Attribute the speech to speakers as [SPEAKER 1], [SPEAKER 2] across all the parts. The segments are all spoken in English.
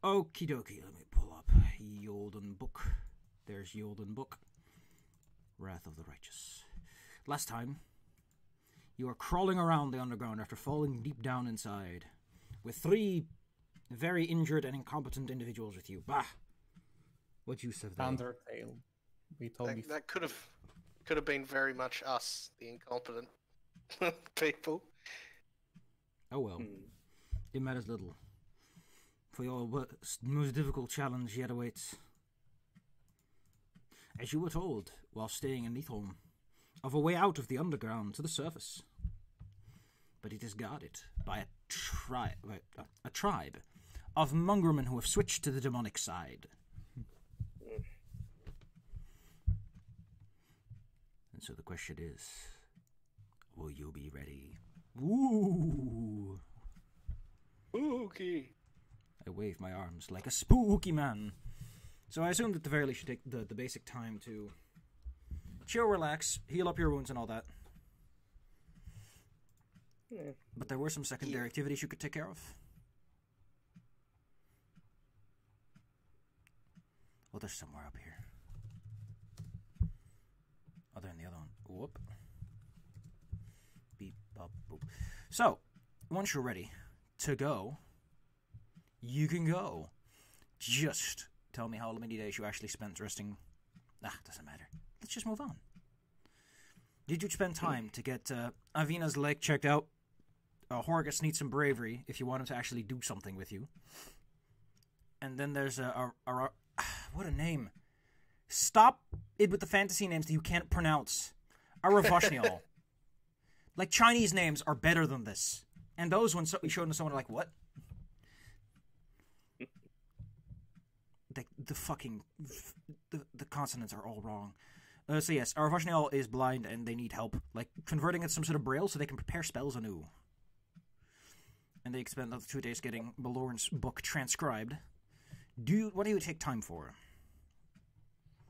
[SPEAKER 1] Okie dokie, let me pull up Yolden Book. There's Yolden Book. Wrath of the Righteous. Last time, you are crawling around the underground after falling deep down inside, with 3 very injured and incompetent individuals with you. Bah! What use have they?
[SPEAKER 2] Undertale. We told you.
[SPEAKER 3] That could have been very much us, the incompetent people.
[SPEAKER 1] Oh well. It matters little. For your most difficult challenge yet awaits. As you were told while staying in Neathholm, of a way out of the underground to the surface. But it is guarded by a tribe of mongrelmen who have switched to the demonic side. And so the question is, will you be ready? Woo!
[SPEAKER 3] Spooky!
[SPEAKER 1] I wave my arms like a spooky man. So I assume that the very least should take the basic time to chill, relax, heal up your wounds and all that.
[SPEAKER 4] Yeah.
[SPEAKER 1] But there were some secondary activities you could take care of. Well, there's somewhere up here. Oh, they're in the other one. Whoop. Beep, bop, boop. So, once you're ready to go, you can go. Just tell me how many days you actually spent resting. Doesn't matter. Let's just move on. Did you spend time to get Avina's leg checked out? Horgus needs some bravery if you want him to actually do something with you. And then there's what a name. Stop it with the fantasy names that you can't pronounce. Aravashnial. Like, Chinese names are better than this. And those ones we showed to someone like, what? The consonants are all wrong. So yes, Aravashnial is blind and they need help. Like, converting it to some sort of braille so they can prepare spells anew. And they spend another 2 days getting Malorn's book transcribed. What do you take time for?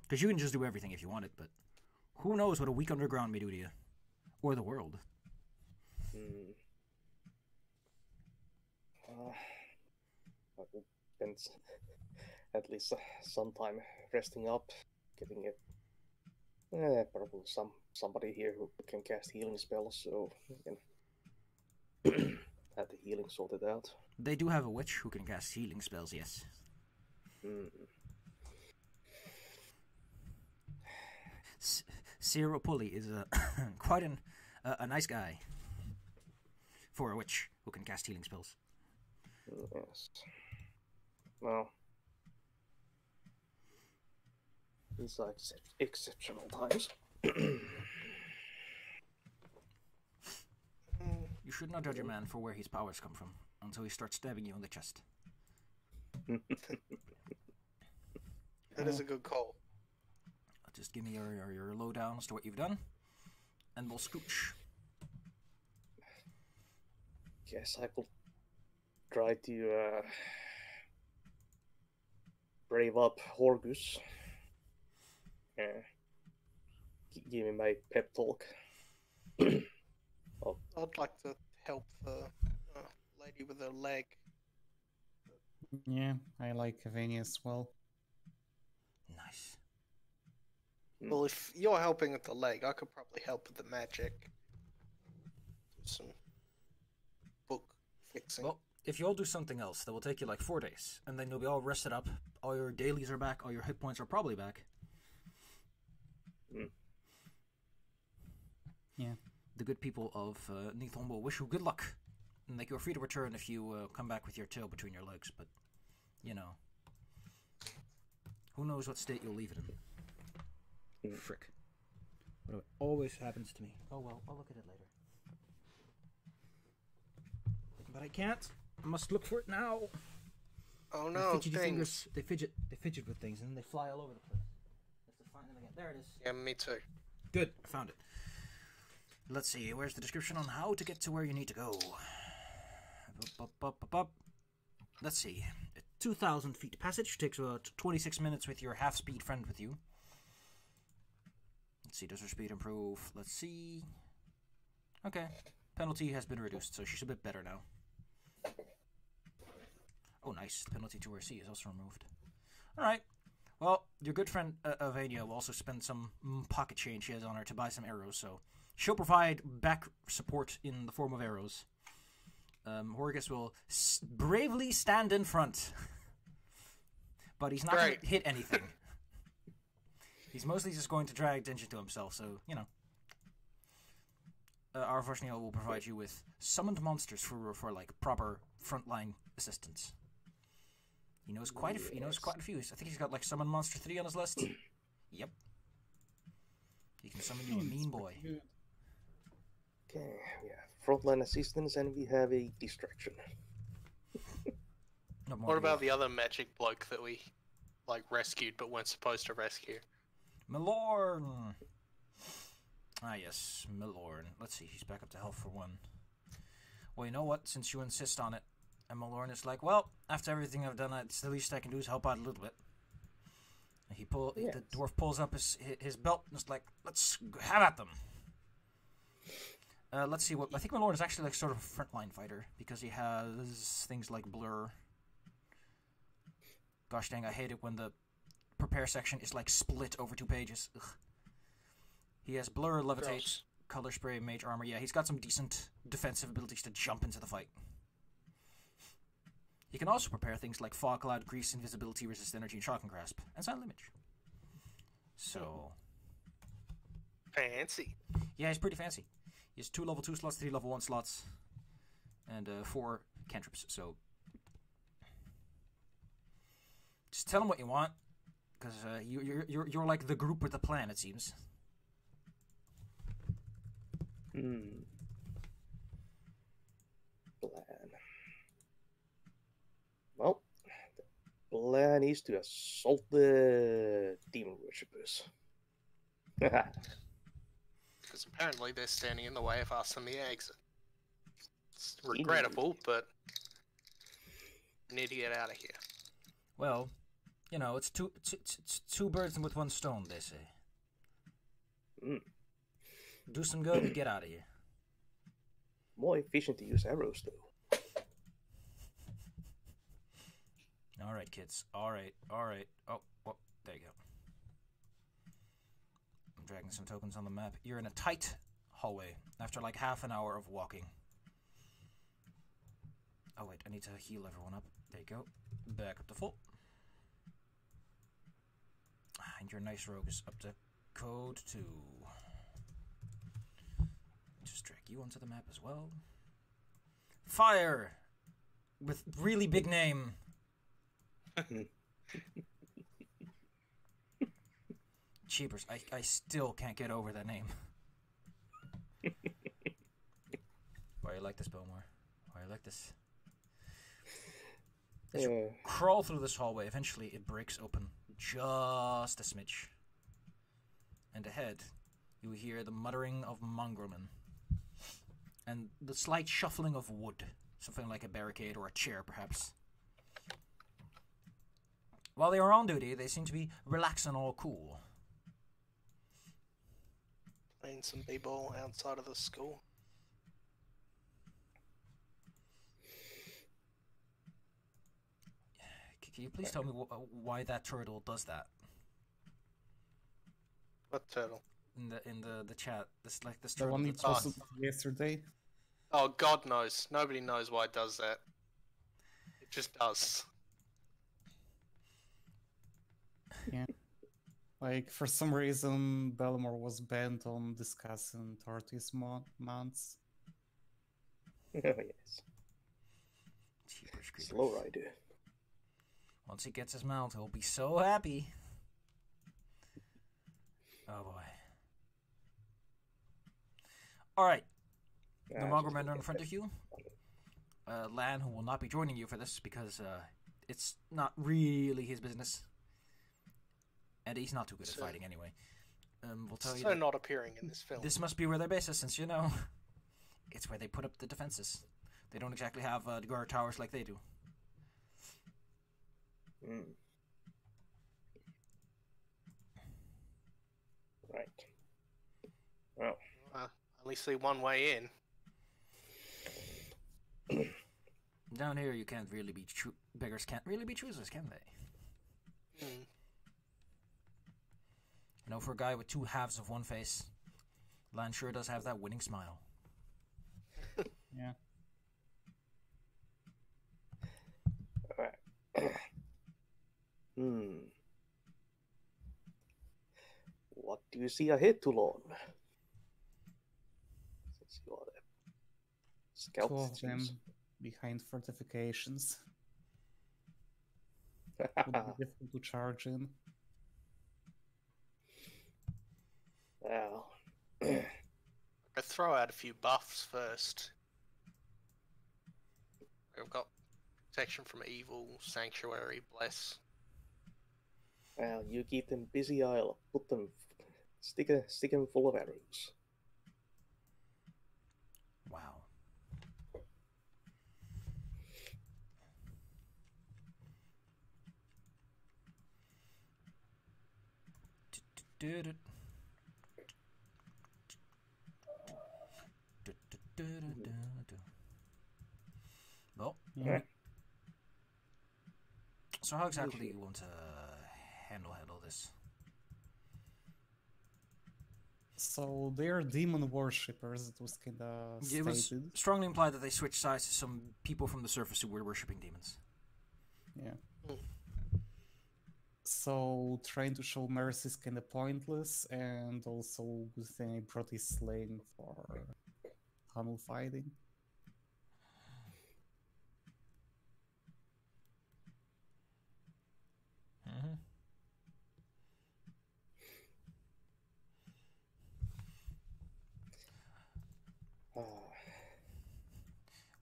[SPEAKER 1] Because you can just do everything if you want it, but who knows what a week underground may do to you. Or the world.
[SPEAKER 4] I will spend at least some time resting up, getting it. Probably somebody here who can cast healing spells, so we can have the healing sorted out.
[SPEAKER 1] They do have a witch who can cast healing spells, yes. Ciro Pulley is quite a nice guy for a witch who can cast healing spells.
[SPEAKER 4] Yes. Well, these are exceptional times.
[SPEAKER 1] You should not judge a man for where his powers come from until he starts stabbing you in the chest.
[SPEAKER 3] That is a good call.
[SPEAKER 1] Just give me your lowdown as to what you've done, and we'll scooch.
[SPEAKER 4] Yes, I will try to brave up Horgus. Give me my pep talk.
[SPEAKER 3] I'd like to help the lady with her leg.
[SPEAKER 2] Yeah, I like Avania as well.
[SPEAKER 1] Nice.
[SPEAKER 3] Well, if you're helping with the leg, I could probably help with the magic. Do some book fixing.
[SPEAKER 1] Well, if you all do something else, that will take you like 4 days, and then you'll be all rested up. All your dailies are back. All your hit points are probably back.
[SPEAKER 2] Yeah.
[SPEAKER 1] The good people of Neathholm will wish you good luck. And like, you're free to return if you come back with your tail between your legs, but, you know. Who knows what state you'll leave it in. Frick. What always happens to me. Oh well, I'll look at it later. But I can't. I must look for it now.
[SPEAKER 3] Oh no,
[SPEAKER 1] fidgety
[SPEAKER 3] things.
[SPEAKER 1] fingers, they fidget with things, and then they fly all over the place. I have to find them again. There it is.
[SPEAKER 3] Yeah, me too.
[SPEAKER 1] Good, I found it. Let's see, where's the description on how to get to where you need to go? Let's see. A 2,000 feet passage takes about 26 minutes with your half-speed friend with you. Let's see, does her speed improve? Let's see. Okay. Penalty has been reduced, so she's a bit better now. Oh, nice. Nice. Penalty to RC is also removed. Alright. Well, your good friend Avania will also spend some pocket change she has on her to buy some arrows, so she'll provide back support in the form of arrows. Horgus will bravely stand in front. But he's not going to hit anything. He's mostly just going to drag attention to himself, so, you know. Our Varshnio will provide you with summoned monsters for like, proper frontline assistance. He knows quite a few. He knows quite a few. I think he's got like summon monster 3 on his list. Yep. He can summon you a mean boy.
[SPEAKER 4] Okay, we have frontline assistance and we have a distraction.
[SPEAKER 3] What about the other magic bloke that we like rescued but weren't supposed to rescue?
[SPEAKER 1] Milorn. Ah yes, Milorn. Let's see, he's back up to health for 1. Well, you know what? Since you insist on it, and Milorn is like, well, after everything I've done, it's the least I can do is help out a little bit. And the dwarf pulls up his belt and is like, let's have at them. Let's see what I think. Milorn is actually like sort of a frontline fighter because he has things like blur. Gosh dang, I hate it when the prepare section is like split over 2 pages. Ugh. He has blur, levitate, color spray, mage armor. Yeah, he's got some decent defensive abilities to jump into the fight. He can also prepare things like fog cloud, grease, invisibility, resist energy, and shocking grasp, and silent image. So
[SPEAKER 3] fancy.
[SPEAKER 1] Yeah, he's pretty fancy. He has 2 level 2 slots, 3 level 1 slots, and 4 cantrips. So just tell him what you want, because you're like the group with the plan, it seems.
[SPEAKER 4] Plan. Well, the plan is to assault the demon worshippers.
[SPEAKER 3] Because apparently they're standing in the way of us and the exit. It's regrettable, but we need to get out of here.
[SPEAKER 1] Well, you know, it's two birds with 1 stone, they say. Do some good and get out of here.
[SPEAKER 4] More efficient to use arrows, though.
[SPEAKER 1] All right, kids. All right. Oh, there you go. I'm dragging some tokens on the map. You're in a tight hallway after like half an hour of walking. Oh, wait. I need to heal everyone up. There you go. Back up to full. And your nice rogue is up to code 2. Just drag you onto the map as well. Fire! With really big name. Cheapers, I still can't get over that name. Why you like this, Bowmore? Why you like this? As you crawl through this hallway, eventually it breaks open just a smidge. And ahead, you hear the muttering of mongrelmen. And the slight shuffling of wood. Something like a barricade or a chair, perhaps. While they are on duty, they seem to be relaxing all cool.
[SPEAKER 3] Playing some b-ball outside of the school.
[SPEAKER 1] Can you please tell me why that turtle does that?
[SPEAKER 3] What turtle?
[SPEAKER 1] In the chat, this
[SPEAKER 2] The
[SPEAKER 1] turtle.
[SPEAKER 2] one you
[SPEAKER 1] That's
[SPEAKER 2] posted yesterday.
[SPEAKER 3] Oh, God knows. Nobody knows why it does that. It just does.
[SPEAKER 2] Yeah. Like, for some reason, Bellamore was bent on discussing tortoise mounts.
[SPEAKER 4] Oh, yes. Slow rider.
[SPEAKER 1] Once he gets his mount, he'll be so happy. Oh boy. Alright. The mongrelmen are in front of you. Lan, who will not be joining you for this because it's not really his business. And he's not too good at fighting anyway. We'll tell you.
[SPEAKER 3] So not appearing in this film.
[SPEAKER 1] This must be where their base is, since you know. It's where they put up the defenses. They don't exactly have guard towers like they do.
[SPEAKER 4] Right. Well,
[SPEAKER 3] I only see one way in.
[SPEAKER 1] Down here, you can't really be beggars can't really be choosers, can they?
[SPEAKER 3] Hmm.
[SPEAKER 1] You know, for a guy with two halves of one face, Lan sure does have that winning smile.
[SPEAKER 2] Yeah.
[SPEAKER 4] Alright. What do you see ahead, Toulon? Since you are the scout,
[SPEAKER 2] Two of
[SPEAKER 4] it
[SPEAKER 2] them
[SPEAKER 4] seems.
[SPEAKER 2] behind fortifications. Would be difficult to charge in.
[SPEAKER 4] Well,
[SPEAKER 3] I throw out a few buffs first. I've got protection from evil, sanctuary, bless.
[SPEAKER 4] well, you keep them busy. I'll put them, stick them full of arrows.
[SPEAKER 1] Wow. Well,
[SPEAKER 2] Yeah.
[SPEAKER 1] so how exactly do you want to handle this?
[SPEAKER 2] So they're demon worshippers. It was kind of
[SPEAKER 1] It was
[SPEAKER 2] stated.
[SPEAKER 1] strongly implied that they switched sides to some people from the surface who were worshipping demons.
[SPEAKER 2] Yeah.
[SPEAKER 3] Hmm.
[SPEAKER 2] So trying to show mercy is kind of pointless, and also good thing I brought his slaying for tunnel fighting.
[SPEAKER 1] Mm-hmm.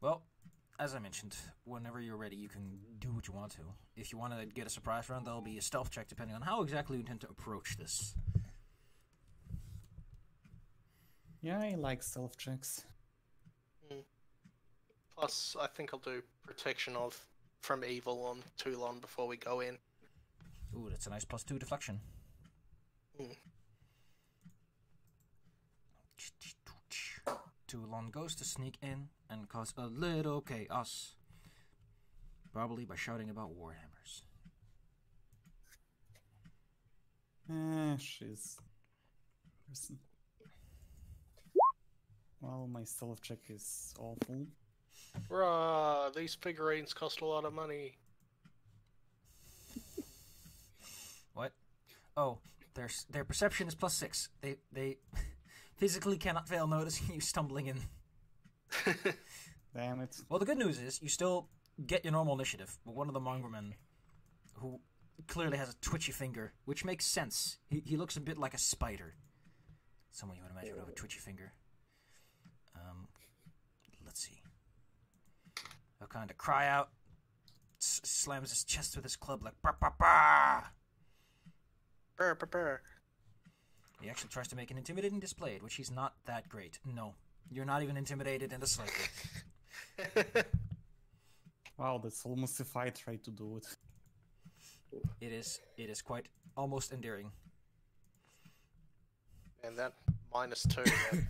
[SPEAKER 1] Well, as I mentioned, whenever you're ready, you can do what you want to. If you want to get a surprise round, there'll be a stealth check depending on how exactly you intend to approach this.
[SPEAKER 2] Yeah, I like stealth checks.
[SPEAKER 3] Plus, I think I'll do protection from evil on Toulon before we go in.
[SPEAKER 1] Ooh, that's a nice +2 deflection.
[SPEAKER 3] Hmm.
[SPEAKER 1] Toulon goes to sneak in and cause a little chaos. Probably by shouting about warhammers.
[SPEAKER 2] She's person. Well, my stealth check is awful.
[SPEAKER 3] Bruh, these figurines cost a lot of money.
[SPEAKER 1] What? Oh, their perception is +6. They physically cannot fail noticing you stumbling in.
[SPEAKER 2] Damn it.
[SPEAKER 1] Well, the good news is you still get your normal initiative, but one of the mongrelmen, who clearly has a twitchy finger, which makes sense. He looks a bit like a spider. Someone you would imagine would have a twitchy finger. Let's see. He'll kind of cry out, slams his chest with his club like bah bah bah.
[SPEAKER 3] Brr, brr, brr.
[SPEAKER 1] He actually tries to make an intimidating display, at which he's not that great. No, you're not even intimidated in the slightest.
[SPEAKER 2] Wow, that's almost if I try to do it.
[SPEAKER 1] It is quite almost endearing.
[SPEAKER 3] And that -2. Then.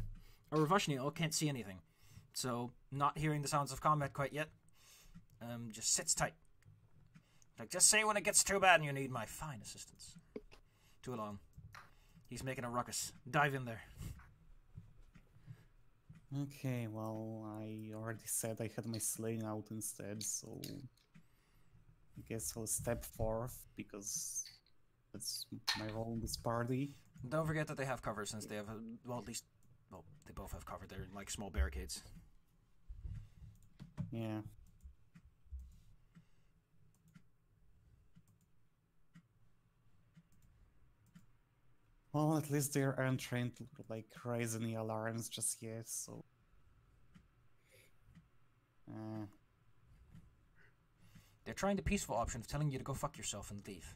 [SPEAKER 1] A Ravashniel can't see anything, so not hearing the sounds of combat quite yet, just sits tight. Like, just say when it gets too bad and you need my fine assistance. Toulon. He's making a ruckus. Dive in there.
[SPEAKER 2] Okay, well, I already said I had my slaying out instead, so I guess I'll step forth because that's my role in this party.
[SPEAKER 1] Don't forget that they have cover since they have, they both have cover. They're like small barricades.
[SPEAKER 2] Yeah. Well, at least they aren't trying to like raise any alarms just yet, so.
[SPEAKER 1] They're trying the peaceful option of telling you to go fuck yourself and leave.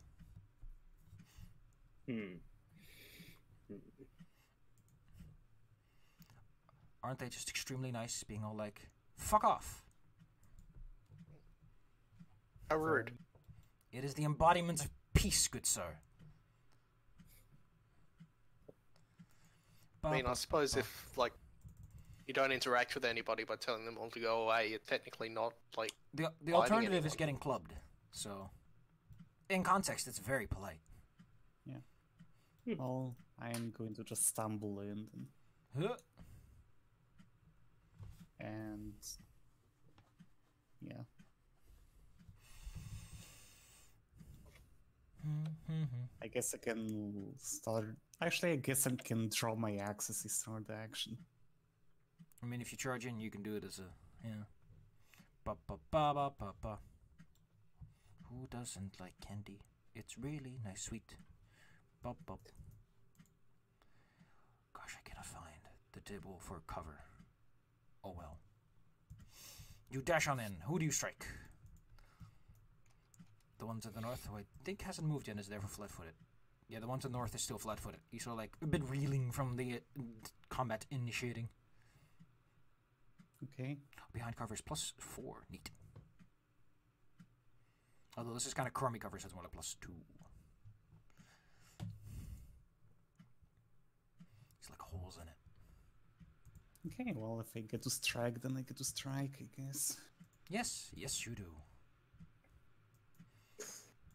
[SPEAKER 1] Aren't they just extremely nice, being all like, fuck off?
[SPEAKER 3] How rude.
[SPEAKER 1] It is the embodiment of peace, good sir.
[SPEAKER 3] I mean, I suppose if, like, you don't interact with anybody by telling them all to go away, you're technically not, like,
[SPEAKER 1] The
[SPEAKER 3] Fighting
[SPEAKER 1] alternative is
[SPEAKER 3] anyone.
[SPEAKER 1] getting clubbed. So, in context, it's very polite.
[SPEAKER 2] Well, I am going to just stumble in
[SPEAKER 1] Huh.
[SPEAKER 2] and yeah. I guess I can start. Actually, I guess I can draw my axes and start the action.
[SPEAKER 1] I mean, if you charge in, you can do it as a Ba ba ba ba ba ba. Who doesn't like candy? It's really nice, sweet. Bop bop. Gosh, I cannot find the table for cover. Oh well. You dash on in. Who do you strike? The one to the north, who I think hasn't moved yet, is there for flat-footed. Yeah, the one to the north is still flat-footed. He's sort of like a bit reeling from the combat initiating.
[SPEAKER 2] Okay.
[SPEAKER 1] Behind covers +4. Neat. Although this is kind of crummy cover, so it's more like +2. It's like holes in it.
[SPEAKER 2] Okay, well, if I get to strike, then I get to strike, I guess.
[SPEAKER 1] Yes, yes you do.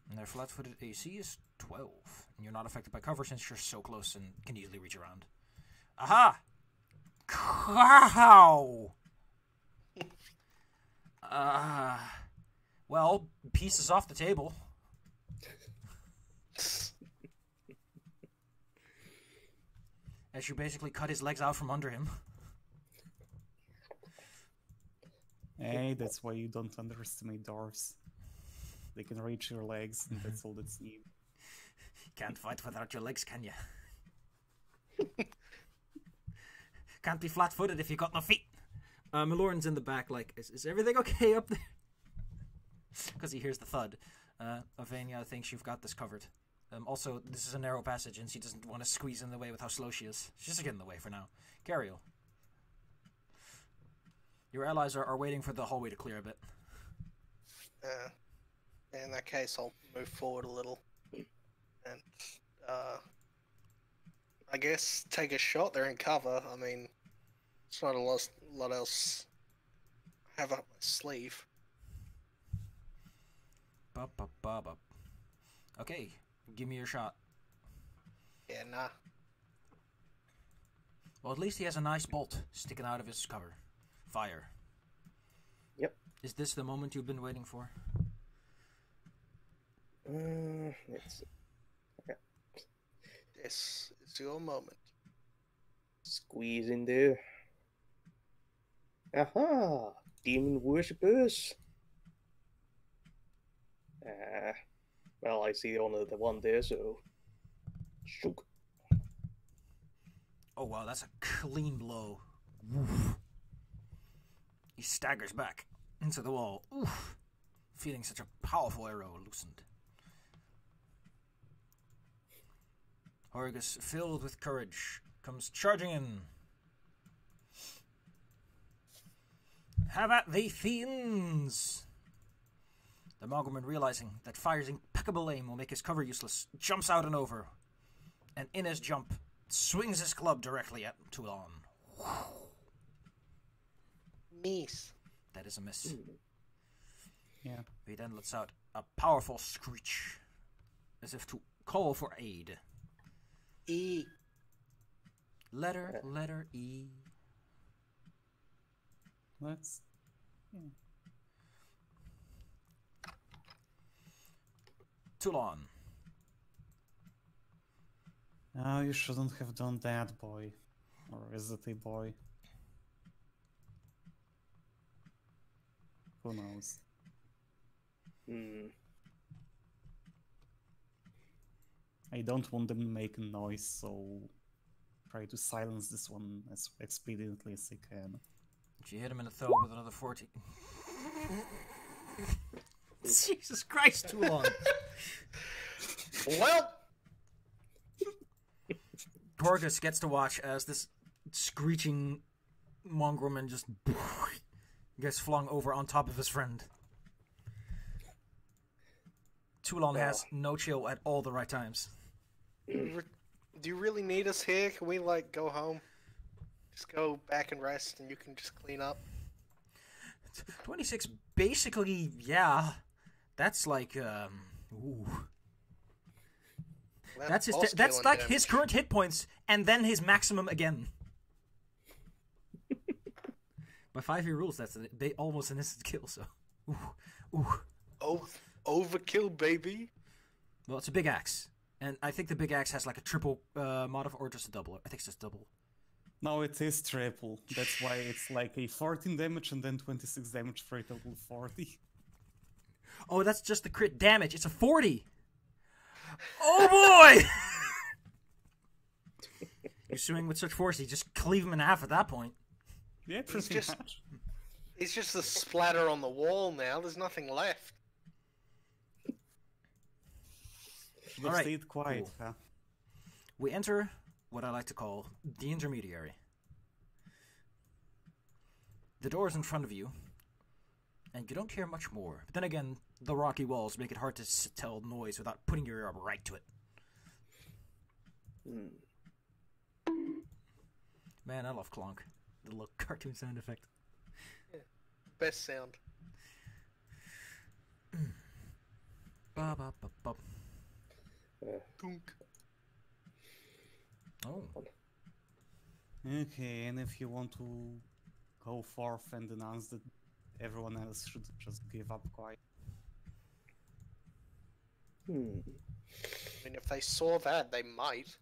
[SPEAKER 1] And their flat-footed AC is 12. And you're not affected by cover since you're so close and can easily reach around. Aha! Wow! Well, pieces off the table. As you basically cut his legs out from under him.
[SPEAKER 2] Hey, that's why you don't underestimate dwarves. They can reach your legs, and that's all that's needed.
[SPEAKER 1] Can't fight without your legs, can you? Can't be flat-footed if you got no feet. Miloran's in the back, like, is everything okay up there? Because he hears the thud. Avenia thinks you've got this covered. Also, this is a narrow passage, and she doesn't want to squeeze in the way with how slow she is. She's just getting in the way for now. Cariel. Your allies are waiting for the hallway to clear a bit.
[SPEAKER 3] In that case, I'll move forward a little. And, I guess take a shot. They're in cover. I mean, it's not a lot else I have up my sleeve.
[SPEAKER 1] Ba-ba-ba-ba. Okay, give me your shot.
[SPEAKER 3] Yeah, nah.
[SPEAKER 1] Well, at least he has a nice bolt sticking out of his cover. Fire.
[SPEAKER 4] Yep.
[SPEAKER 1] Is this the moment you've been waiting for?
[SPEAKER 4] Let's see. Okay.
[SPEAKER 3] This is your moment.
[SPEAKER 4] Squeeze in there. Aha! Demon worshippers! Well, I see only the one there, so... Shook.
[SPEAKER 1] Oh wow, that's a clean blow. Woof. He staggers back into the wall. Oof. Feeling such a powerful arrow loosened. Horgus, filled with courage, comes charging in. Have at thee, fiends! The Mogulman, realizing that fire's impeccable aim will make his cover useless, jumps out and over, and in his jump, swings his club directly at Toulon.
[SPEAKER 3] Miss.
[SPEAKER 1] That is a miss.
[SPEAKER 2] Yeah.
[SPEAKER 1] He then lets out a powerful screech, as if to call for aid.
[SPEAKER 3] E.
[SPEAKER 1] Letter E.
[SPEAKER 2] Let's. Yeah.
[SPEAKER 1] Toulon.
[SPEAKER 2] No, you shouldn't have done that, boy. Or is it a boy? Who knows? I don't want them to make a noise, so try to silence this one as expediently as I can.
[SPEAKER 1] She hit him in the throat with another 40. Jesus Christ, Toulon.
[SPEAKER 3] Well,
[SPEAKER 1] Gorgas gets to watch as this screeching mongrelman just gets flung over on top of his friend. Toulon has no chill at all the right times.
[SPEAKER 3] do you really need us here? Can we, like, go home? Just go back and rest and you can just clean up?
[SPEAKER 1] 26, basically, yeah. That's like, ooh. That's like his current hit points, and then his maximum again. By 5e rules, that's almost an instant kill, so. Ooh.
[SPEAKER 3] Oh, overkill, baby.
[SPEAKER 1] Well, it's a big axe. And I think the big axe has like a triple modifier, or just a double. I think it's just double.
[SPEAKER 2] No, it is triple. That's why it's like a 14 damage and then 26 damage for a total 40.
[SPEAKER 1] Oh, that's just the crit damage. It's a 40. Oh boy! You swing with such force, you just cleave him in half at that point.
[SPEAKER 2] Yeah, pretty much.
[SPEAKER 3] It's just the splatter on the wall now. There's nothing left.
[SPEAKER 2] They've
[SPEAKER 1] All right,
[SPEAKER 2] stayed quiet,
[SPEAKER 1] cool.
[SPEAKER 2] huh?
[SPEAKER 1] We enter what I like to call the intermediary. The door is in front of you, and you don't hear much more. But then again, the rocky walls make it hard to tell noise without putting your ear up right to it. Man, I love Clonk. The little cartoon sound effect.
[SPEAKER 3] Yeah. Best sound.
[SPEAKER 1] Ba, ba, ba, ba.
[SPEAKER 3] Dunk.
[SPEAKER 1] Oh.
[SPEAKER 2] Okay, and if you want to go forth and announce that everyone else should just give up quiet.
[SPEAKER 3] I mean, if they saw that, they might.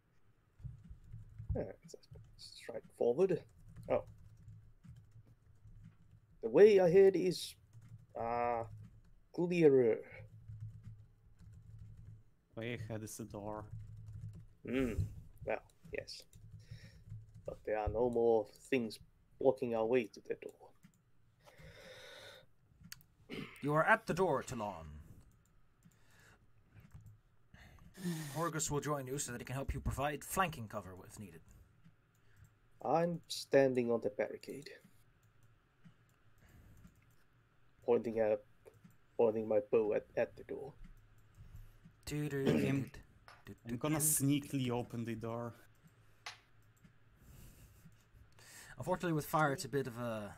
[SPEAKER 4] Yeah, it's straightforward. Oh. The way ahead is clearer.
[SPEAKER 2] Way ahead is the door.
[SPEAKER 4] Well, yes. But there are no more things blocking our way to the door.
[SPEAKER 1] You are at the door, Talon. Horgus will join you so that he can help you provide flanking cover if needed.
[SPEAKER 4] I'm standing on the barricade. Pointing my bow at the door.
[SPEAKER 2] I'm gonna sneakily open the door.
[SPEAKER 1] Unfortunately, with fire, it's a bit of a...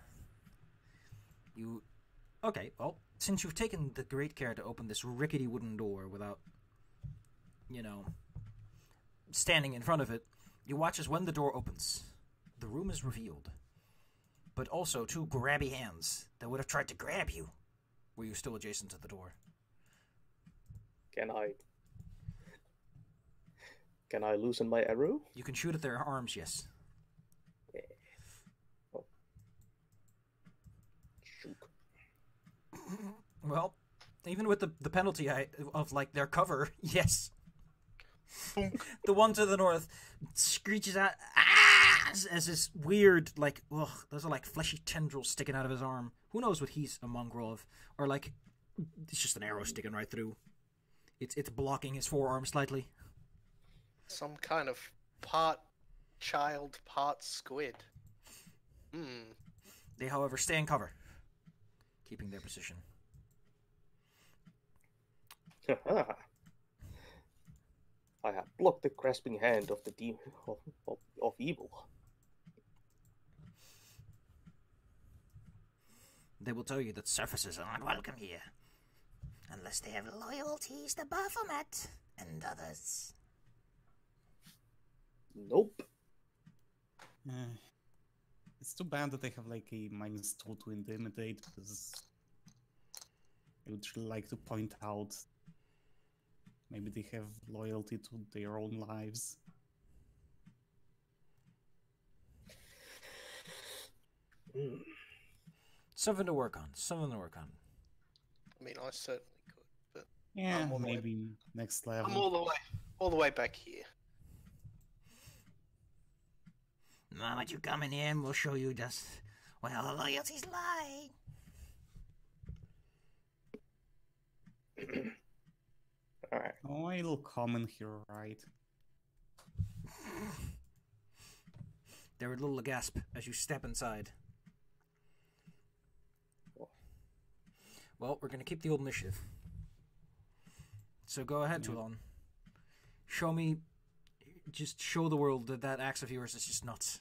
[SPEAKER 1] Okay, well, since you've taken the great care to open this rickety wooden door without, standing in front of it, you watch as when the door opens, the room is revealed. But also two grabby hands that would have tried to grab you were you still adjacent to the door.
[SPEAKER 4] Can I loosen my arrow?
[SPEAKER 1] You can shoot at their arms, yes.
[SPEAKER 4] Yeah. Oh. Shoot.
[SPEAKER 1] Well, even with the penalty of their cover, yes. The one to the north screeches out as this weird, those are fleshy tendrils sticking out of his arm. Who knows what he's a mongrel of? Or it's just an arrow sticking right through. It's blocking his forearm slightly.
[SPEAKER 3] Some kind of part child, part squid.
[SPEAKER 1] They, however, stay in cover, keeping their position.
[SPEAKER 4] I have blocked the grasping hand of the of evil.
[SPEAKER 1] They will tell you that surfaces are not welcome here, unless they have loyalties to Baphomet and others.
[SPEAKER 4] Nope.
[SPEAKER 2] It's too bad that they have a -2 to intimidate, because I would like to point out maybe they have loyalty to their own lives.
[SPEAKER 1] Something to work on.
[SPEAKER 3] I mean, I certainly could, but
[SPEAKER 2] Yeah,
[SPEAKER 3] I'm
[SPEAKER 2] maybe next level.
[SPEAKER 3] I'm all the way back here.
[SPEAKER 1] The moment you come in here, we'll show you just where the loyalties lie.
[SPEAKER 4] Alright.
[SPEAKER 2] Oh, it'll come in here, right?
[SPEAKER 1] They're a little gasp as you step inside. Well, we're going to keep the old initiative. So go ahead, Toulon. Just show the world that axe of yours is just nuts.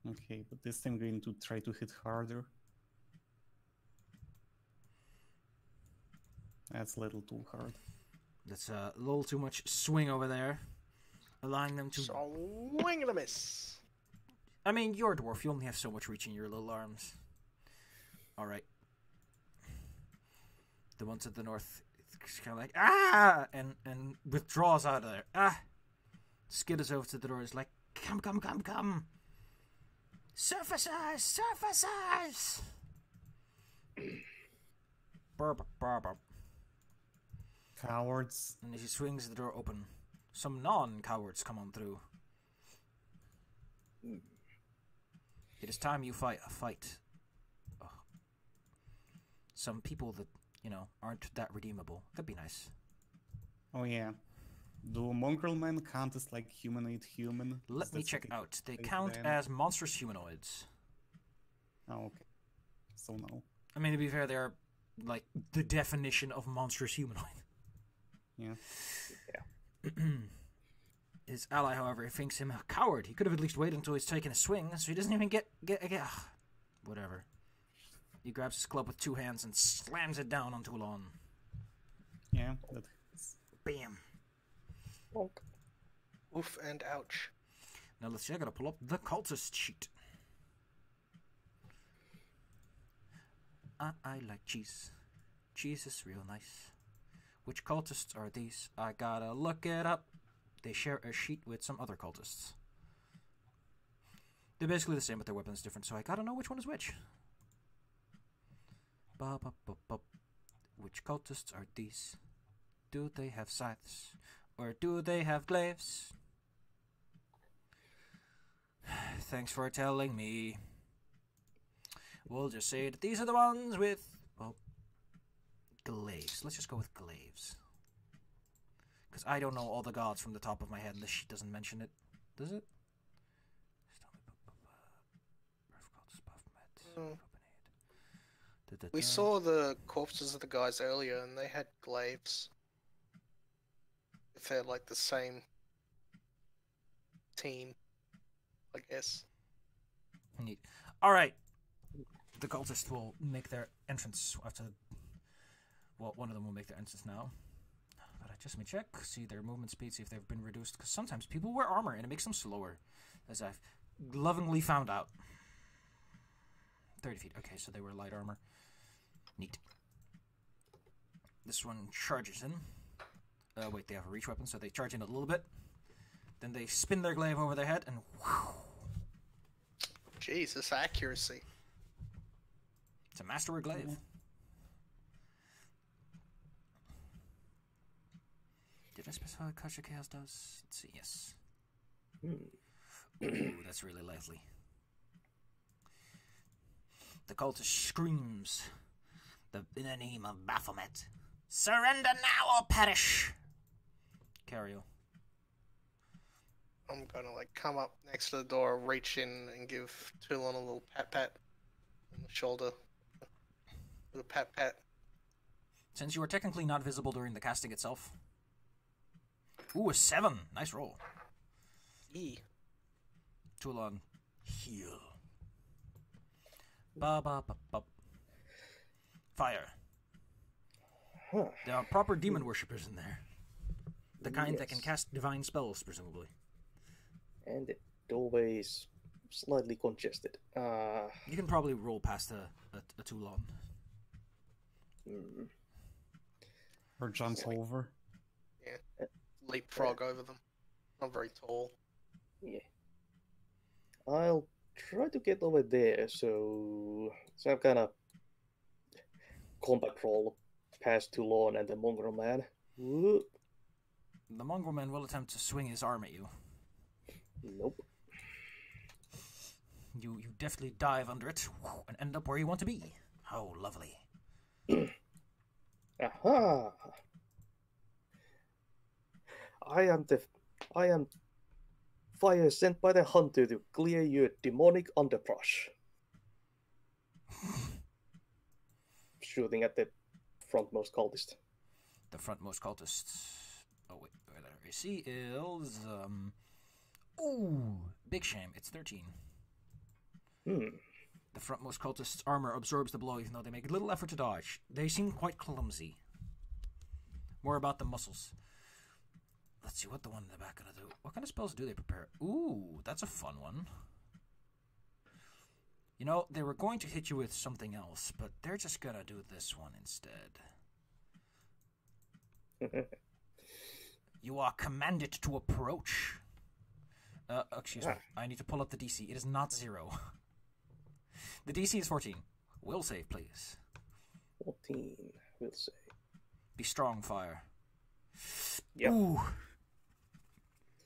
[SPEAKER 2] Okay, but this time I'm going to try to hit harder. That's a little too hard.
[SPEAKER 1] That's a little too much swing over there. Allowing them to...
[SPEAKER 3] Swing and a miss.
[SPEAKER 1] I mean, you're a dwarf. You only have so much reach in your little arms. Alright. The one to the north is kind of like, ah! And withdraws out of there. Ah! Skitters over to the door. Is like, come, come, come, come! Surfacers! Surfacers! Burp, burp, burp.
[SPEAKER 2] Cowards.
[SPEAKER 1] And as he swings the door open, some non-cowards come on through. It is time you fight a fight. Oh. Some people that, you know, aren't that redeemable. That'd be nice.
[SPEAKER 2] Oh yeah. Do mongrel men count as like humanoid human?
[SPEAKER 1] Let
[SPEAKER 2] Is
[SPEAKER 1] me
[SPEAKER 2] that
[SPEAKER 1] check
[SPEAKER 2] something
[SPEAKER 1] out. They
[SPEAKER 2] they
[SPEAKER 1] count
[SPEAKER 2] ban?
[SPEAKER 1] as monstrous humanoids.
[SPEAKER 2] Oh, okay. So no.
[SPEAKER 1] I mean, to be fair, they're like the definition of monstrous humanoid.
[SPEAKER 2] Yeah.
[SPEAKER 1] His ally, however, thinks him a coward. He could have at least waited until he's taken a swing, so he doesn't even get whatever. He grabs his club with two hands and slams it down onto Ulan.
[SPEAKER 2] Yeah, that is.
[SPEAKER 1] Bam.
[SPEAKER 4] Bonk.
[SPEAKER 3] Oof and ouch.
[SPEAKER 1] Now let's see, I gotta pull up the cultist sheet. I like cheese. Cheese is real nice. Which cultists are these? I gotta look it up. They share a sheet with some other cultists. They're basically the same, but their weapons different, so I gotta know which one is which. Ba, ba, ba, ba. Which cultists are these? Do they have scythes? Or do they have glaives? Thanks for telling me. We'll just say that these are the ones with, well, glaives. Let's just go with glaives. Because I don't know all the gods from the top of my head, and this sheet doesn't mention it. Does it?
[SPEAKER 3] We saw the corpses of the guys earlier, and they had glaives. If they're like the same team, I guess.
[SPEAKER 1] Neat. Alright. The cultists will make their entrance after... Well, one of them will make their entrance now. But I just may check, see their movement speed, see if they've been reduced. Because sometimes people wear armor and it makes them slower. As I've lovingly found out. 30 feet. Okay, so they wear light armor. Neat. This one charges in. Wait, they have a reach weapon, so they charge in a little bit. Then they spin their glaive over their head and... Whew,
[SPEAKER 3] Jesus, accuracy.
[SPEAKER 1] it's a masterwork glaive. Did I specify what Kasha Chaos does? Let's see, yes. Ooh, that's really lively. The cultist screams in the name of Baphomet. Surrender now or perish! Cario.
[SPEAKER 3] I'm gonna like come up next to the door, reach in, and give Toulon a little pat on the shoulder. Little pat.
[SPEAKER 1] Since you are technically not visible during the casting itself. Ooh, a 7. Nice roll.
[SPEAKER 3] E.
[SPEAKER 1] Toulon, heal. Ba ba ba ba. Fire.
[SPEAKER 4] Huh.
[SPEAKER 1] There are proper demon worshippers in there. The kind that can
[SPEAKER 4] Yes.
[SPEAKER 1] cast divine spells, presumably.
[SPEAKER 4] And the doorway is slightly congested.
[SPEAKER 1] You can probably roll past a Toulon.
[SPEAKER 2] Or jump over.
[SPEAKER 3] Leapfrog over them. Not very tall.
[SPEAKER 4] Yeah. I'll try to get over there, so I'm kind of combat roll past Toulon and the mongrel man. Whoop.
[SPEAKER 1] The mongrel man will attempt to swing his arm at you.
[SPEAKER 4] Nope.
[SPEAKER 1] You deftly dive under it and end up where you want to be. How lovely.
[SPEAKER 4] Aha! I am fire sent by the hunter to clear your demonic underbrush. Shooting at the frontmost cultist.
[SPEAKER 1] The frontmost cultist. Oh wait, their AC is ooh, big shame. It's 13.
[SPEAKER 4] Hmm.
[SPEAKER 1] The frontmost cultist's armor absorbs the blow, even though they make little effort to dodge. They seem quite clumsy. More about the muscles. Let's see what the one in the back gonna do. What kind of spells do they prepare? Ooh, that's a fun one. You know, they were going to hit you with something else, but they're just gonna do this one instead. You are commanded to approach. Excuse me. I need to pull up the DC. It is not 0. The DC is 14. Will save, please.
[SPEAKER 4] 14, will save.
[SPEAKER 1] Be strong, fire.
[SPEAKER 4] Yep.
[SPEAKER 1] Ooh.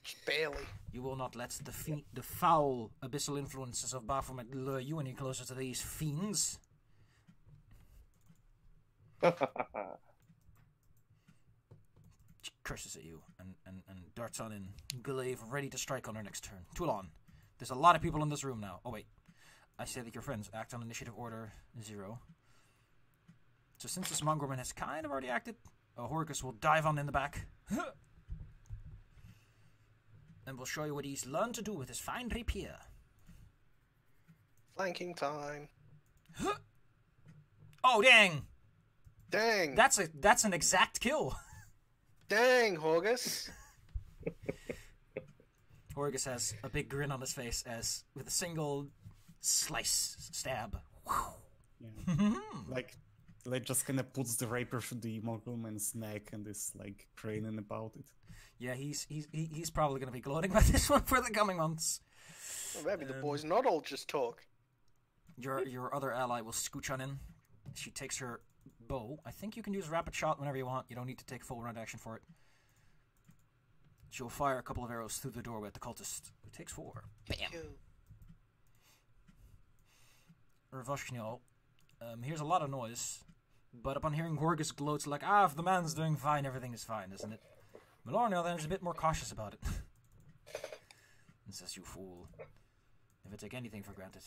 [SPEAKER 3] Just barely.
[SPEAKER 1] You will not let the foul abyssal influences of Baphomet lure you any closer to these fiends. She curses at you and darts on in. Glaive ready to strike on her next turn. Toulon, there's a lot of people in this room now. Oh, wait. I say that your friends act on initiative order 0. So since this Mongorman has kind of already acted, Horicus will dive on in the back. And we'll show you what he's learned to do with his fine rapier.
[SPEAKER 3] Flanking time.
[SPEAKER 1] Oh, dang!
[SPEAKER 3] Dang.
[SPEAKER 1] That's an exact kill.
[SPEAKER 3] Dang, Horgus.
[SPEAKER 1] Horgus has a big grin on his face as, with a single slice stab.
[SPEAKER 2] Yeah. like just kind of puts the rapier through the Mongolman's neck and is like craning about it.
[SPEAKER 1] Yeah, he's probably going to be gloating about this one for the coming months.
[SPEAKER 3] Well, maybe the boys not all just talk.
[SPEAKER 1] Your other ally will scooch on in. She takes her bow. I think you can use rapid shot whenever you want. You don't need to take full round action for it. She'll fire a couple of arrows through the doorway at the cultist, who takes 4. Bam! Revoshniol hears a lot of noise, but upon hearing Horgus gloats like, if the man's doing fine, everything is fine, isn't it? Melorniel then is a bit more cautious about it. And says, you fool. Never take anything for granted.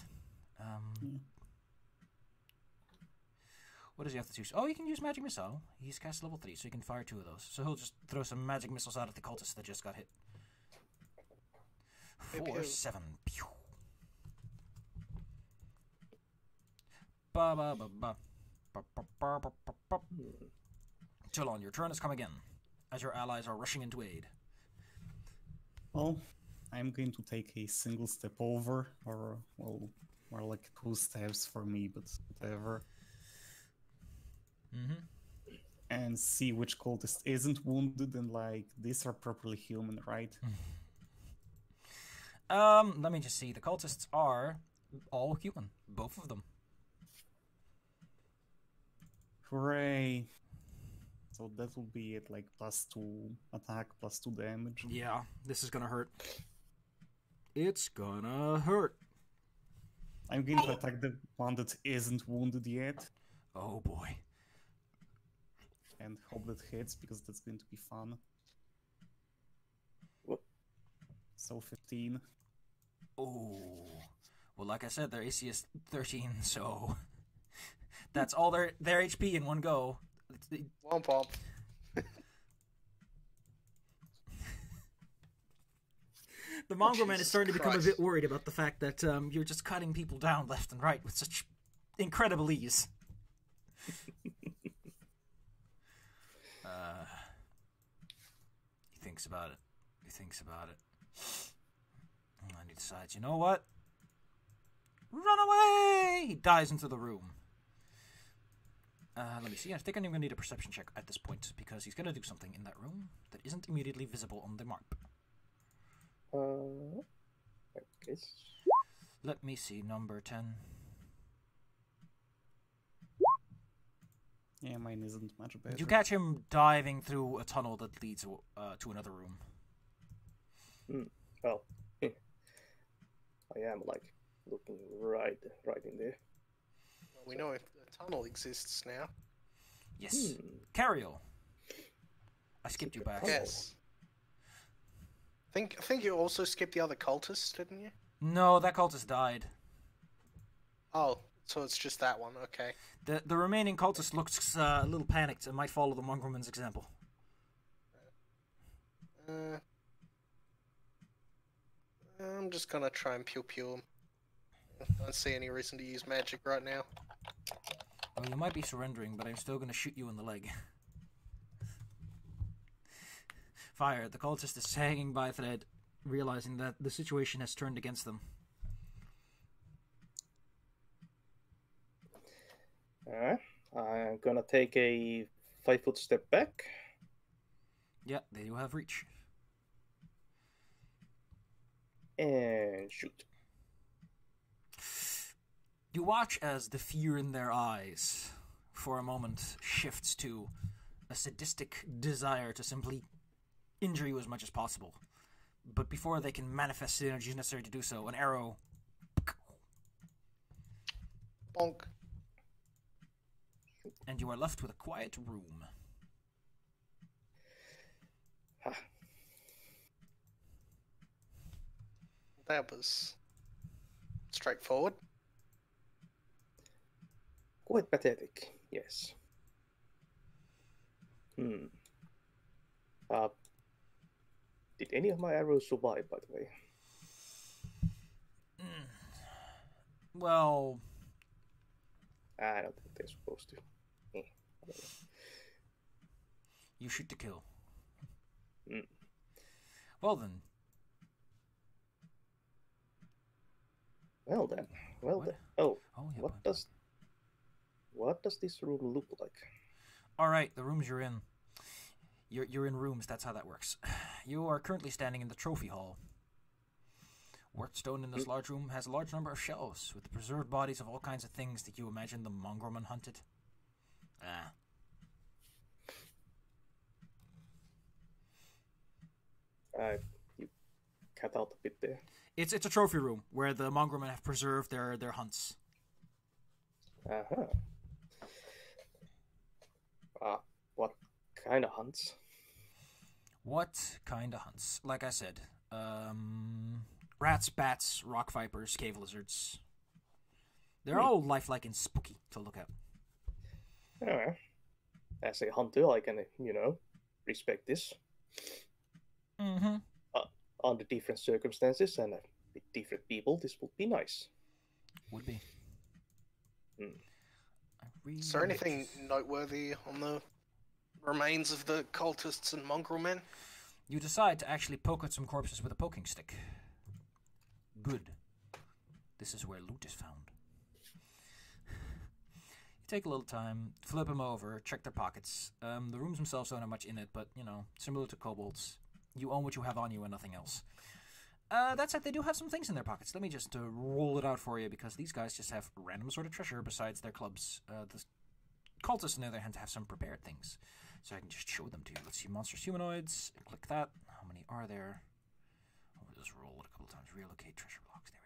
[SPEAKER 1] What does he have to choose? Oh, he can use Magic Missile. He's cast level 3, so he can fire 2 of those. So he'll just throw some Magic Missiles out at the cultist that just got hit. 4, 7. Pew. Ba ba ba ba. Ba ba ba ba ba ba. Toulon, your turn has come again, as your allies are rushing into aid.
[SPEAKER 2] Well, I'm going to take a single step over, or, well, more like 2 steps for me, but whatever. And see which cultist isn't wounded, and like, these are properly human, right?
[SPEAKER 1] Let me just see. The cultists are all human. Both of them.
[SPEAKER 2] Hooray! So that will be it, like, +2 attack, +2 damage.
[SPEAKER 1] Yeah, this is gonna hurt. It's gonna hurt.
[SPEAKER 2] I'm going to attack the one that isn't wounded yet.
[SPEAKER 1] Oh boy.
[SPEAKER 2] And hope that hits, because that's going to be fun. So 15.
[SPEAKER 1] Oh. Well, like I said, their AC is 13, so that's all their HP in one go.
[SPEAKER 3] Womp womp.
[SPEAKER 1] The Mongrel Man is
[SPEAKER 3] Jesus
[SPEAKER 1] starting to become a
[SPEAKER 3] Christ.
[SPEAKER 1] bit worried about the fact that you're just cutting people down left and right with such incredible ease. He thinks about it. He thinks about it. And he decides, you know what? Run away! He dives into the room. Let me see. I think I'm going to need a perception check at this point, because he's going to do something in that room that isn't immediately visible on the map.
[SPEAKER 4] I guess.
[SPEAKER 1] Let me see. Number 10.
[SPEAKER 2] Yeah, mine isn't much better.
[SPEAKER 1] You catch him diving through a tunnel that leads to another room.
[SPEAKER 4] Well, I am like looking right in there.
[SPEAKER 3] We know if the tunnel exists now.
[SPEAKER 1] Yes. Cario. I skipped you back.
[SPEAKER 3] Yes. I think you also skipped the other cultists, didn't you?
[SPEAKER 1] No, that cultist died.
[SPEAKER 3] Oh, so it's just that one. Okay.
[SPEAKER 1] The remaining cultist looks a little panicked and might follow the Mongrelman's example.
[SPEAKER 3] I'm just gonna try and pew him. I don't see any reason to use magic right now.
[SPEAKER 1] Well, you might be surrendering, but I'm still going to shoot you in the leg. Fire. The cultist is hanging by a thread, realizing that the situation has turned against them.
[SPEAKER 4] Alright. I'm gonna take a 5-foot step back.
[SPEAKER 1] Yeah, they do have reach.
[SPEAKER 4] And shoot.
[SPEAKER 1] You watch as the fear in their eyes, for a moment, shifts to a sadistic desire to simply injure you as much as possible. But before they can manifest the energies necessary to do so, an arrow...
[SPEAKER 3] Bonk.
[SPEAKER 1] And you are left with a quiet room.
[SPEAKER 3] That was straightforward.
[SPEAKER 4] Quite pathetic, yes. Did any of my arrows survive, by the way?
[SPEAKER 1] Well...
[SPEAKER 4] I don't think they're supposed to. I don't know.
[SPEAKER 1] You shoot to kill.
[SPEAKER 4] Mm.
[SPEAKER 1] Well then.
[SPEAKER 4] Well then. Well
[SPEAKER 1] What?
[SPEAKER 4] then. Oh,
[SPEAKER 1] Yeah,
[SPEAKER 4] what does this room look like?
[SPEAKER 1] Alright, the rooms you're in. You're in rooms, that's how that works. You are currently standing in the trophy hall. Worked stone in this large room has a large number of shelves with the preserved bodies of all kinds of things that you imagine the mongrelman hunted.
[SPEAKER 4] You cut out a bit there.
[SPEAKER 1] It's a trophy room where the mongrelmen have preserved their hunts.
[SPEAKER 4] Uh-huh. What kind of hunts?
[SPEAKER 1] What kind of hunts? Like I said, rats, bats, rock vipers, cave lizards. They're all lifelike and spooky to look at.
[SPEAKER 4] Alright. As a hunter, I can, respect this.
[SPEAKER 1] Mm-hmm.
[SPEAKER 4] Under different circumstances and with different people, this would be nice.
[SPEAKER 1] Would be.
[SPEAKER 3] Is there anything noteworthy on the remains of the cultists and mongrel men?
[SPEAKER 1] You decide to actually poke at some corpses with a poking stick. Good. This is where loot is found. You take a little time, flip them over, check their pockets. The rooms themselves don't have much in it, but, similar to kobolds, you own what you have on you and nothing else. That said, they do have some things in their pockets. Let me just roll it out for you, because these guys just have random sort of treasure besides their clubs. The cultists, on the other hand, have some prepared things. So I can just show them to you. Let's see, monstrous humanoids. Click that. How many are there? I'll just roll it a couple times. Relocate treasure blocks. There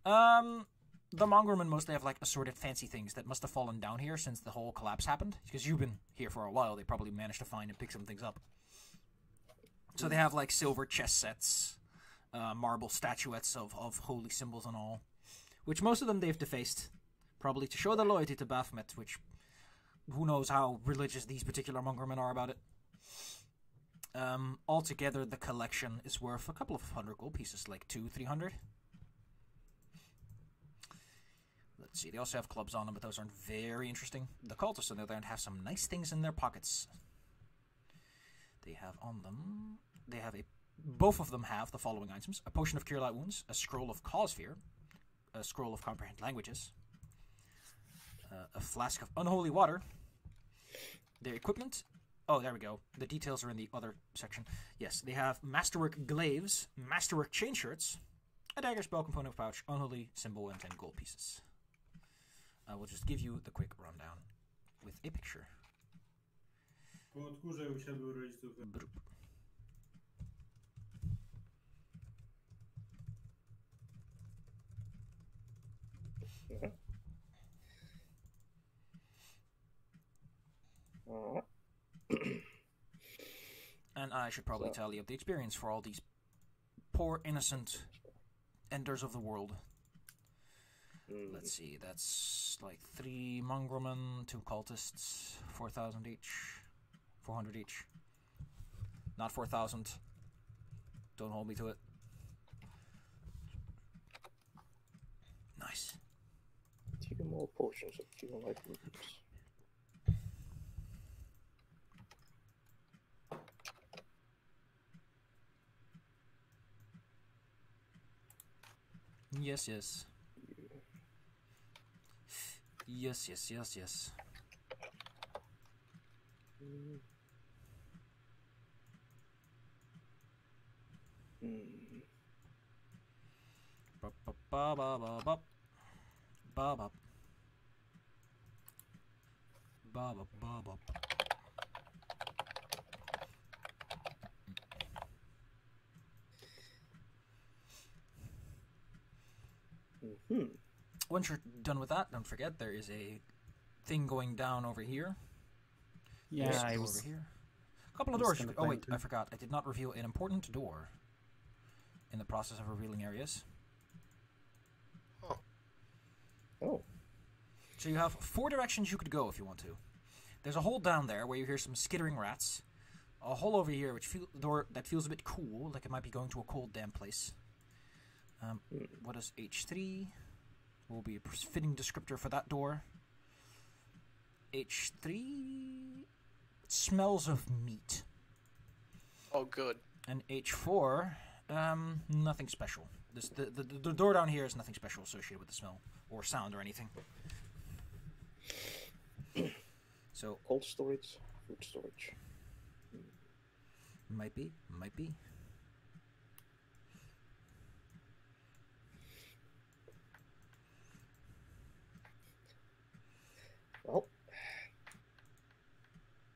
[SPEAKER 1] we go. The mongrelmen mostly have, assorted fancy things that must have fallen down here since the whole collapse happened. Because you've been here for a while. They probably managed to find and pick some things up. So they have, silver chess sets, marble statuettes of holy symbols and all. Which most of them they've defaced. Probably to show their loyalty to Baphomet, which... Who knows how religious these particular mongrelmen are about it. Altogether, the collection is worth a couple of 100 gold pieces, 200-300. Let's see, they also have clubs on them, but those aren't very interesting. The cultists, on the other hand, have some nice things in their pockets. They have on them... Both of them have the following items. A potion of cure light wounds, a scroll of cause fear, a scroll of comprehend languages, a flask of unholy water, their equipment. Oh, there we go. The details are in the other section. Yes, they have masterwork glaives, masterwork chain shirts, a dagger, spell component pouch, unholy symbol, and 10 gold pieces. I will just give you the quick rundown with a picture. Broop. And I should probably tally up the experience for all these poor, innocent enders of the world. Let's see, that's 3 mongrelmen, 2 cultists, 4,000 each, 400 each. Not 4,000. Don't hold me to it. Nice.
[SPEAKER 4] 2 more potions of cure light wounds.
[SPEAKER 1] Yes, yes. Yes, yes, yes, yes. Ba ba ba ba ba ba ba ba ba ba ba ba. Once you're done with that, don't forget there is a thing going down over here.
[SPEAKER 2] Yeah,
[SPEAKER 1] There's a
[SPEAKER 2] I
[SPEAKER 1] door
[SPEAKER 2] was.
[SPEAKER 1] over here. A couple of
[SPEAKER 2] I was
[SPEAKER 1] doors.
[SPEAKER 2] kinda
[SPEAKER 1] Oh wait,
[SPEAKER 2] planning
[SPEAKER 1] I
[SPEAKER 2] to.
[SPEAKER 1] forgot. I did not reveal an important door in the process of revealing areas.
[SPEAKER 3] Huh.
[SPEAKER 4] Oh.
[SPEAKER 1] So you have 4 directions you could go if you want to. There's a hole down there where you hear some skittering rats. A hole over here which door that feels a bit cool, like it might be going to a cold, damp place. What is H3? Will be a fitting descriptor for that door. H3 smells of meat.
[SPEAKER 3] Oh, good.
[SPEAKER 1] And H4, nothing special. The door down here is nothing special associated with the smell or sound or anything. So
[SPEAKER 4] Cold storage, food storage.
[SPEAKER 1] might be.
[SPEAKER 4] Well,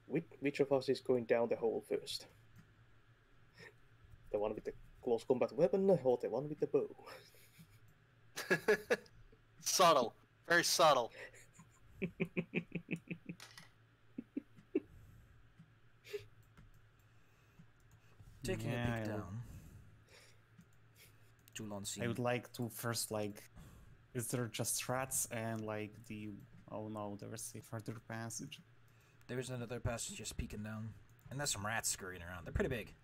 [SPEAKER 4] which of us is going down the hole first? The one with the close combat weapon or the one with the bow?
[SPEAKER 3] Subtle. Very subtle.
[SPEAKER 1] Taking a
[SPEAKER 2] Yeah,
[SPEAKER 1] peek down. Julon
[SPEAKER 2] I would like to first is there just rats and oh no, there's a further passage.
[SPEAKER 1] There's another passage just peeking down. And there's some rats scurrying around. They're pretty big.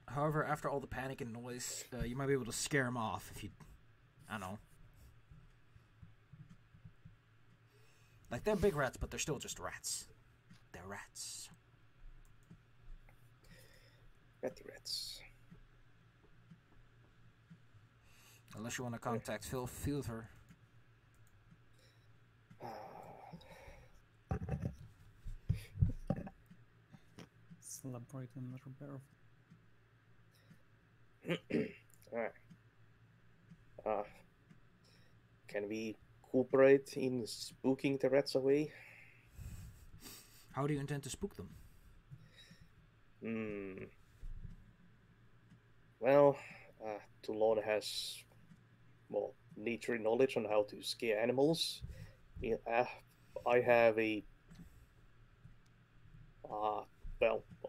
[SPEAKER 1] However, after all the panic and noise, you might be able to scare them off if you... I don't know. Like, they're big rats, but they're still just rats. They're rats.
[SPEAKER 4] Ratty rats.
[SPEAKER 1] Unless you want to contact Phil Fielder.
[SPEAKER 2] Celebrate another bear.
[SPEAKER 4] Alright. Can we cooperate in spooking the rats away?
[SPEAKER 1] How do you intend to spook them?
[SPEAKER 4] Well, Toulon has more nature knowledge on how to scare animals. I have a...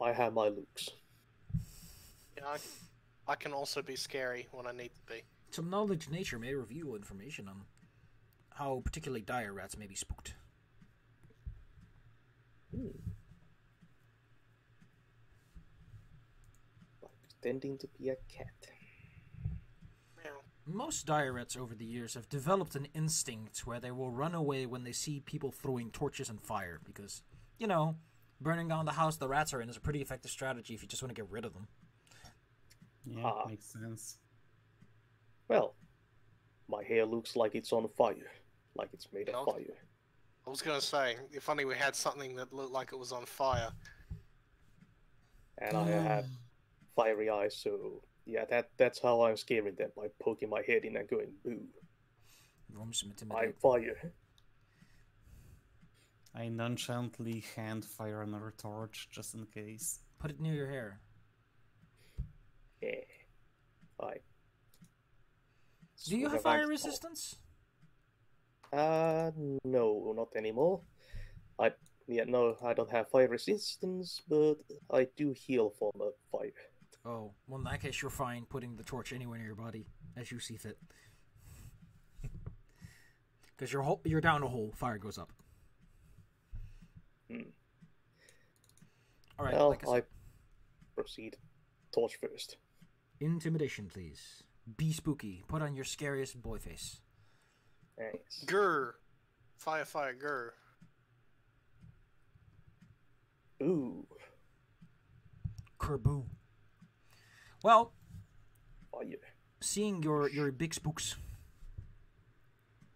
[SPEAKER 4] I have my looks.
[SPEAKER 3] Yeah, I can also be scary when I need to be.
[SPEAKER 1] Some knowledge nature may reveal information on how particularly dire rats may be spooked.
[SPEAKER 4] Like pretending to be a cat.
[SPEAKER 3] Meow.
[SPEAKER 1] Most dire rats over the years have developed an instinct where they will run away when they see people throwing torches and fire because, you know, burning down the house the rats are in is a pretty effective strategy if you just want to get rid of them.
[SPEAKER 2] Yeah, makes sense.
[SPEAKER 4] Well, my hair looks like it's on fire. Like it's made of fire.
[SPEAKER 3] I was gonna say, if only we had something that looked like it was on fire.
[SPEAKER 4] And I have fiery eyes, so yeah, that's how I'm scaring them, by poking my head in and going, boo. I'm fire.
[SPEAKER 2] I nonchalantly hand fire another torch, just in case.
[SPEAKER 1] Put it near your hair.
[SPEAKER 4] Yeah.
[SPEAKER 1] Do you have fire resistance?
[SPEAKER 4] No, not anymore. No, I don't have fire resistance, but I do heal from a fire.
[SPEAKER 1] Oh, well in that case you're fine putting the torch anywhere near your body, as you see fit. Because you're down a hole, fire goes up. Alright,
[SPEAKER 4] Well, I proceed. Torch first.
[SPEAKER 1] Intimidation, please. Be spooky. Put on your scariest boy face.
[SPEAKER 4] Nice.
[SPEAKER 3] Grr. Fire, fire, grr.
[SPEAKER 4] Ooh.
[SPEAKER 1] Kerboom. Well,
[SPEAKER 4] Fire.
[SPEAKER 1] seeing your big spooks,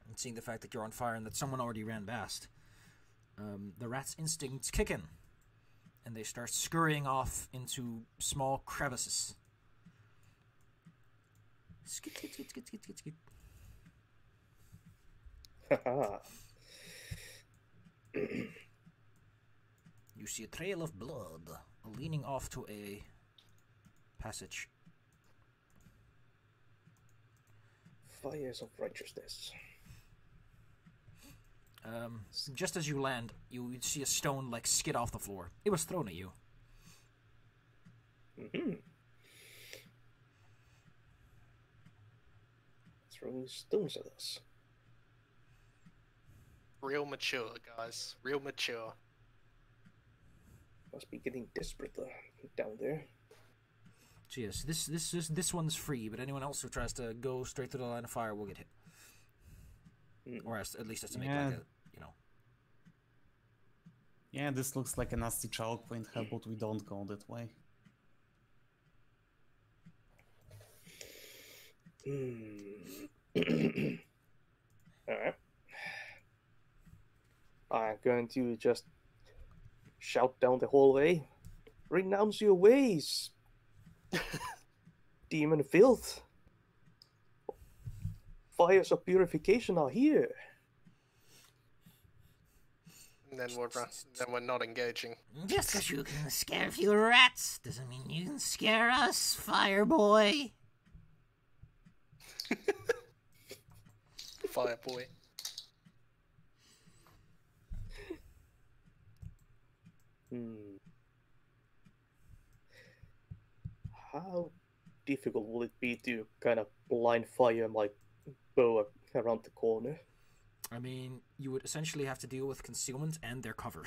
[SPEAKER 1] and seeing the fact that you're on fire and that someone already ran past, the rat's instincts kick in, and they start scurrying off into small crevices. Skit, skit, skit, skit, skit, skit, skit.
[SPEAKER 4] Haha.
[SPEAKER 1] You see a trail of blood leading off to a passage.
[SPEAKER 4] Fires of righteousness.
[SPEAKER 1] Just as you land, you see a stone like skid off the floor. It was thrown at you.
[SPEAKER 4] Mm-hmm. Throwing stones at us.
[SPEAKER 3] Real mature, guys. Real mature.
[SPEAKER 4] Must be getting desperate down there.
[SPEAKER 1] So yes, this one's free, but anyone else who tries to go straight through the line of fire will get hit. Or at least has to make like a, you know.
[SPEAKER 2] Yeah, this looks like a nasty choke point. How about we don't go that way?
[SPEAKER 4] Alright. I'm going to just shout down the hallway. Renounce your ways, demon filth. Fires of purification are here.
[SPEAKER 3] And then we're not engaging.
[SPEAKER 1] Just because you can scare a few rats doesn't mean you can scare us, fire boy.
[SPEAKER 3] Fire boy.
[SPEAKER 4] How difficult will it be to kind of blind fire my bow around the corner?
[SPEAKER 1] I mean, you would essentially have to deal with concealment and their cover.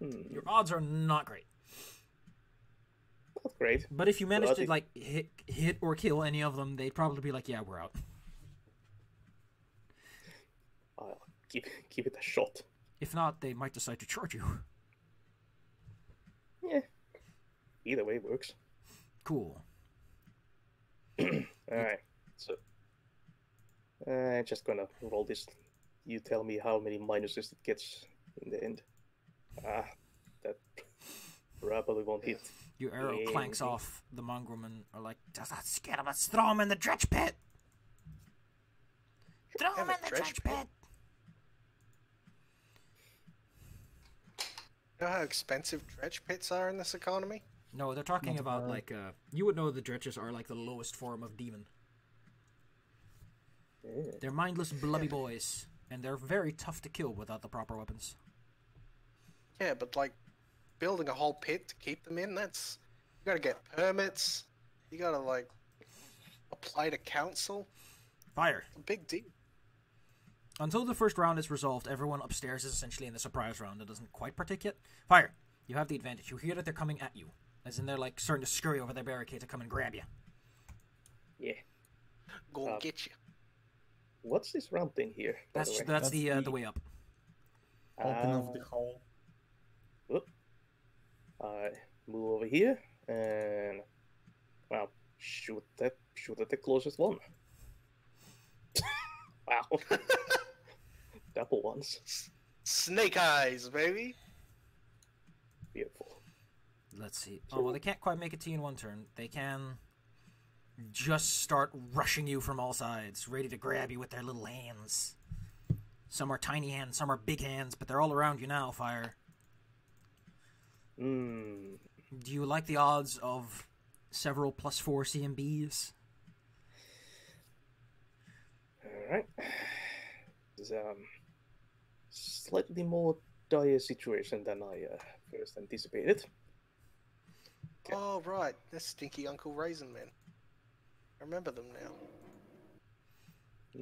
[SPEAKER 1] Your odds are not great.
[SPEAKER 4] Not great.
[SPEAKER 1] But if you manage to like hit or kill any of them, they'd probably be like, "Yeah, we're out."
[SPEAKER 4] I'll give it a shot.
[SPEAKER 1] If not, they might decide to charge you.
[SPEAKER 4] Yeah. Either way works.
[SPEAKER 1] Cool.
[SPEAKER 4] Alright, so I'm just gonna roll this. You tell me how many minuses it gets in the end. That probably won't hit.
[SPEAKER 1] Your arrow clanks off the mongrel and are like, "Does that scare him? Let's throw him in the dredge pit! Throw him in the dredge pit!"
[SPEAKER 3] You know how expensive dredge pits are in this economy?
[SPEAKER 1] No, they're talking about like you would know the dredges are like the lowest form of demon.
[SPEAKER 4] Yeah.
[SPEAKER 1] They're mindless, blubby boys, and they're very tough to kill without the proper weapons.
[SPEAKER 3] Yeah, but like building a whole pit to keep them in, that's you gotta get permits. You gotta like apply to council.
[SPEAKER 1] Fire.
[SPEAKER 3] It's a big deal.
[SPEAKER 1] Until the first round is resolved, everyone upstairs is essentially in the surprise round that doesn't quite partake yet. Fire. You have the advantage. You hear that they're coming at you. As in they're like starting to scurry over their barricade to come and grab you.
[SPEAKER 4] Yeah.
[SPEAKER 3] Go and get you.
[SPEAKER 4] What's this round thing here? by the way?
[SPEAKER 1] That's the way up.
[SPEAKER 2] Open of the hole.
[SPEAKER 4] I move over here and well, shoot at the closest one. Wow. Double ones.
[SPEAKER 3] Snake eyes, baby.
[SPEAKER 4] Beautiful.
[SPEAKER 1] Let's see. Oh, well, they can't quite make it to you in one turn. They can just start rushing you from all sides, ready to grab you with their little hands. Some are tiny hands, some are big hands, but they're all around you now, Fire. Do you like the odds of several +4 CMBs?
[SPEAKER 4] Alright. It's slightly more dire situation than I first anticipated. Okay.
[SPEAKER 3] Oh, right. They're Stinky Uncle Raisin Man. I remember them now.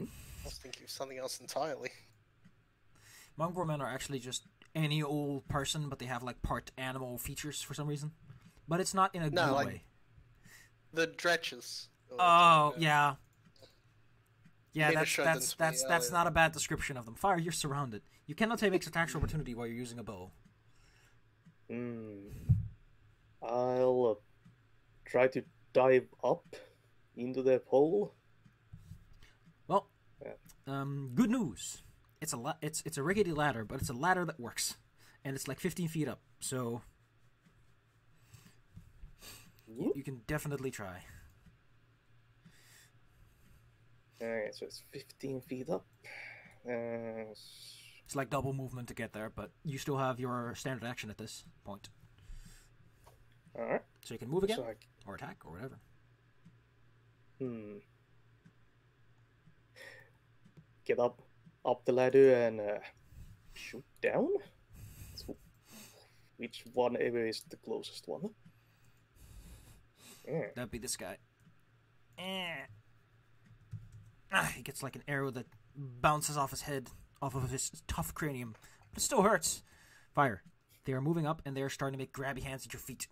[SPEAKER 3] I was thinking of something else entirely.
[SPEAKER 1] Mongrel men are actually just any old person, but they have like part animal features for some reason. But it's not in a good
[SPEAKER 3] like
[SPEAKER 1] way.
[SPEAKER 3] The Dretches.
[SPEAKER 1] Oh, yeah. Yeah,
[SPEAKER 3] Peter showed them to me
[SPEAKER 1] that's
[SPEAKER 3] earlier.
[SPEAKER 1] not a bad description of them. Fire, you're surrounded. You cannot take attacks opportunity while you're using a bow.
[SPEAKER 4] I'll try to dive up into the hole.
[SPEAKER 1] Well,
[SPEAKER 4] Yeah.
[SPEAKER 1] good news. It's a rickety ladder, but it's a ladder that works, and it's like 15 feet up. So you can definitely try.
[SPEAKER 4] Alright, so it's 15 feet up.
[SPEAKER 1] It's like double movement to get there, but you still have your standard action at this point.
[SPEAKER 4] Alright.
[SPEAKER 1] So you can move again,
[SPEAKER 4] So
[SPEAKER 1] or attack, or whatever.
[SPEAKER 4] Get up the ladder and shoot down. So which one ever is the closest one? Yeah.
[SPEAKER 1] That'd be this guy. He gets like an arrow that bounces off his head, off of his tough cranium, but it still hurts. Fire. They are moving up, and they are starting to make grabby hands at your feet.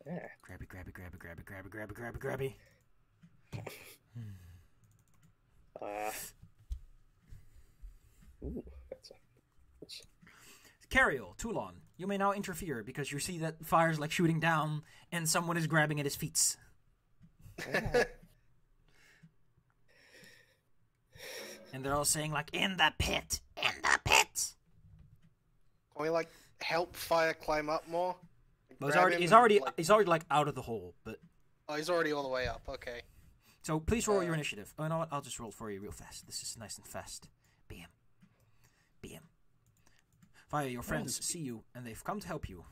[SPEAKER 4] Yeah.
[SPEAKER 1] Grabby, grabby, grabby, grabby, grabby, grabby, grabby, grabby.
[SPEAKER 4] Ooh, that's
[SPEAKER 1] Cariol, Toulon, you may now interfere because you see that fire's like shooting down, and someone is grabbing at his feet. And they're all saying like, "In the pit, in the pit."
[SPEAKER 3] Can we like help Fire climb up more?
[SPEAKER 1] Well,
[SPEAKER 3] Grab him
[SPEAKER 1] he's
[SPEAKER 3] and,
[SPEAKER 1] already
[SPEAKER 3] like-
[SPEAKER 1] he's already like out of the hole, but
[SPEAKER 3] Oh, he's already all the way up. Okay.
[SPEAKER 1] so please roll your initiative. Oh, you know what? I'll just roll for you real fast. This is nice and fast. Bam, bam. Fire, your friends see you, and they've come to help you.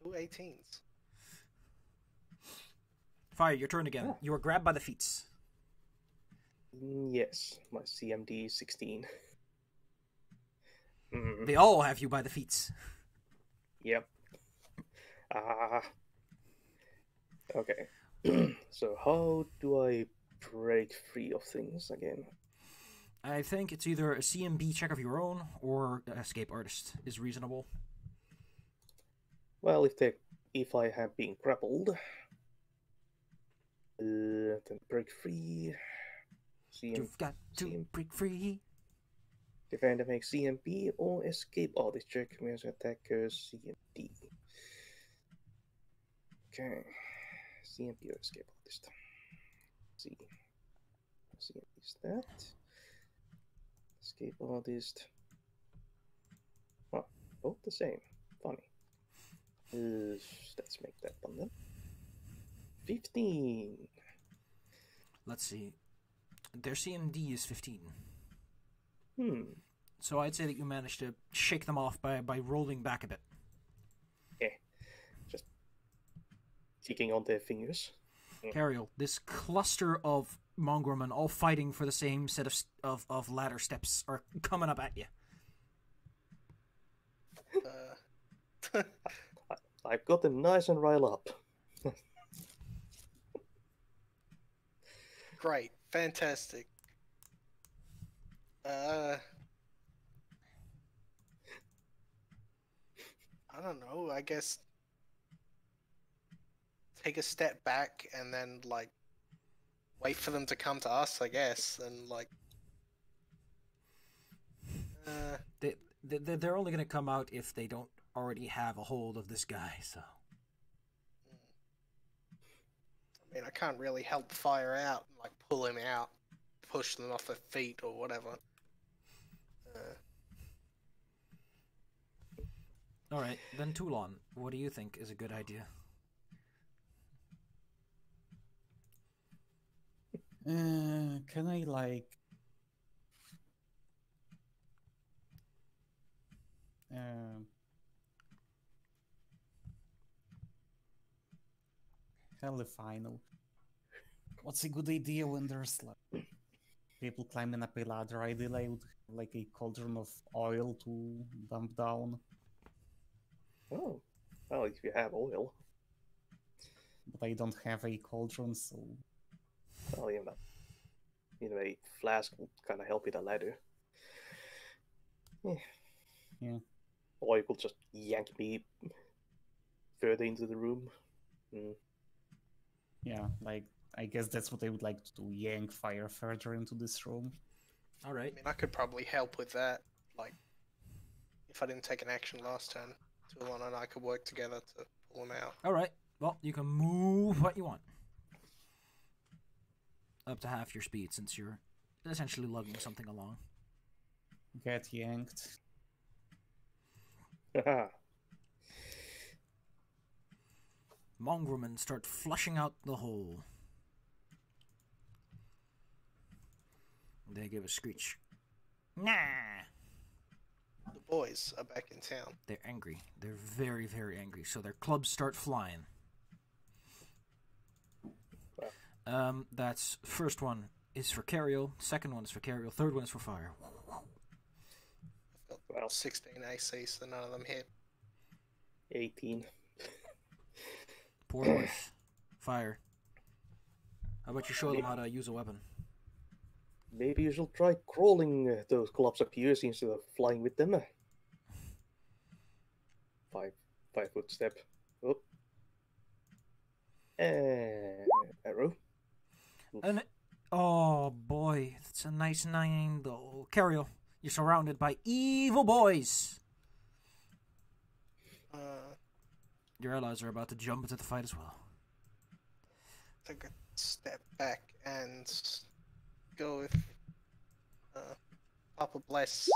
[SPEAKER 3] 2 18s.
[SPEAKER 1] Fire, your turn again. You are grabbed by the feet.
[SPEAKER 4] Yes, my CMD is 16.
[SPEAKER 1] They all have you by the feet.
[SPEAKER 4] Yep. Okay. So how do I break free of things again?
[SPEAKER 1] I think it's either a CMB check of your own or escape artist is reasonable.
[SPEAKER 4] Well, if I have been grappled, then break free.
[SPEAKER 1] You've got to break free.
[SPEAKER 4] Defender makes CMB or escape artist check. Means attacker CMD. Okay. CMB or escape artist. See. CMB is that. Escape artist. Oh, both the same. Funny. Let's make that one then. 15.
[SPEAKER 1] Let's see. Their CMD is 15. So I'd say that you managed to shake them off by rolling back a bit.
[SPEAKER 4] Yeah. Just kicking on their fingers.
[SPEAKER 1] Cariol, this cluster of Mongormen all fighting for the same set of ladder steps are coming up at you.
[SPEAKER 4] I've got them nice and riled up.
[SPEAKER 3] Great. Fantastic. I don't know. I guess take a step back and then like wait for them to come to us. I guess and like.
[SPEAKER 1] They're only going to come out if they don't already have a hold of this guy. So.
[SPEAKER 3] I mean, I can't really help Fire out, like pull him out, push them off their feet or whatever.
[SPEAKER 1] All right, then Toulon, what do you think is a good idea?
[SPEAKER 2] Can I like hell if I know. What's a good idea when there's like people climbing up a ladder? Ideally, I would have like a cauldron of oil to dump down.
[SPEAKER 4] Oh, well, if you have oil,
[SPEAKER 2] But I don't have a cauldron, so
[SPEAKER 4] well, a flask would kind of help with a ladder.
[SPEAKER 2] yeah.
[SPEAKER 4] Or you could just yank me further into the room.
[SPEAKER 2] Yeah, like I guess that's what I would like to do, yank fire further into this room.
[SPEAKER 1] All right.
[SPEAKER 3] I mean, I could probably help with that. Like, if I didn't take an action last turn, Toulon and I could work together to pull him out.
[SPEAKER 1] All right. Well, you can move what you want. Up to half your speed, since you're essentially lugging something along.
[SPEAKER 2] Get yanked.
[SPEAKER 1] Mongrelmen start flushing out the hole. They give a screech. Nah!
[SPEAKER 3] The boys are back in town.
[SPEAKER 1] They're angry. They're very, very angry. So their clubs start flying. That's first one is for Cariel. Second one is for Cariel. Third one is for Fire.
[SPEAKER 3] Well, 16 AC, so none of them hit.
[SPEAKER 4] 18.
[SPEAKER 1] Poor boys. Fire. How about you show them how to use a weapon?
[SPEAKER 4] Maybe you should try crawling those clubs up here instead of flying with them. 5-foot step. Oh. And arrow.
[SPEAKER 1] And oh boy, it's a nice 9 though. Cariel, you're surrounded by evil boys. Your allies are about to jump into the fight as well.
[SPEAKER 3] Take a step back and go with Papa Bless.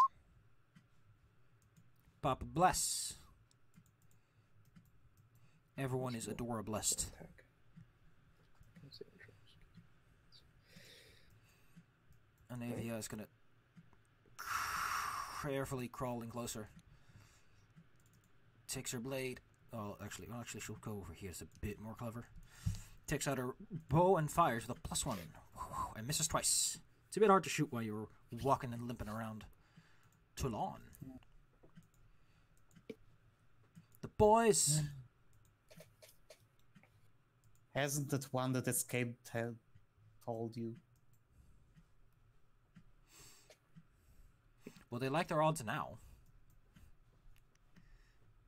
[SPEAKER 1] Papa bless. Everyone is adorablest. And Avia is gonna carefully crawling closer. Takes her blade. Oh, actually, she'll go over here. It's a bit more clever. Takes out her bow and fires with a +1. And misses twice. It's a bit hard to shoot while you're walking and limping around. Toulon. The boys.
[SPEAKER 2] Hasn't that one that escaped told you?
[SPEAKER 1] Well, they like their odds now.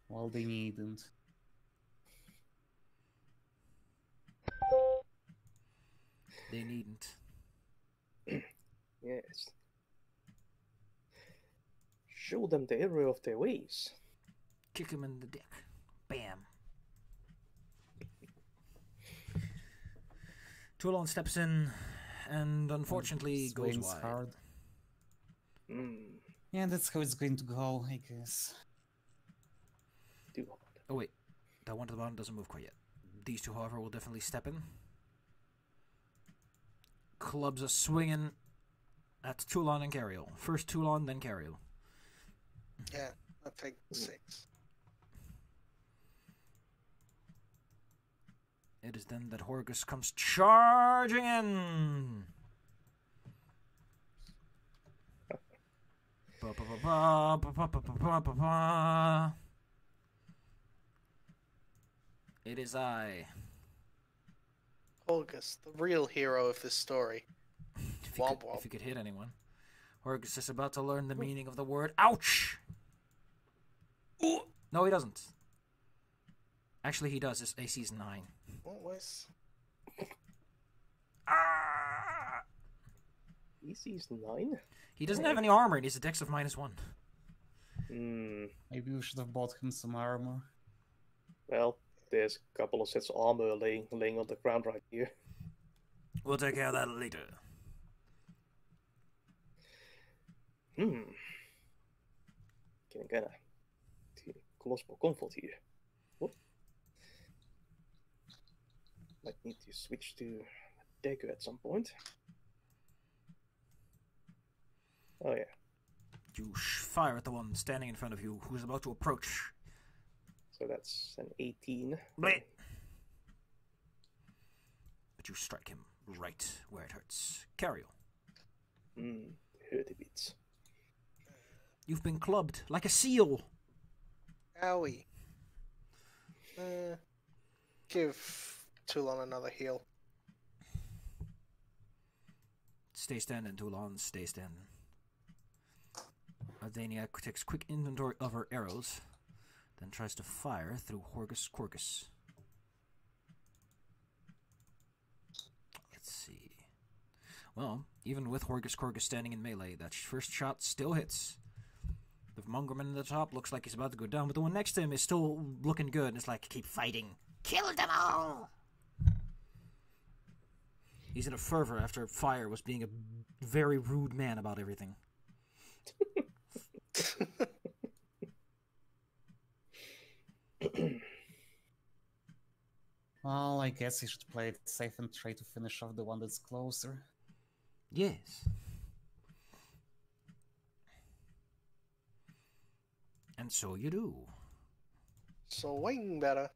[SPEAKER 2] Well, they needn't.
[SPEAKER 1] They needn't.
[SPEAKER 4] Yes. Show them the error of their ways.
[SPEAKER 1] Kick him in the dick. Bam. Toulon steps in and unfortunately goes
[SPEAKER 2] Swings
[SPEAKER 1] wide.
[SPEAKER 2] hard.
[SPEAKER 4] Mm.
[SPEAKER 2] Yeah, that's how it's going to go, I guess.
[SPEAKER 1] Oh wait, that one to the bottom doesn't move quite yet. These two, however, will definitely step in. Clubs are swinging at Toulon and Cariel. First Toulon, then Cariel.
[SPEAKER 3] Yeah, I'll take 6.
[SPEAKER 1] It is then that Horgus comes charging in. Ba, ba, ba, ba, ba, ba, ba, ba, ba, ba. It is I.
[SPEAKER 3] August, the real hero of this story.
[SPEAKER 1] If you could hit anyone. Horgus is about to learn the meaning of the word ouch! Ooh. No, he doesn't. Actually, he does. His AC's 9.
[SPEAKER 3] What was?
[SPEAKER 1] Ah!
[SPEAKER 4] AC's 9?
[SPEAKER 1] He doesn't have any armor and he's a dex of -1.
[SPEAKER 2] Maybe we should have bought him some armor.
[SPEAKER 4] Well, there's a couple of sets of armor laying on the ground right here.
[SPEAKER 1] We'll take care of that later.
[SPEAKER 4] Getting kinda close for comfort here. Whoop. Might need to switch to dagger at some point. Oh yeah.
[SPEAKER 1] You fire at the one standing in front of you who is about to approach.
[SPEAKER 4] So that's an 18.
[SPEAKER 1] Blade. But you strike him right where it hurts. Cariel.
[SPEAKER 4] Hurt a bit.
[SPEAKER 1] You've been clubbed like a seal.
[SPEAKER 3] Owie. Give Toulon another heal.
[SPEAKER 1] Stay standing, Toulon. Stay standing. Ardania takes quick inventory of her arrows, then tries to fire through Horgus Corgus. Well, even with Horgus Corgus standing in melee, that first shot still hits. The Mongrelman in the top looks like he's about to go down, but the one next to him is still looking good, and it's like, keep fighting. Kill them all! He's in a fervor after Fire was being a very rude man about everything.
[SPEAKER 2] Well, I guess he should play it safe and try to finish off the one that's closer.
[SPEAKER 1] Yes. And so you do.
[SPEAKER 3] Swing better.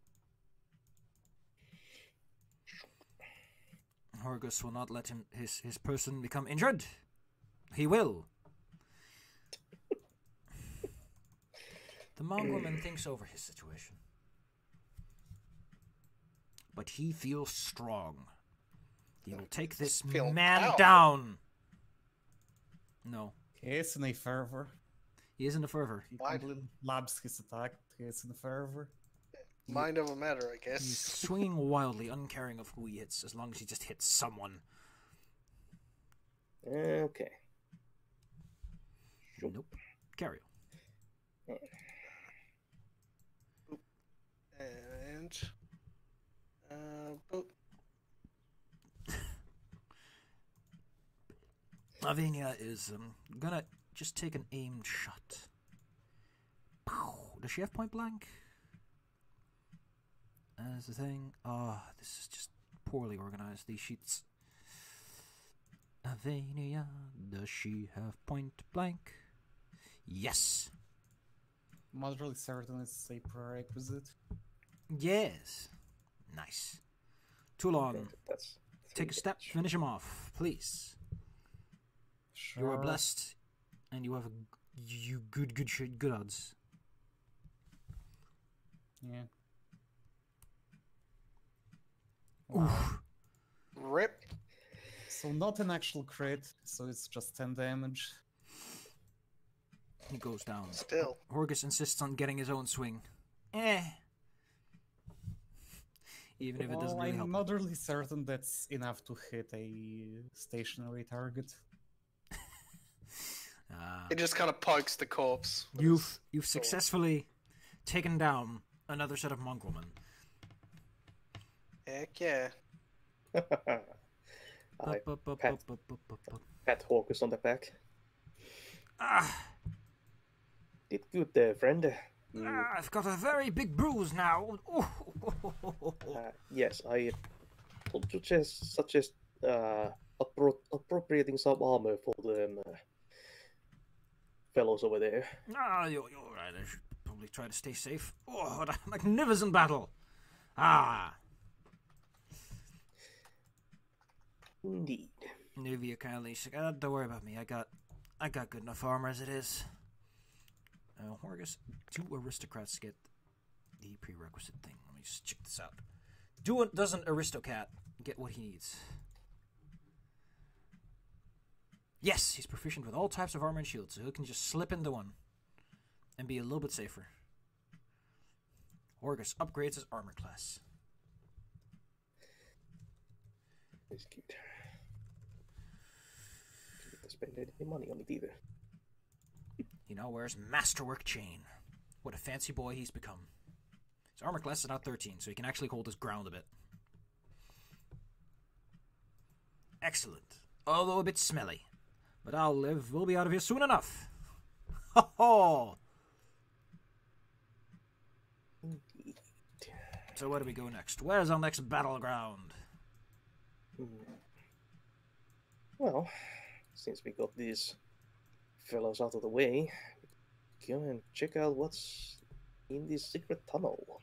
[SPEAKER 1] Horgus will not let him his person become injured. He will. The Mongrelman thinks over his situation. But he feels strong. He will take this
[SPEAKER 3] Feel
[SPEAKER 1] man
[SPEAKER 3] powerful.
[SPEAKER 1] down. No,
[SPEAKER 2] He is in a fervor.
[SPEAKER 1] he is in a fervor.
[SPEAKER 2] He
[SPEAKER 3] Why?
[SPEAKER 2] completely labs his attack. He is in a fervor.
[SPEAKER 3] Mind over matter, I
[SPEAKER 1] He's
[SPEAKER 3] guess.
[SPEAKER 1] swinging wildly, uncaring of who he hits, as long as he just hits someone.
[SPEAKER 4] Okay. Sure.
[SPEAKER 1] Nope. Carry on.
[SPEAKER 3] And boop.
[SPEAKER 1] Lavinia is gonna just take an aimed shot. Pow. Does she have point blank? That's the thing. Oh, this is just poorly organized, these sheets. Lavinia, does she have point blank? Yes.
[SPEAKER 2] Moderately certain it's a prerequisite.
[SPEAKER 1] Yes. Nice. Too long.
[SPEAKER 4] That's
[SPEAKER 1] Take a step, finish him off, please.
[SPEAKER 2] Sure.
[SPEAKER 1] You are blessed, and you have good odds.
[SPEAKER 2] Yeah.
[SPEAKER 1] Oof.
[SPEAKER 3] Rip.
[SPEAKER 2] So not an actual crit, so it's just 10 damage.
[SPEAKER 1] He goes down.
[SPEAKER 3] Still.
[SPEAKER 1] Horgus insists on getting his own swing. Even if it doesn't really
[SPEAKER 2] I'm
[SPEAKER 1] help.
[SPEAKER 2] moderately certain that's enough to hit a stationary target.
[SPEAKER 3] It just kind of pokes the corpse. with
[SPEAKER 1] You've
[SPEAKER 3] his sword.
[SPEAKER 1] successfully taken down another set of Mongrelmen.
[SPEAKER 3] Heck yeah.
[SPEAKER 4] I
[SPEAKER 1] Pat.
[SPEAKER 4] pat Horkus on the back.
[SPEAKER 1] Ah,
[SPEAKER 4] Did good there, friend. You,
[SPEAKER 1] I've got a very big bruise now.
[SPEAKER 4] yes, I would suggest appropriating some armor for them fellows over there.
[SPEAKER 1] You're right. I should probably try to stay safe. Oh, what a magnificent battle! Ah,
[SPEAKER 4] Indeed.
[SPEAKER 1] Nuvia kindly said, "Don't worry about me. I got good enough armor as it is." Horgus, do aristocrats get the prerequisite thing? Let me just check this out. Doesn't Aristocat get what he needs? Yes, he's proficient with all types of armor and shields, so he can just slip into one and be a little bit safer. Horgus upgrades his armor class.
[SPEAKER 4] It's cute. Don't need to spend any money on it either.
[SPEAKER 1] He now wears Masterwork Chain. What a fancy boy he's become. His armor class is now 13, so he can actually hold his ground a bit. Excellent. Although a bit smelly. But I'll live. We'll be out of here soon enough. Ho ho!
[SPEAKER 4] Indeed.
[SPEAKER 1] So where do we go next? Where's our next battleground?
[SPEAKER 4] Well, since we got these fellows out of the way, go and check out what's in this secret tunnel.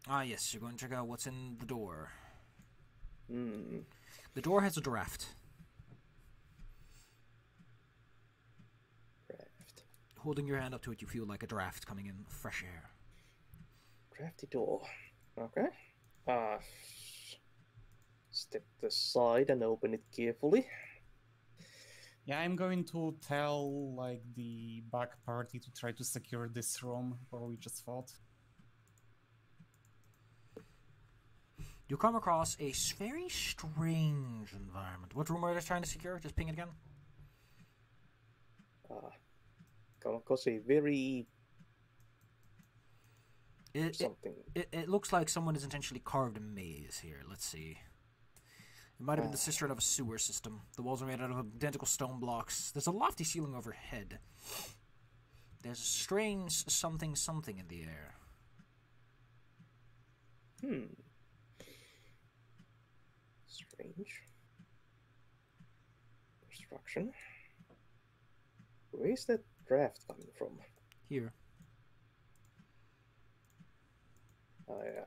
[SPEAKER 1] Ah yes, you're going to check out what's in the door.
[SPEAKER 4] Hmm.
[SPEAKER 1] The door has a draft.
[SPEAKER 4] Draft.
[SPEAKER 1] Holding your hand up to it, you feel like a draft coming in, fresh air.
[SPEAKER 4] Drafty door. Okay. Step aside and open it carefully.
[SPEAKER 2] Yeah, I'm going to tell like the back party to try to secure this room where we just fought.
[SPEAKER 1] You come across a very strange environment. What room are they trying to secure? Just ping it again.
[SPEAKER 4] Come across a very
[SPEAKER 1] It
[SPEAKER 4] something.
[SPEAKER 1] it looks like someone has intentionally carved a maze here. Let's see. It might have been the cistern of a sewer system. The walls are made out of identical stone blocks. There's a lofty ceiling overhead. There's a strange something in the air.
[SPEAKER 4] Strange. Construction. Where is that draft coming from?
[SPEAKER 1] Here.
[SPEAKER 4] I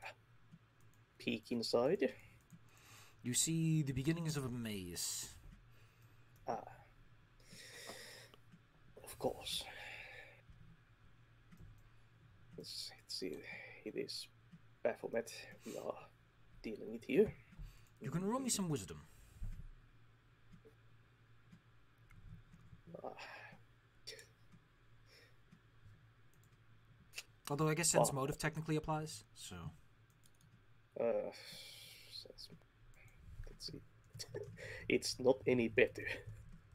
[SPEAKER 4] peek inside.
[SPEAKER 1] You see the beginnings of a maze.
[SPEAKER 4] Of course. It is Baphomet we are dealing with here.
[SPEAKER 1] You can roll me some wisdom. Although I guess sense motive technically applies, so.
[SPEAKER 4] Let's see. It's not any better.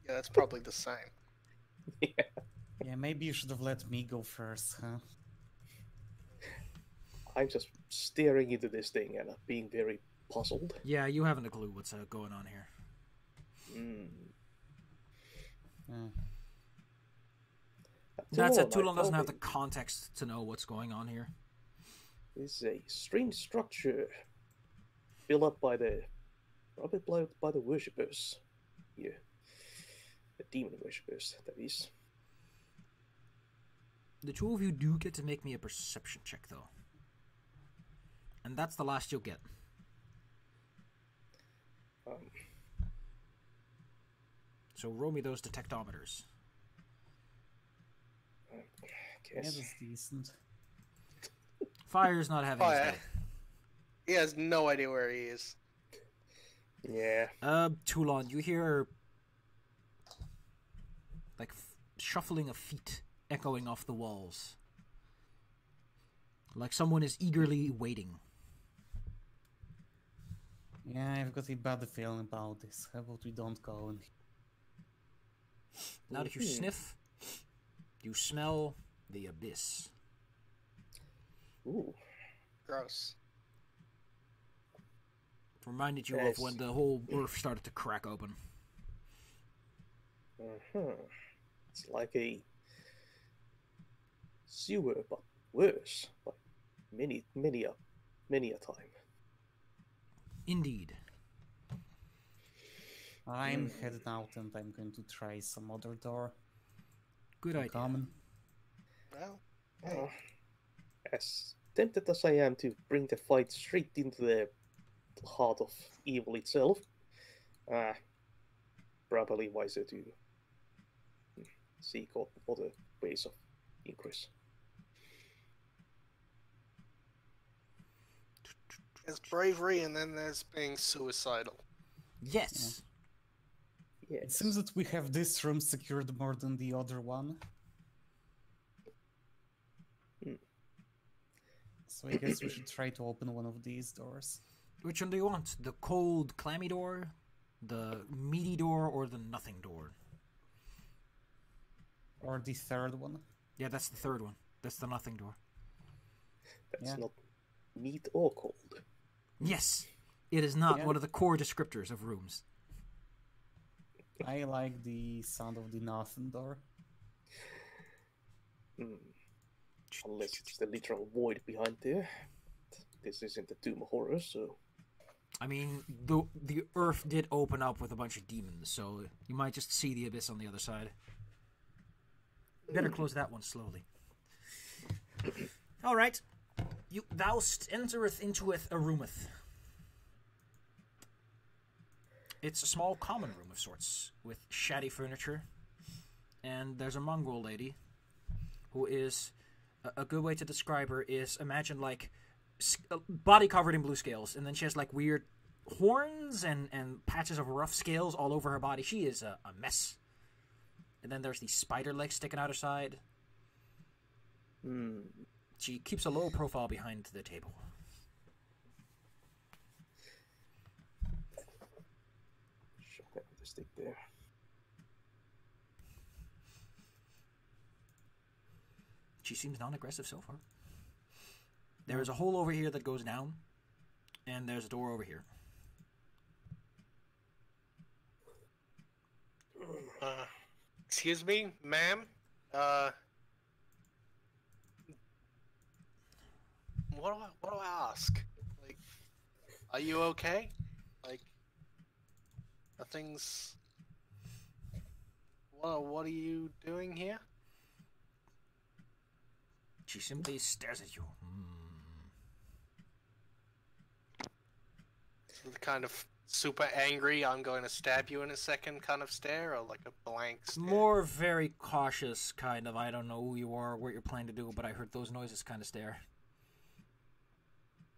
[SPEAKER 3] Yeah, that's probably the same.
[SPEAKER 2] Yeah, maybe you should have let me go first, huh?
[SPEAKER 4] I'm just staring into this thing and being very puzzled.
[SPEAKER 1] Yeah, you haven't a clue what's going on here. That's it. Toulon doesn't have the context to know what's going on here.
[SPEAKER 4] This is a strange structure built up by the worshippers here. The demon worshippers, that is.
[SPEAKER 1] The two of you do get to make me a perception check, though. And that's the last you'll get. So roll me those detectometers.
[SPEAKER 2] Yeah, that's decent.
[SPEAKER 1] Fire's not having his day.
[SPEAKER 3] He has no idea where he is.
[SPEAKER 4] Yeah.
[SPEAKER 1] Toulon, you hear like shuffling of feet echoing off the walls. Like someone is eagerly waiting.
[SPEAKER 2] Yeah, I've got a bad feeling about this. How about we don't go in?
[SPEAKER 1] Now that you sniff, you smell the abyss.
[SPEAKER 4] Ooh.
[SPEAKER 3] Gross.
[SPEAKER 1] Reminded you of when the whole earth started to crack open.
[SPEAKER 4] It's like a sewer, but worse. Like many a time.
[SPEAKER 1] Indeed.
[SPEAKER 2] I'm headed out and I'm going to try some other door.
[SPEAKER 1] Good idea.
[SPEAKER 2] Common.
[SPEAKER 3] Well, hey.
[SPEAKER 4] As tempted as I am to bring the fight straight into the heart of evil itself, probably wiser to seek other ways of ingress.
[SPEAKER 3] There's bravery and then there's being suicidal.
[SPEAKER 1] Yes.
[SPEAKER 4] Yeah.
[SPEAKER 2] It seems that we have this room secured more than the other one. So I guess we should try to open one of these doors.
[SPEAKER 1] Which one do you want? The cold, clammy door, the meaty door, or the nothing door?
[SPEAKER 2] Or the third one.
[SPEAKER 1] Yeah, that's the third one. That's the nothing door.
[SPEAKER 4] That's not meat or cold.
[SPEAKER 1] Yes, it is not one of the core descriptors of rooms.
[SPEAKER 2] I like the sound of the nothing door.
[SPEAKER 4] Unless it's the literal void behind there. This isn't the Tomb of Horrors, so...
[SPEAKER 1] I mean, the earth did open up with a bunch of demons, so you might just see the abyss on the other side. Better close that one slowly. All right. Thou entereth into a roometh. It's a small common room of sorts, with shabby furniture. And there's a mongrel lady, who is... A good way to describe her is, imagine, like, body covered in blue scales, and then she has, like, weird horns and patches of rough scales all over her body. She is a mess. And then there's these spider legs sticking out her side. She keeps a low profile behind the table.
[SPEAKER 4] Shotgun with the stick there.
[SPEAKER 1] She seems non-aggressive so far. There is a hole over here that goes down, and there's a door over here.
[SPEAKER 3] Excuse me, ma'am? What do I ask? Like, are you okay? Like, are things... What are you doing here?
[SPEAKER 1] She simply stares at you.
[SPEAKER 3] The kind of super angry, I'm going to stab you in a second kind of stare, or like a blank stare?
[SPEAKER 1] More very cautious kind of, I don't know who you are, what you're planning to do, but I heard those noises kind of stare.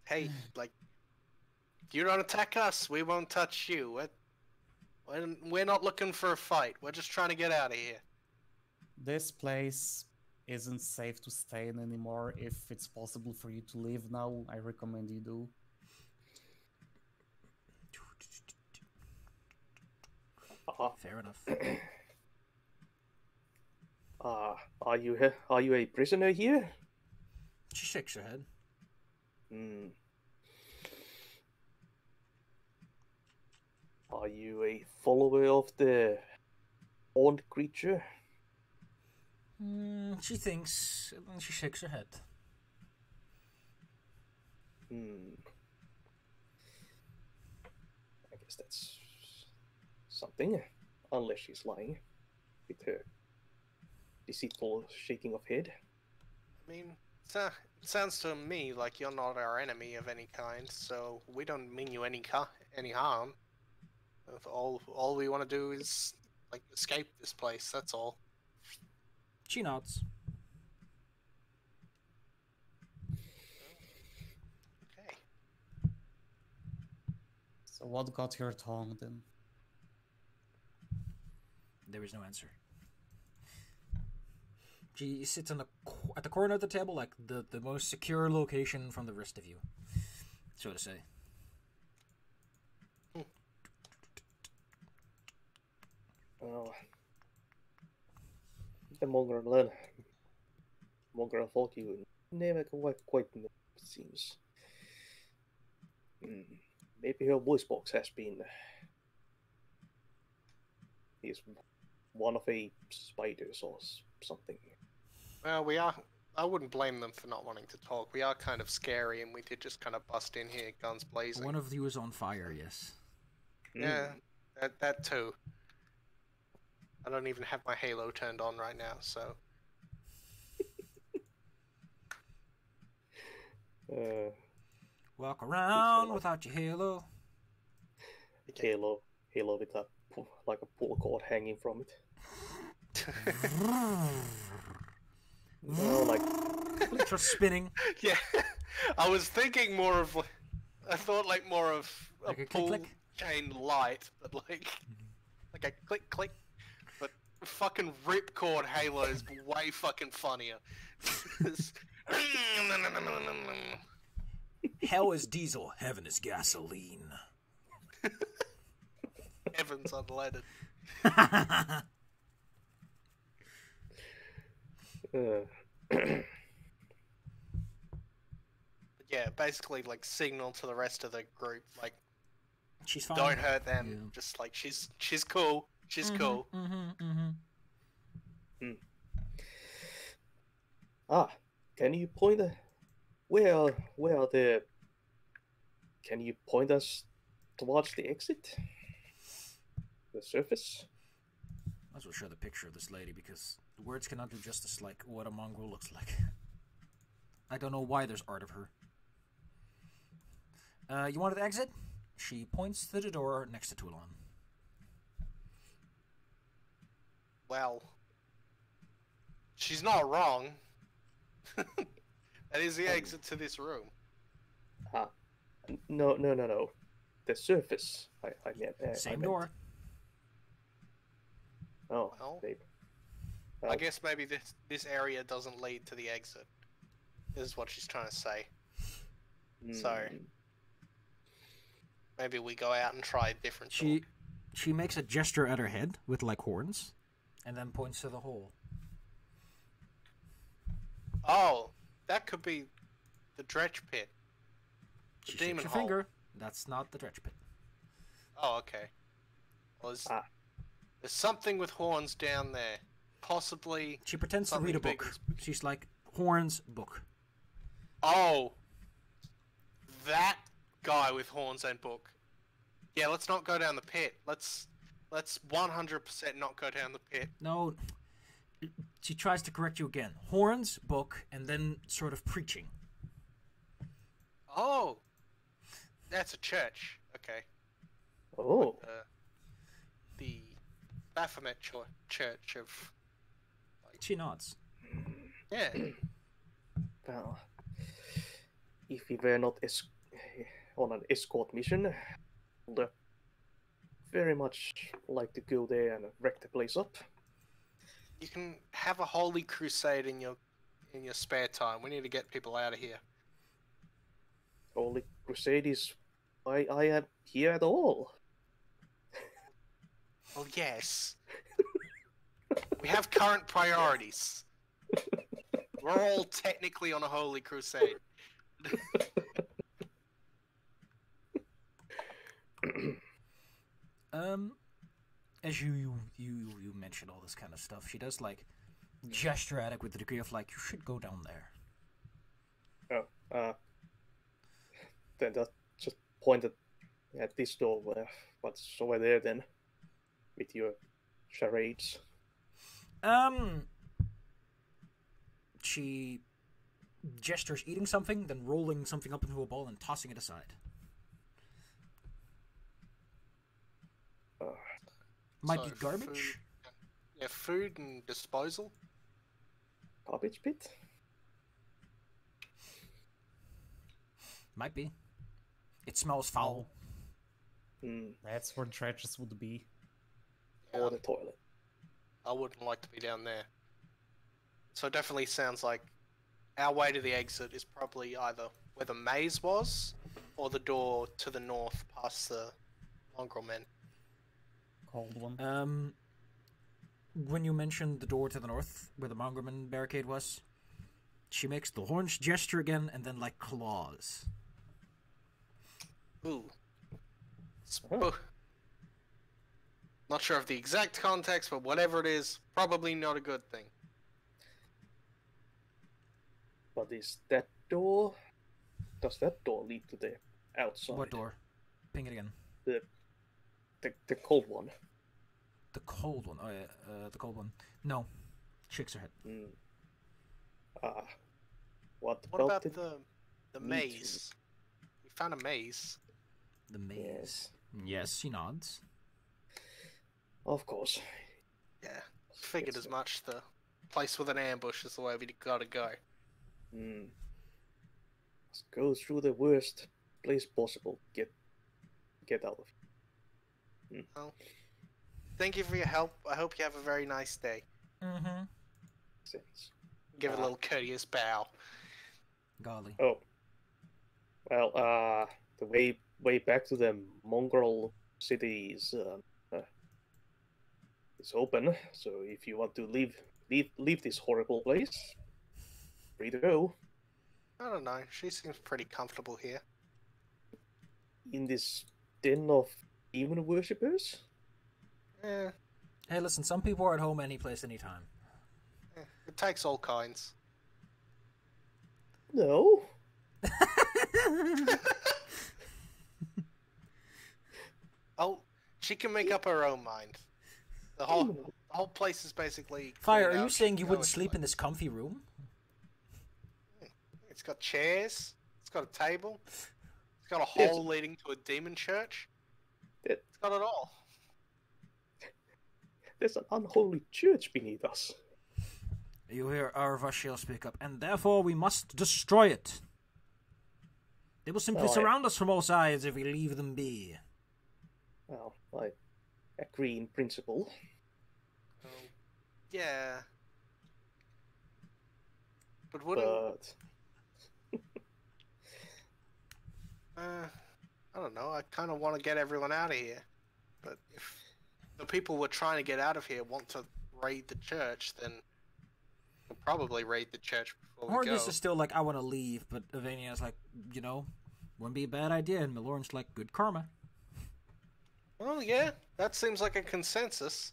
[SPEAKER 3] Hey, like, if you don't attack us, we won't touch you. We're not looking for a fight. We're just trying to get out of here.
[SPEAKER 2] This place isn't safe to stay in anymore. If it's possible for you to leave now, I recommend you do.
[SPEAKER 1] Fair enough.
[SPEAKER 4] Are you a prisoner here?
[SPEAKER 1] She shakes her head.
[SPEAKER 4] Are you a follower of the horned creature?
[SPEAKER 1] She thinks, and then she shakes her head.
[SPEAKER 4] I guess that's something, unless she's lying with her deceitful shaking of head.
[SPEAKER 3] I mean, it sounds to me like you're not our enemy of any kind, so we don't mean you any harm. All we want to do is like escape this place. That's all.
[SPEAKER 1] She nods.
[SPEAKER 3] Okay.
[SPEAKER 2] So what got your tongue then?
[SPEAKER 1] There is no answer. She sits at the corner of the table, like the most secure location from the rest of you, so to say.
[SPEAKER 4] Oh, the mongrel folk you never quite know, it seems. Maybe her voice box has been is one of a spiders or something.
[SPEAKER 3] Well, I wouldn't blame them for not wanting to talk. We are kind of scary, and we did just kind of bust in here, guns blazing.
[SPEAKER 1] One of you is on fire, yes.
[SPEAKER 3] Yeah, that too. I don't even have my halo turned on right now, so.
[SPEAKER 1] Walk around without your halo.
[SPEAKER 4] Halo with a like a pull cord hanging from it. No, like
[SPEAKER 1] just spinning.
[SPEAKER 3] Yeah, I was thinking more of. I thought like more of
[SPEAKER 1] Like
[SPEAKER 3] a
[SPEAKER 1] a click,
[SPEAKER 3] pull
[SPEAKER 1] click?
[SPEAKER 3] chain light, but like a click click. But fucking ripcord halo is way fucking funnier.
[SPEAKER 1] Hell is diesel, heaven is gasoline.
[SPEAKER 3] Heaven's unleaded. Yeah, basically like signal to the rest of the group, like
[SPEAKER 1] She's fine.
[SPEAKER 3] don't hurt them.
[SPEAKER 1] Yeah.
[SPEAKER 3] Just like she's cool. She's cool.
[SPEAKER 4] Can you point where the? Can you point us towards the exit? The surface?
[SPEAKER 1] Might as well show the picture of this lady because the words cannot do justice like what a mongrel looks like. I don't know why there's art of her. You wanted to exit? She points to the door next to Toulon.
[SPEAKER 3] Well, she's not wrong. That is the exit to this room.
[SPEAKER 4] No. The surface. I meant.
[SPEAKER 1] Same door.
[SPEAKER 4] Oh,
[SPEAKER 3] Well,
[SPEAKER 4] babe.
[SPEAKER 3] I guess maybe this area doesn't lead to the exit. Is what she's trying to say. So maybe we go out and try a different door.
[SPEAKER 1] She makes a gesture at her head with like horns, and then points to the hole.
[SPEAKER 3] Oh, that could be the dredge pit. The
[SPEAKER 1] She
[SPEAKER 3] demon
[SPEAKER 1] shakes her
[SPEAKER 3] hole.
[SPEAKER 1] finger. That's not the dredge pit.
[SPEAKER 3] Oh, okay. Well, there's something with horns down there. Possibly.
[SPEAKER 1] She pretends to
[SPEAKER 3] something
[SPEAKER 1] read a
[SPEAKER 3] big
[SPEAKER 1] book.
[SPEAKER 3] and spooky.
[SPEAKER 1] She's like, horns, book.
[SPEAKER 3] Oh, that guy with horns and book. Yeah, let's not go down the pit. Let's 100% not go down the pit.
[SPEAKER 1] No, she tries to correct you again. Horns, book, and then sort of preaching.
[SPEAKER 3] Oh, that's a church. Okay.
[SPEAKER 4] Oh,
[SPEAKER 3] The Baphomet Church of.
[SPEAKER 1] She nods.
[SPEAKER 3] Yeah.
[SPEAKER 4] well, if we were not on an escort mission, would very much like to go there and wreck the place up.
[SPEAKER 3] You can have a holy crusade in your spare time. We need to get people out of here.
[SPEAKER 4] Holy Crusade is why I am here at all.
[SPEAKER 3] Well, yes. We have current priorities. We're all technically on a holy crusade.
[SPEAKER 1] As you mention all this kind of stuff, she does like gesture at it with the degree of like, you should go down there.
[SPEAKER 4] Oh, then that just pointed at this door. What's over there then? With your charades.
[SPEAKER 1] She gestures eating something, then rolling something up into a ball and tossing it aside. Might be
[SPEAKER 3] So,
[SPEAKER 1] garbage?
[SPEAKER 3] Food, yeah, food and disposal.
[SPEAKER 4] Garbage pit?
[SPEAKER 1] Might be. It smells foul.
[SPEAKER 4] Hmm.
[SPEAKER 2] That's where dredges would be.
[SPEAKER 4] Or the toilet.
[SPEAKER 3] I wouldn't like to be down there. So it definitely sounds like our way to the exit is probably either where the maze was, or the door to the north past the mongrel men.
[SPEAKER 2] Cold one.
[SPEAKER 1] When you mentioned the door to the north, where the mongrelman barricade was, she makes the horns gesture again, and then like claws.
[SPEAKER 3] Ooh. Not sure of the exact context, but whatever it is, probably not a good thing.
[SPEAKER 4] But is that door? Does that door lead to the outside?
[SPEAKER 1] What door? Ping it again.
[SPEAKER 4] The cold one.
[SPEAKER 1] The cold one. Oh yeah, the cold one. No. Shakes her head.
[SPEAKER 3] What
[SPEAKER 4] about
[SPEAKER 3] about
[SPEAKER 4] it?
[SPEAKER 3] the
[SPEAKER 4] Me
[SPEAKER 3] maze? We found a maze.
[SPEAKER 1] The maze.
[SPEAKER 4] Yes.
[SPEAKER 1] Yes, she nods.
[SPEAKER 4] Of course.
[SPEAKER 3] Yeah, figured
[SPEAKER 4] Yes,
[SPEAKER 3] as much. The place with an ambush is the way we gotta go.
[SPEAKER 4] Let's go through the worst place possible. Get out of here.
[SPEAKER 3] Well, thank you for your help. I hope you have a very nice day.
[SPEAKER 1] Mm-hmm.
[SPEAKER 4] Sense.
[SPEAKER 3] Give it a little courteous bow.
[SPEAKER 1] Golly.
[SPEAKER 4] Oh. Well, the way back to the mongrel city is open. So if you want to leave this horrible place, free to go.
[SPEAKER 3] I don't know. She seems pretty comfortable here.
[SPEAKER 4] In this den of demon worshippers?
[SPEAKER 3] Eh,
[SPEAKER 1] Hey, listen, some people are at home any place, anytime.
[SPEAKER 3] it takes all kinds.
[SPEAKER 4] No.
[SPEAKER 3] Oh, she can make up her own mind. The whole place is basically.
[SPEAKER 1] Fire,
[SPEAKER 3] cleared
[SPEAKER 1] are you
[SPEAKER 3] out.
[SPEAKER 1] saying
[SPEAKER 3] She
[SPEAKER 1] you
[SPEAKER 3] can go
[SPEAKER 1] wouldn't
[SPEAKER 3] if
[SPEAKER 1] sleep
[SPEAKER 3] like.
[SPEAKER 1] in this comfy room?
[SPEAKER 3] It's got chairs. It's got a table. It's got a
[SPEAKER 4] Yes.
[SPEAKER 3] hole leading to a demon church.
[SPEAKER 4] That-
[SPEAKER 3] It's got it all.
[SPEAKER 4] There's an unholy church beneath us.
[SPEAKER 1] You hear Arvashil speak up, and therefore we must destroy it. They will simply
[SPEAKER 4] Oh,
[SPEAKER 1] surround us from all sides if we leave them be.
[SPEAKER 4] Well, I agree in principle.
[SPEAKER 3] Yeah. But wouldn't.
[SPEAKER 4] But
[SPEAKER 3] I don't know. I kind of want to get everyone out of here. But if the people we're trying to get out of here want to raid the church, then we'll probably raid the church before we go.
[SPEAKER 1] Horgus is still like, I want to leave, but Avania's like, wouldn't be a bad idea, and Milorn's like, good karma.
[SPEAKER 3] Well, yeah, that seems like a consensus.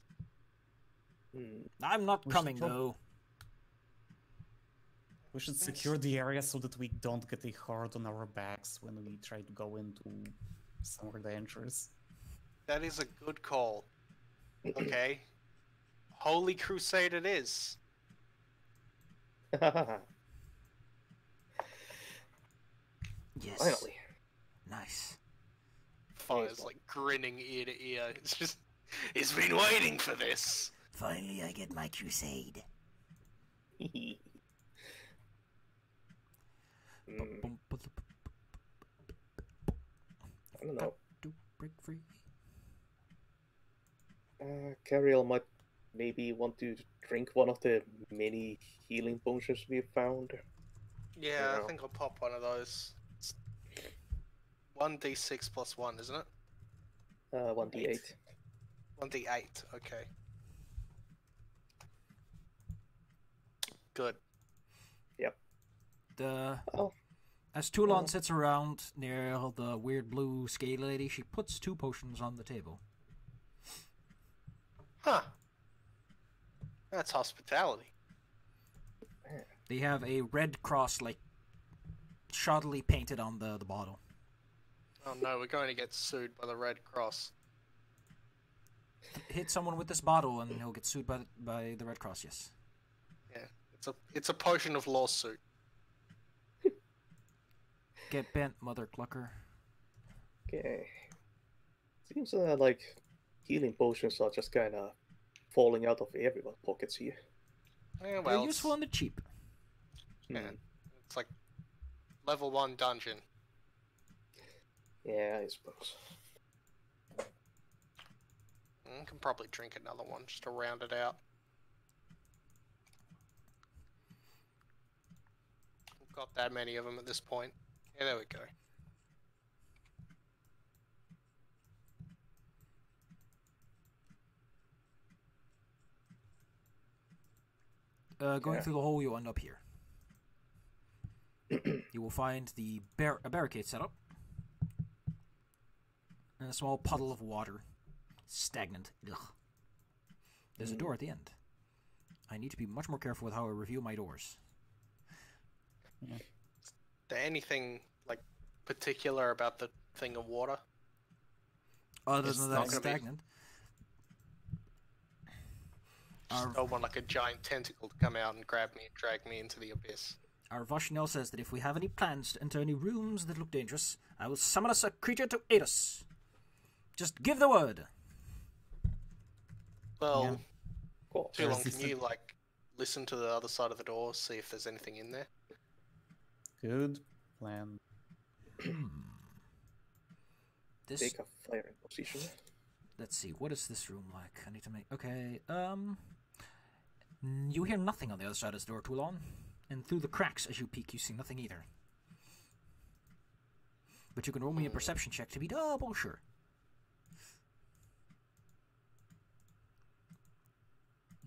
[SPEAKER 1] I'm not coming, though.
[SPEAKER 2] We should secure the area so that we don't get a hard on our backs when we try to go into somewhere dangerous.
[SPEAKER 3] That is a good call. Okay. Holy Crusade it is.
[SPEAKER 1] Yes.
[SPEAKER 4] Finally.
[SPEAKER 1] Nice.
[SPEAKER 3] Fire's like grinning ear to ear. It's just, he's been waiting for this.
[SPEAKER 1] Finally, I get my crusade.
[SPEAKER 4] I don't know.
[SPEAKER 1] To break free.
[SPEAKER 4] Cariel might maybe want to drink one of the many healing potions we found.
[SPEAKER 3] Yeah, I think I'll pop one of those. It's 1d6 plus 1, isn't it?
[SPEAKER 4] 1d8.
[SPEAKER 3] 1d8, okay. Good.
[SPEAKER 4] Yep.
[SPEAKER 1] As Toulon sits around near the weird blue scaly lady, she puts 2 potions on the table.
[SPEAKER 3] Huh. That's hospitality.
[SPEAKER 1] They have a red cross, like, shoddily painted on the bottle.
[SPEAKER 3] Oh no, we're going to get sued by the Red Cross.
[SPEAKER 1] Hit someone with this bottle and he'll get sued by the Red Cross, yes.
[SPEAKER 3] Yeah, it's a potion of lawsuit.
[SPEAKER 1] Get bent, mother clucker.
[SPEAKER 4] Okay. Seems like healing potions are just kind of falling out of everyone's pockets here.
[SPEAKER 3] Yeah, well,
[SPEAKER 1] They're useful and they're cheap.
[SPEAKER 3] Yeah, it's like level 1 dungeon.
[SPEAKER 4] Yeah, I suppose.
[SPEAKER 3] I can probably drink another one just to round it out. We've got that many of them at this point. Yeah, there we go.
[SPEAKER 1] Going through the hole, you'll end up here. You will find a barricade set up. And a small puddle of water. Stagnant. Ugh. There's a door at the end. I need to be much more careful with how I review my doors.
[SPEAKER 3] Is there anything, like, particular about the thing of water?
[SPEAKER 1] Other than that, it's stagnant.
[SPEAKER 3] I don't want, like, a giant tentacle to come out and grab me and drag me into the abyss.
[SPEAKER 1] Our Vashnell says that if we have any plans to enter any rooms that look dangerous, I will summon us a creature to aid us. Just give the word.
[SPEAKER 3] Well,
[SPEAKER 4] Cool.
[SPEAKER 3] too long. Can you, like, listen to the other side of the door, see if there's anything in there?
[SPEAKER 2] Good plan.
[SPEAKER 1] This.
[SPEAKER 4] Take a firing position.
[SPEAKER 1] Let's see. What is this room like? I need to make. Okay. You hear nothing on the other side of the door, Toulon. And through the cracks as you peek, you see nothing either. But you can roll me a perception check to be double sure.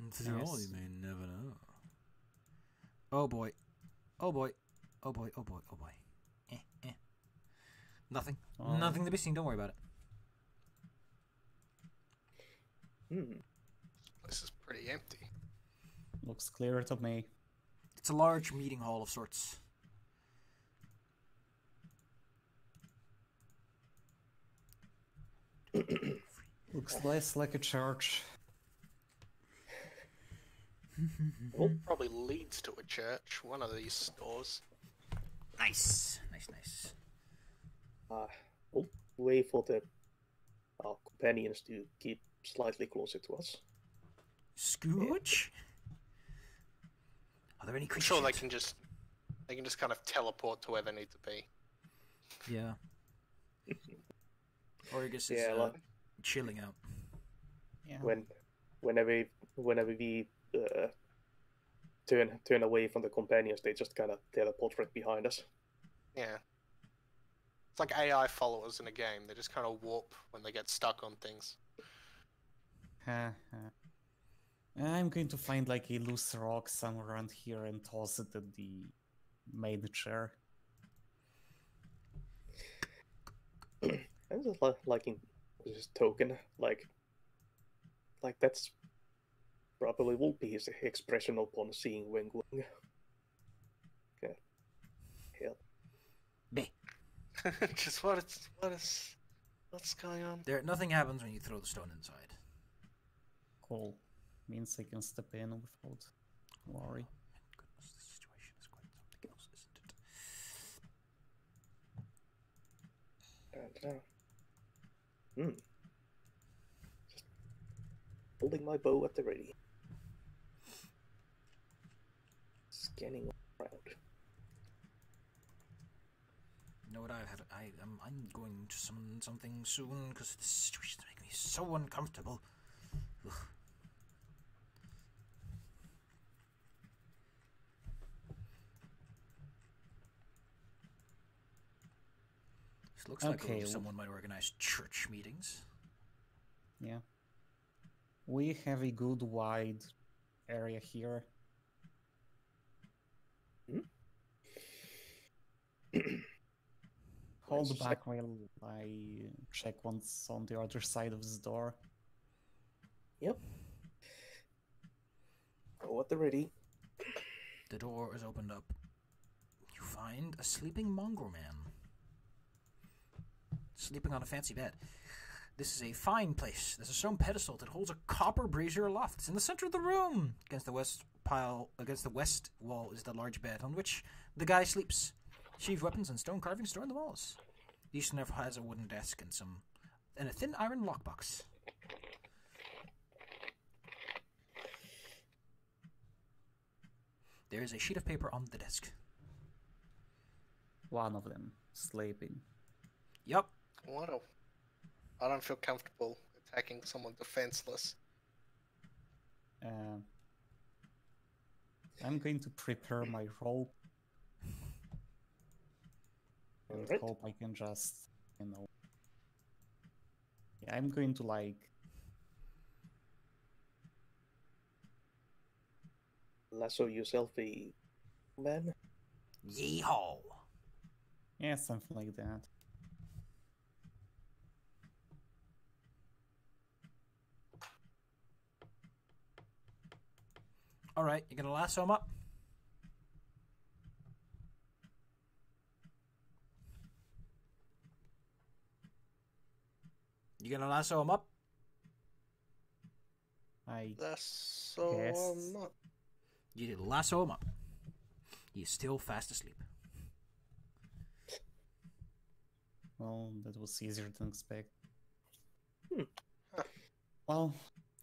[SPEAKER 1] After all, you may never know. Oh boy. Oh boy. Oh boy. Oh boy. Oh boy. Nothing. Nothing to be seen. Don't worry about it.
[SPEAKER 3] This is pretty empty.
[SPEAKER 2] Looks clear to me.
[SPEAKER 1] It's a large meeting hall of sorts.
[SPEAKER 2] Looks less like a church.
[SPEAKER 3] Well, probably leads to a church, one of these stores.
[SPEAKER 1] Nice. Nice, nice.
[SPEAKER 4] We'll wait for the companions to keep slightly closer to us.
[SPEAKER 1] Scooch? Are there any
[SPEAKER 3] I'm
[SPEAKER 1] creatures?
[SPEAKER 3] sure they can just kind of teleport to where they need to be.
[SPEAKER 1] Yeah. Orgus is
[SPEAKER 4] Yeah,
[SPEAKER 1] chilling out.
[SPEAKER 2] Yeah.
[SPEAKER 4] Whenever we turn away from the companions, they just kind of teleport right behind us.
[SPEAKER 3] Yeah. It's like AI followers in a game. They just kind of warp when they get stuck on things.
[SPEAKER 2] I'm going to find like a loose rock somewhere around here and toss it at the main chair.
[SPEAKER 4] I'm just liking this token, like that's probably will be his expression upon seeing Wengling. Okay. Hell.
[SPEAKER 1] Meh.
[SPEAKER 3] Just what's going on?
[SPEAKER 1] Nothing happens when you throw the stone inside.
[SPEAKER 2] Cool. Means I can step in without worry.
[SPEAKER 1] Goodness, this situation is quite something else, isn't it?
[SPEAKER 4] Just holding my bow at the ready. Scanning around.
[SPEAKER 1] You know what I'm going to summon something soon because this situation is making me so uncomfortable. Ugh. This looks like
[SPEAKER 2] Okay,
[SPEAKER 1] someone might organize church meetings.
[SPEAKER 2] Yeah. We have a good wide area here. Hold back while I check what's on the other side of this door.
[SPEAKER 4] Yep. Go at the ready.
[SPEAKER 1] The door is opened up. You find a sleeping mongrel man. Sleeping on a fancy bed. This is a fine place. There's a stone pedestal that holds a copper brazier aloft. It's in the center of the room. Against the west wall is the large bed on which the guy sleeps. Sheathed weapons and stone carvings adorn the walls. The eastern half has a wooden desk and a thin iron lockbox. There is a sheet of paper on the desk.
[SPEAKER 2] One of them sleeping.
[SPEAKER 1] Yup.
[SPEAKER 3] I don't feel comfortable attacking someone defenseless.
[SPEAKER 2] I'm going to prepare my rope. And
[SPEAKER 4] Alright.
[SPEAKER 2] hope I can just, Yeah, I'm going to
[SPEAKER 4] Lasso yourself a man.
[SPEAKER 1] Yeehaw.
[SPEAKER 2] Yeah, something like that.
[SPEAKER 1] Alright, you gonna lasso him up? You gonna lasso him up?
[SPEAKER 3] That's so
[SPEAKER 2] Yes.
[SPEAKER 3] not.
[SPEAKER 1] You did lasso him up. He's still fast asleep.
[SPEAKER 2] Well, that was easier than expect.
[SPEAKER 3] Huh.
[SPEAKER 2] Well,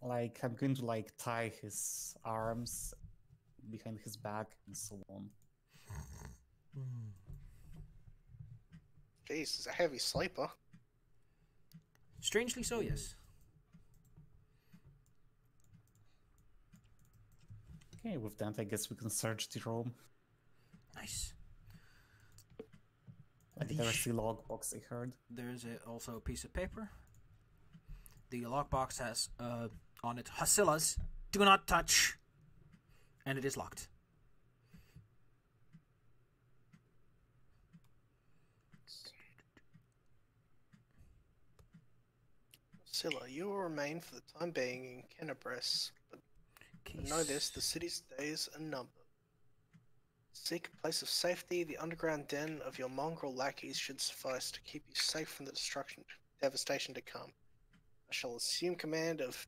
[SPEAKER 2] I'm going to tie his arms behind his back and so on.
[SPEAKER 3] Jeez, he's a heavy sleeper.
[SPEAKER 1] Strangely so, yes.
[SPEAKER 2] Okay, with that, I guess we can search the room.
[SPEAKER 1] Nice.
[SPEAKER 2] There's the logbox I heard.
[SPEAKER 1] There's also a piece of paper. The lockbox has on it Hasilas, do not touch, and it is locked.
[SPEAKER 3] Scylla, you will remain for the time being in Kenabres, but know this, the city's days are numbered. Seek a place of safety. The underground den of your mongrel lackeys should suffice to keep you safe from the devastation to come. I shall assume command of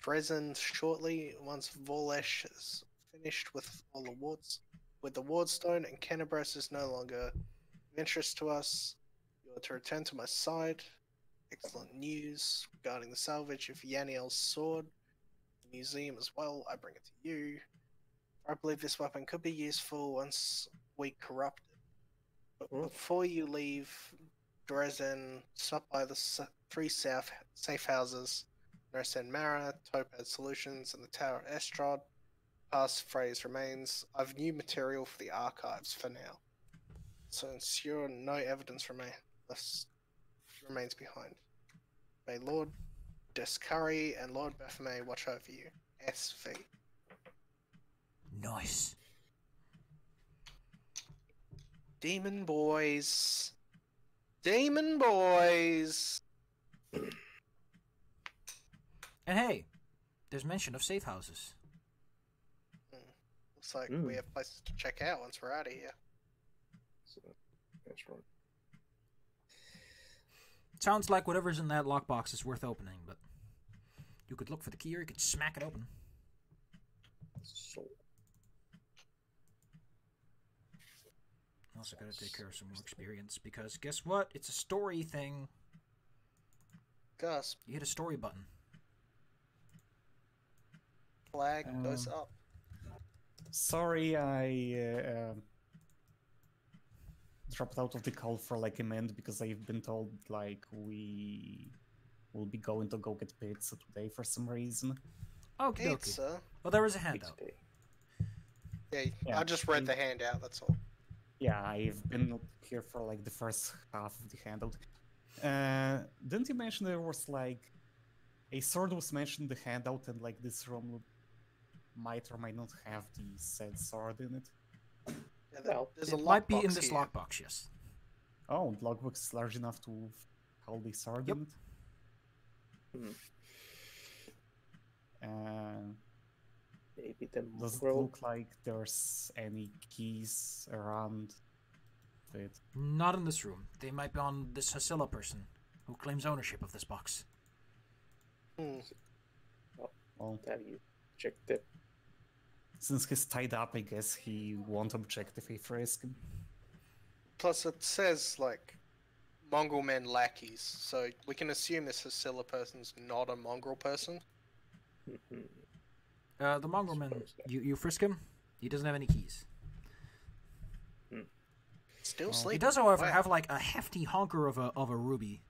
[SPEAKER 3] Dresden shortly, once Vorlesh is finished with all the wards. With the wardstone and Kenabres is no longer of interest to us, you are to return to my side. Excellent news regarding the salvage of Yaniel's sword. The museum as well, I bring it to you. I believe this weapon could be useful once we corrupt it. But before you leave Dresden, stop by the three safe houses, Nersen Mara, Topaz Solutions, and the Tower of Estrad. Passphrase remains, I've new material for the archives for now. So ensure no evidence remains behind. May Lord Descurry and Lord Baphomet watch over you. SV.
[SPEAKER 1] Nice.
[SPEAKER 3] Demon boys. Demon boys.
[SPEAKER 1] And hey, there's mention of safe houses.
[SPEAKER 3] Looks like we have places to check out once we're out of here.
[SPEAKER 4] So, that's right.
[SPEAKER 1] Sounds like whatever's in that lockbox is worth opening, but you could look for the key or you could smack it open.
[SPEAKER 4] So,
[SPEAKER 1] Also gotta take care of some more experience, because guess what? It's a story thing.
[SPEAKER 3] Gus,
[SPEAKER 1] You hit a story button.
[SPEAKER 3] flag goes up.
[SPEAKER 2] Sorry, I dropped out of the call for like a minute because I've been told like we will be going to go get pizza today for some reason.
[SPEAKER 1] Okay, okay.
[SPEAKER 3] Pizza.
[SPEAKER 1] Well, there is a handout.
[SPEAKER 4] XP.
[SPEAKER 3] Yeah, I just read the handout, that's all.
[SPEAKER 2] Yeah, I've been here for like the first half of the handout. Didn't you mention there was like a sword was mentioned in the handout and like this room might or might not have the said sword in it?
[SPEAKER 3] Yeah,
[SPEAKER 4] Well,
[SPEAKER 3] there's a
[SPEAKER 1] It might be in
[SPEAKER 3] lockbox
[SPEAKER 1] this
[SPEAKER 3] here.
[SPEAKER 1] lockbox, yes.
[SPEAKER 2] Oh, the logbook is large enough to hold the sword
[SPEAKER 1] Yep.
[SPEAKER 2] in it?
[SPEAKER 4] Maybe the
[SPEAKER 2] Does it
[SPEAKER 4] mongrel.
[SPEAKER 2] look like there's any keys around it?
[SPEAKER 1] Not in this room. They might be on this Hasilla person who claims ownership of this box.
[SPEAKER 2] Well,
[SPEAKER 4] Have you checked it?
[SPEAKER 2] since he's tied up, I guess he won't object if I frisk him.
[SPEAKER 3] Plus, it says, like, mongrel men lackeys, so we can assume this Hasilla person's not a mongrel person.
[SPEAKER 1] The mongrel man, you frisk him. He doesn't have any keys.
[SPEAKER 3] Still
[SPEAKER 2] Well,
[SPEAKER 1] He
[SPEAKER 3] sleeping.
[SPEAKER 1] does, however,
[SPEAKER 3] Wow.
[SPEAKER 1] have like a hefty honker of a ruby,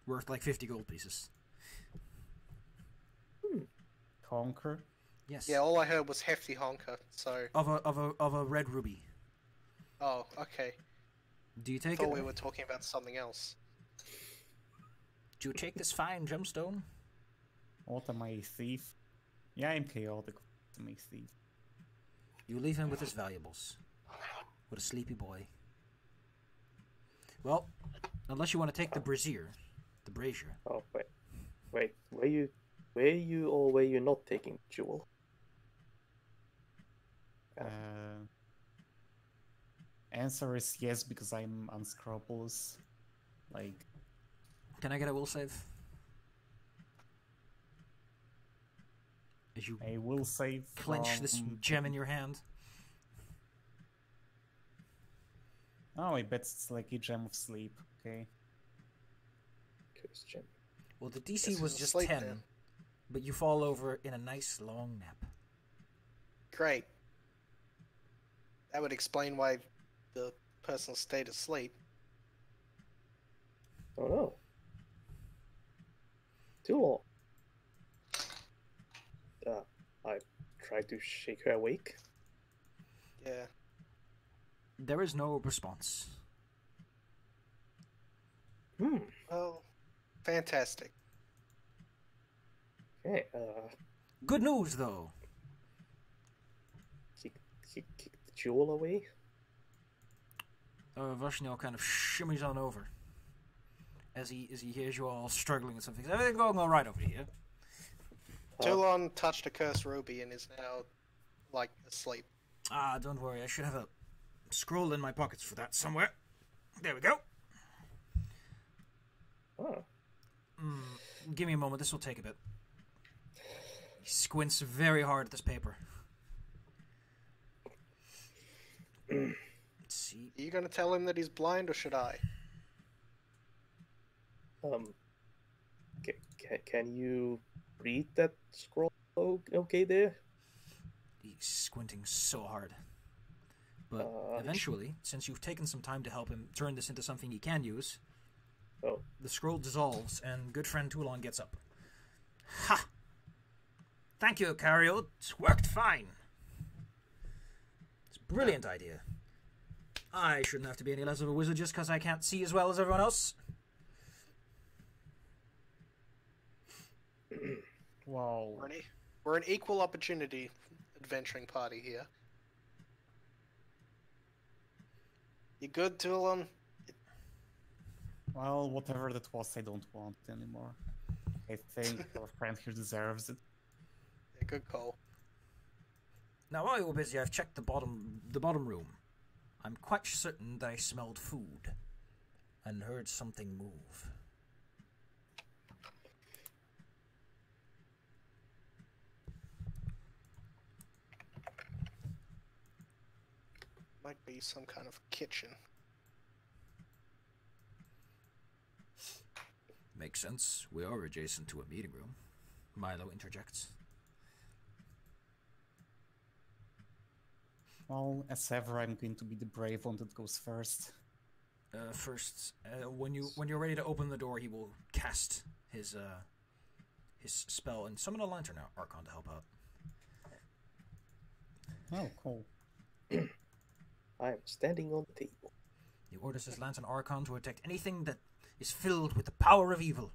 [SPEAKER 1] worth like 50 gold pieces.
[SPEAKER 2] Conquer?
[SPEAKER 1] Yes.
[SPEAKER 3] Yeah, all I heard was hefty honker, so...
[SPEAKER 1] Of a red ruby.
[SPEAKER 3] Oh, okay.
[SPEAKER 1] Do you
[SPEAKER 3] I
[SPEAKER 1] take
[SPEAKER 3] thought
[SPEAKER 1] it?
[SPEAKER 3] we were talking about something else.
[SPEAKER 1] Do you take this fine gemstone?
[SPEAKER 2] What am I, a thief? Yeah, I'm chaotic. What am I, a thief?
[SPEAKER 1] You leave him with his valuables. What a sleepy boy. Well, unless you want to take the brazier. The brazier.
[SPEAKER 4] Oh wait. Were you or were you not taking the jewel?
[SPEAKER 2] Answer is yes, because I'm unscrupulous. Like,
[SPEAKER 1] Can I get a will save? As you
[SPEAKER 2] I will save
[SPEAKER 1] clench this
[SPEAKER 2] from-
[SPEAKER 1] gem in your hand.
[SPEAKER 2] Oh, I bet it's like a gem of sleep. Okay.
[SPEAKER 4] Cursed gem.
[SPEAKER 1] Well, the
[SPEAKER 3] Guess
[SPEAKER 1] DC was
[SPEAKER 3] he's
[SPEAKER 1] just
[SPEAKER 3] asleep
[SPEAKER 1] 10,
[SPEAKER 3] then.
[SPEAKER 1] but you fall over in a nice long nap.
[SPEAKER 3] Great. That would explain why the person stayed asleep.
[SPEAKER 4] Oh no. Too long. I tried to shake her awake.
[SPEAKER 3] Yeah.
[SPEAKER 1] There is no response.
[SPEAKER 3] Well, fantastic.
[SPEAKER 4] Okay,
[SPEAKER 1] Good news, though.
[SPEAKER 4] kick the jewel away.
[SPEAKER 1] Vashnil kind of shimmies on over as he hears you all struggling with something. Everything going all right over here?
[SPEAKER 3] Toulon touched a cursed ruby and is now, like, asleep.
[SPEAKER 1] Ah, don't worry. I should have a scroll in my pockets for that somewhere. There we go.
[SPEAKER 4] Oh,
[SPEAKER 1] Give me a moment. This will take a bit. He squints very hard at this paper. Let's see.
[SPEAKER 3] Are you going to tell him that he's blind, or should I?
[SPEAKER 4] can you read that scroll? Okay, there.
[SPEAKER 1] He's squinting so hard. But eventually, since you've taken some time to help him turn this into something he can use,
[SPEAKER 4] Oh,
[SPEAKER 1] the scroll dissolves and good friend Toulon gets up. Ha! Thank you, Cario. It's worked fine. It's a brilliant idea. I shouldn't have to be any less of a wizard just because I can't see as well as everyone else.
[SPEAKER 2] Wow.
[SPEAKER 3] We're an equal opportunity adventuring party here. You good, Tulon?
[SPEAKER 2] Well, whatever that was, I don't want it anymore. I think our friend here deserves it.
[SPEAKER 3] Yeah, good call.
[SPEAKER 1] Now, while you were busy, I've checked the bottom room. I'm quite certain that I smelled food and heard something move.
[SPEAKER 3] Might be some kind of kitchen.
[SPEAKER 1] Makes sense. We are adjacent to a meeting room. Milo interjects.
[SPEAKER 2] Well, as ever, I'm going to be the brave one that goes first.
[SPEAKER 1] First, when you're ready to open the door, he will cast his spell and summon a lantern archon to help out.
[SPEAKER 2] Oh, cool.
[SPEAKER 4] I am standing on the table.
[SPEAKER 1] He orders his lantern archon to detect anything that is filled with the power of evil.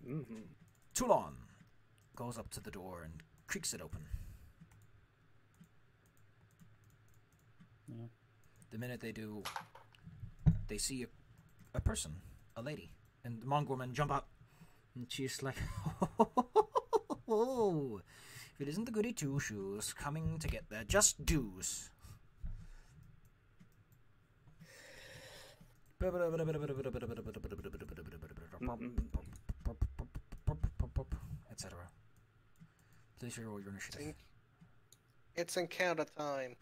[SPEAKER 4] Mm-hmm.
[SPEAKER 1] Toulon goes up to the door and creaks it open.
[SPEAKER 2] Yeah.
[SPEAKER 1] The minute they do, they see a person, a lady, and the mongrel men jump out, and she's like, "Oh, if it isn't the goody two shoes coming to get their just dues." Etc. Please roll your initiative.
[SPEAKER 3] It's encounter time.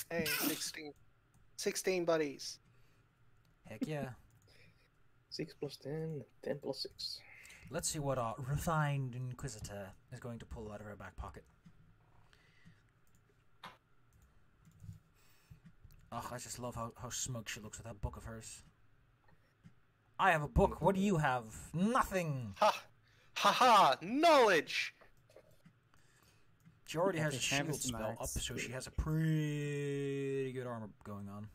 [SPEAKER 3] Hey, 16 buddies.
[SPEAKER 1] Heck yeah.
[SPEAKER 4] 6 plus 10, 10 plus 6.
[SPEAKER 1] Let's see what our refined inquisitor is going to pull out of her back pocket. Oh, I just love how smug she looks with that book of hers. I have a book. What do you have? Nothing.
[SPEAKER 3] Ha! Ha ha! Knowledge!
[SPEAKER 1] She already has a
[SPEAKER 2] Okay, have
[SPEAKER 1] shield
[SPEAKER 2] is
[SPEAKER 1] spell up,
[SPEAKER 2] nice.
[SPEAKER 1] so she has a pretty good armor going on.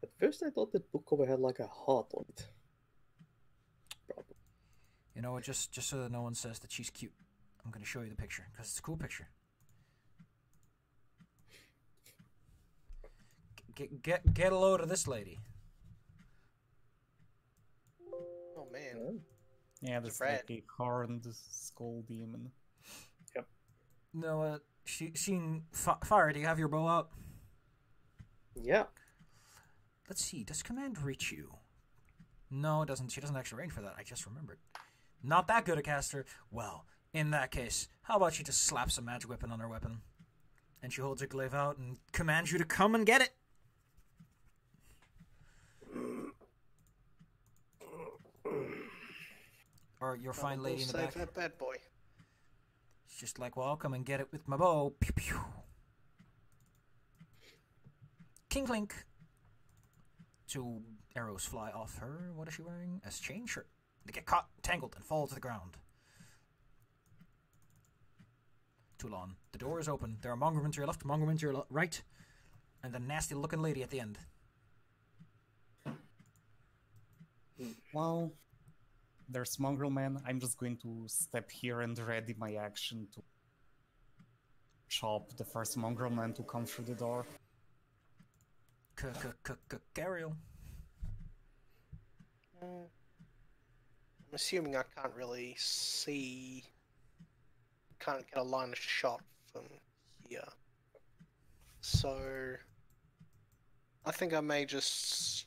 [SPEAKER 4] At first I thought that book cover had like a heart on it. Probably.
[SPEAKER 1] You know what? Just so that no one says that she's cute, I'm going to show you the picture because it's a cool picture. Get a load of this lady.
[SPEAKER 3] Oh man.
[SPEAKER 4] Oh.
[SPEAKER 2] Yeah, that's
[SPEAKER 3] red.
[SPEAKER 2] like a horned skull demon.
[SPEAKER 1] No, Fire, do you have your bow out?
[SPEAKER 4] Yeah.
[SPEAKER 1] Let's see. Does command reach you? No, it doesn't. She doesn't actually range for that. I just remembered. Not that good a caster. Well, in that case, how about she just slaps a magic weapon on her weapon, and she holds her glaive out and commands you to come and get it. Or your fine lady in the back.
[SPEAKER 3] Save that bad boy.
[SPEAKER 1] She's just like, well, I'll come and get it with my bow. Pew pew. King clink. 2 arrows fly off her. What is she wearing? A chain shirt. They get caught, tangled, and fall to the ground. Toulon. The door is open. There are mongrelmen to your left, mongrelmen to your right, and a nasty-looking lady at the end.
[SPEAKER 2] Well, there's mongrel man. I'm just going to step here and ready my action to chop the first mongrel man to come through the door.
[SPEAKER 1] Gariel.
[SPEAKER 3] I'm assuming I can't really see. Can't get a line of shot from here. So I think I may just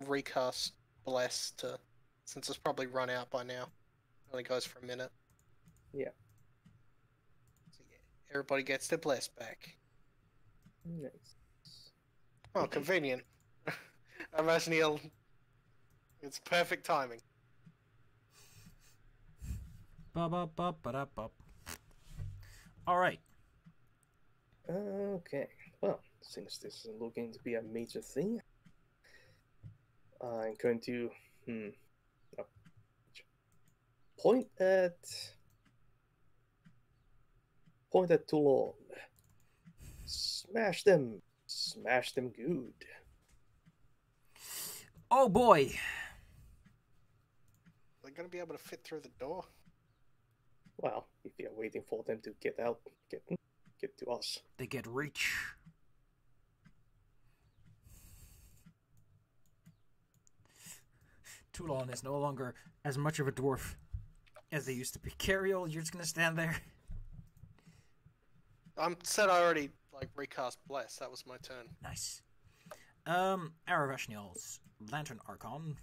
[SPEAKER 3] recast Bless to, since it's probably run out by now. It only goes for a minute.
[SPEAKER 4] Yeah.
[SPEAKER 3] So yeah, everybody gets their Bless back.
[SPEAKER 4] Nice.
[SPEAKER 3] Oh, convenient. I imagine he'll. It's perfect timing.
[SPEAKER 1] All right.
[SPEAKER 4] Okay. Well, since this is looking to be a major thing, I'm going to point at Toulon. Smash them. Smash them good.
[SPEAKER 1] Oh boy!
[SPEAKER 3] They're gonna be able to fit through the door.
[SPEAKER 4] Well, if you're waiting for them to get out, get to us.
[SPEAKER 1] They get reach. Toulon is no longer as much of a dwarf as they used to be. Cariol, you're just gonna stand there?
[SPEAKER 3] Said I already recast Bless. That was my turn.
[SPEAKER 1] Nice. Aravashnial's Lantern Archon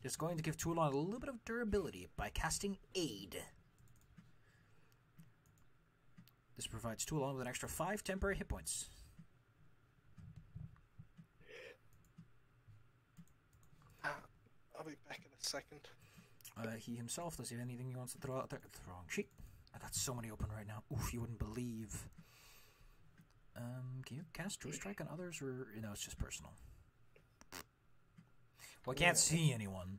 [SPEAKER 1] is going to give Toulon a little bit of durability by casting Aid. This provides Toulon with an extra 5 temporary hit points.
[SPEAKER 3] I'll be back in a second.
[SPEAKER 1] He himself does he have anything he wants to throw out there? The wrong sheet. I got so many open right now. Oof, you wouldn't believe. Can you cast True Strike on others, or no? It's just personal. Well, I can't see anyone,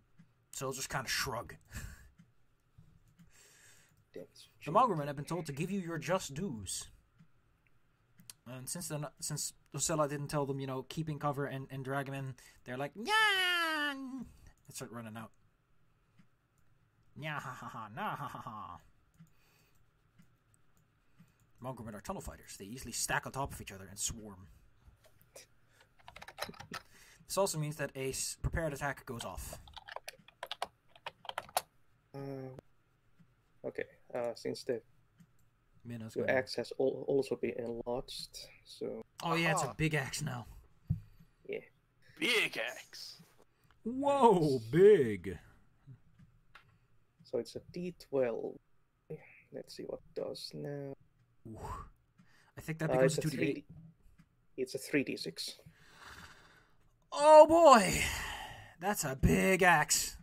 [SPEAKER 1] so I'll just kind of shrug. The Mogrmen have been told to give you your just dues. And since Lucilla didn't tell them, keeping cover and drag him in, they're like, yeah, they start running out. Yeah, ha ha ha, nah ha ha ha. Mogrmen are tunnel fighters. They easily stack on top of each other and swarm. This also means that a prepared attack goes off.
[SPEAKER 4] Okay, since the
[SPEAKER 1] Minna's
[SPEAKER 4] your axe has also been enlarged, so...
[SPEAKER 1] Oh yeah, it's a big axe now.
[SPEAKER 4] Yeah.
[SPEAKER 3] Big axe.
[SPEAKER 1] Whoa, big.
[SPEAKER 4] So it's a D12. Let's see what it does now.
[SPEAKER 1] Ooh. I think that becomes a 2d8.
[SPEAKER 4] 3D. It's a 3d6.
[SPEAKER 1] Oh boy! That's a big axe.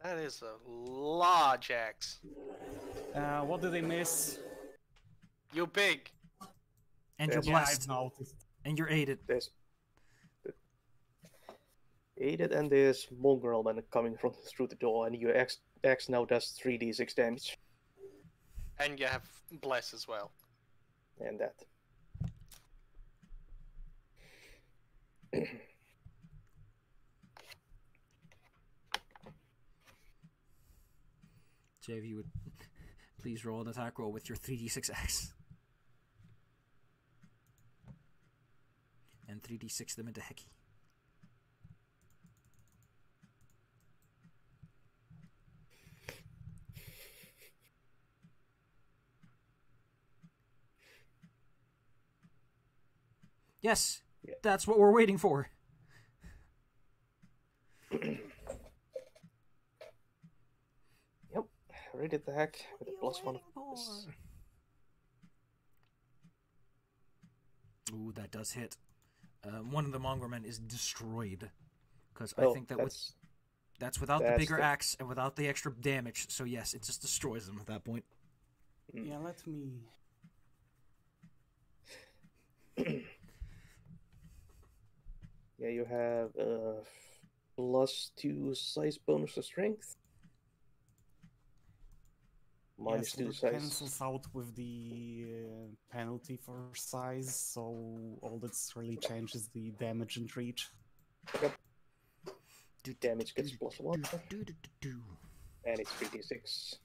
[SPEAKER 3] That is a large axe.
[SPEAKER 2] What did they miss?
[SPEAKER 3] You're big.
[SPEAKER 1] And you're
[SPEAKER 4] Yeah,
[SPEAKER 1] blessed.
[SPEAKER 2] I've noticed.
[SPEAKER 1] And you're aided.
[SPEAKER 4] There's aided, and there's mongrel man coming through the door, and your axe now does 3d6 damage.
[SPEAKER 3] And you have Bless as well.
[SPEAKER 4] And that.
[SPEAKER 1] So if you would please roll an attack roll with your 3d6 axe. And 3d6 them into heckie. Yes,
[SPEAKER 4] yeah.
[SPEAKER 1] That's what we're waiting for.
[SPEAKER 4] Yep, ready attack with a +1.
[SPEAKER 1] Ooh, that does hit. One of the Mongremen is destroyed. Because
[SPEAKER 4] Oh,
[SPEAKER 1] I think that's without the
[SPEAKER 4] that's
[SPEAKER 1] bigger
[SPEAKER 4] the-
[SPEAKER 1] axe and without the extra damage. So yes, it just destroys them at that point.
[SPEAKER 2] Yeah, let me...
[SPEAKER 4] Yeah, you have +2 size bonus to strength.
[SPEAKER 2] Yes,
[SPEAKER 4] -2
[SPEAKER 2] it
[SPEAKER 4] size.
[SPEAKER 2] cancels out with the penalty for size, so all that's really changed is the damage and reach.
[SPEAKER 4] Damage gets +1. And it's 3d6.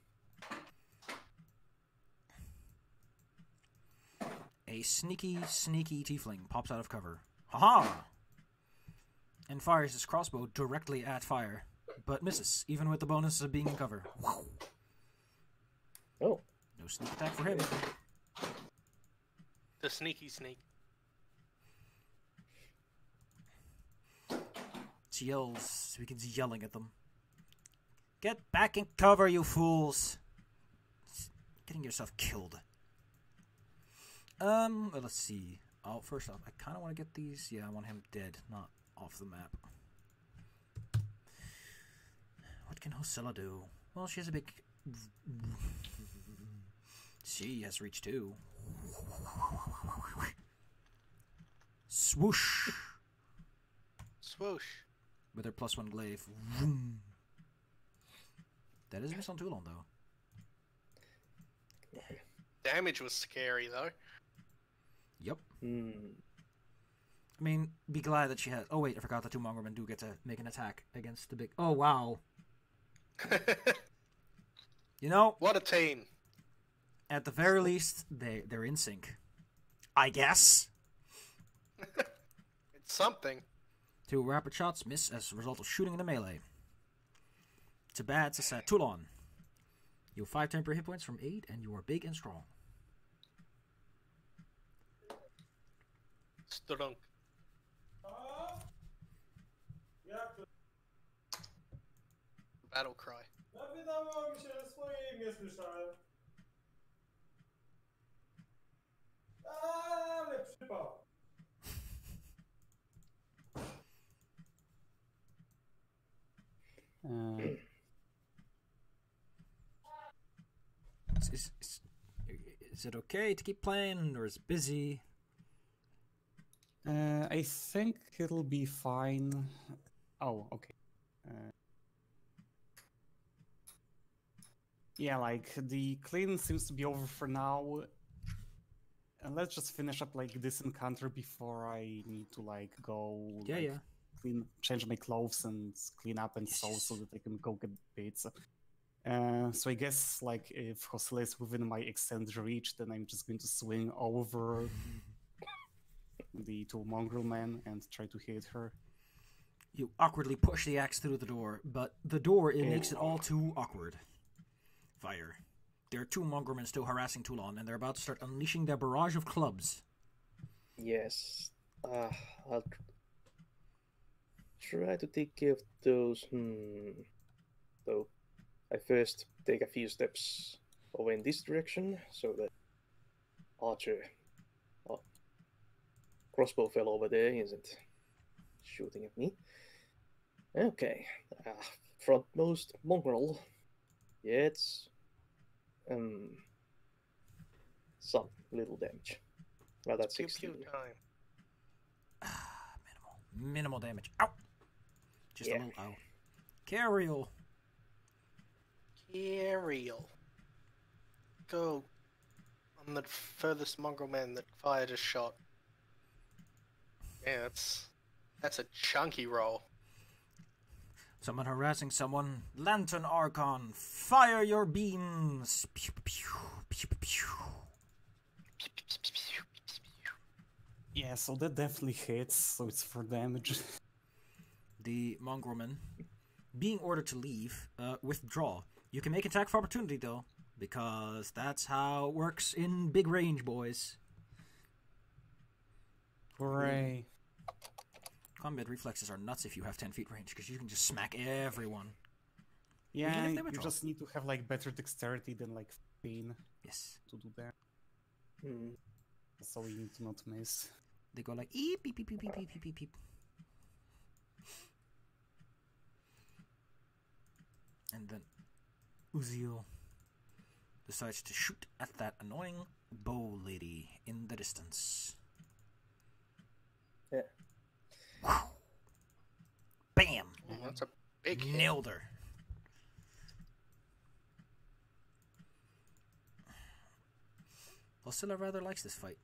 [SPEAKER 1] A sneaky, sneaky tiefling pops out of cover. Haha! And fires his crossbow directly at fire, but misses, even with the bonus of being in cover.
[SPEAKER 4] Oh.
[SPEAKER 1] No sneak attack for him.
[SPEAKER 3] The sneaky sneak.
[SPEAKER 1] She yells, begins yelling at them. Get back in cover, you fools! Getting yourself killed. Let's see. Oh, first off, I kind of want to get these. Yeah, I want him dead, not off the map. What can Hosilla do? Well, she has a big... She has reach too. Swoosh!
[SPEAKER 3] Swoosh.
[SPEAKER 1] With her +1 glaive. Vroom. That is miss on Toulon, though.
[SPEAKER 3] Damage was scary though.
[SPEAKER 1] Yep.
[SPEAKER 4] Hmm.
[SPEAKER 1] I mean, be glad that she has... Oh, wait, I forgot the two mongrelmen do get to make an attack against the big... Oh, wow. You know,
[SPEAKER 3] What a team!
[SPEAKER 1] at the very least, they're in sync. I guess.
[SPEAKER 3] It's something.
[SPEAKER 1] Two rapid shots miss as a result of shooting in a melee. It's a bad success. Toulon. You have 5 temporary hit points from 8, and you are big and strong.
[SPEAKER 3] Strunk. Battle cry.
[SPEAKER 5] No, wydawało mi się, że swoje imię słyszałem. Ale przypał.
[SPEAKER 1] Is it okay to keep playing, or is it busy?
[SPEAKER 2] I think it'll be fine. Oh, okay. Yeah, like the clean seems to be over for now. And let's just finish up like this encounter before I need to like go change my clothes and clean up and sew so that I can go get bits. So I guess like if Hosela is within my extended reach, then I'm just going to swing over the two mongrel men and try to hit her.
[SPEAKER 1] You awkwardly push the axe through the door, but the door, it makes it all too awkward. Fire. There are two mongrelmen still harassing Toulon, and they're about to start unleashing their barrage of clubs.
[SPEAKER 4] Yes. I'll try to take care of those. So I first take a few steps over in this direction so that Archer, crossbow fellow over there, isn't shooting at me. Okay. Frontmost mongrel. Yeah, it's some little damage. Well, that's
[SPEAKER 3] Pew
[SPEAKER 4] 16.
[SPEAKER 3] pew time.
[SPEAKER 1] Minimal damage. Ow! Just a little ow. Carriel.
[SPEAKER 3] Ariel. Go on the furthest mongrel man that fired a shot. Yeah, that's a chunky roll.
[SPEAKER 1] Someone harassing someone. Lantern Archon, fire your beams. Pew, pew, pew, pew.
[SPEAKER 2] Yeah, so that definitely hits, so it's for damage.
[SPEAKER 1] The mongrelman, being ordered to leave, withdraw. You can make attack of opportunity though, because that's how it works in big range, boys.
[SPEAKER 2] Hooray.
[SPEAKER 1] Combat reflexes are nuts if you have 10 feet range, because you can just smack everyone.
[SPEAKER 2] Yeah,
[SPEAKER 1] Even if they
[SPEAKER 2] you
[SPEAKER 1] withdraw.
[SPEAKER 2] just need to have like better dexterity than like pain
[SPEAKER 1] Yes.
[SPEAKER 2] to do that. So you need to not miss.
[SPEAKER 1] They go like eep, beep, beep, beep, beep, beep, beep, beep. And then Uziel decides to shoot at that annoying bow lady in the distance.
[SPEAKER 4] Yeah.
[SPEAKER 1] Wow. Bam!
[SPEAKER 3] That's a big hit.
[SPEAKER 1] Nailed her. Hosela rather likes this fight.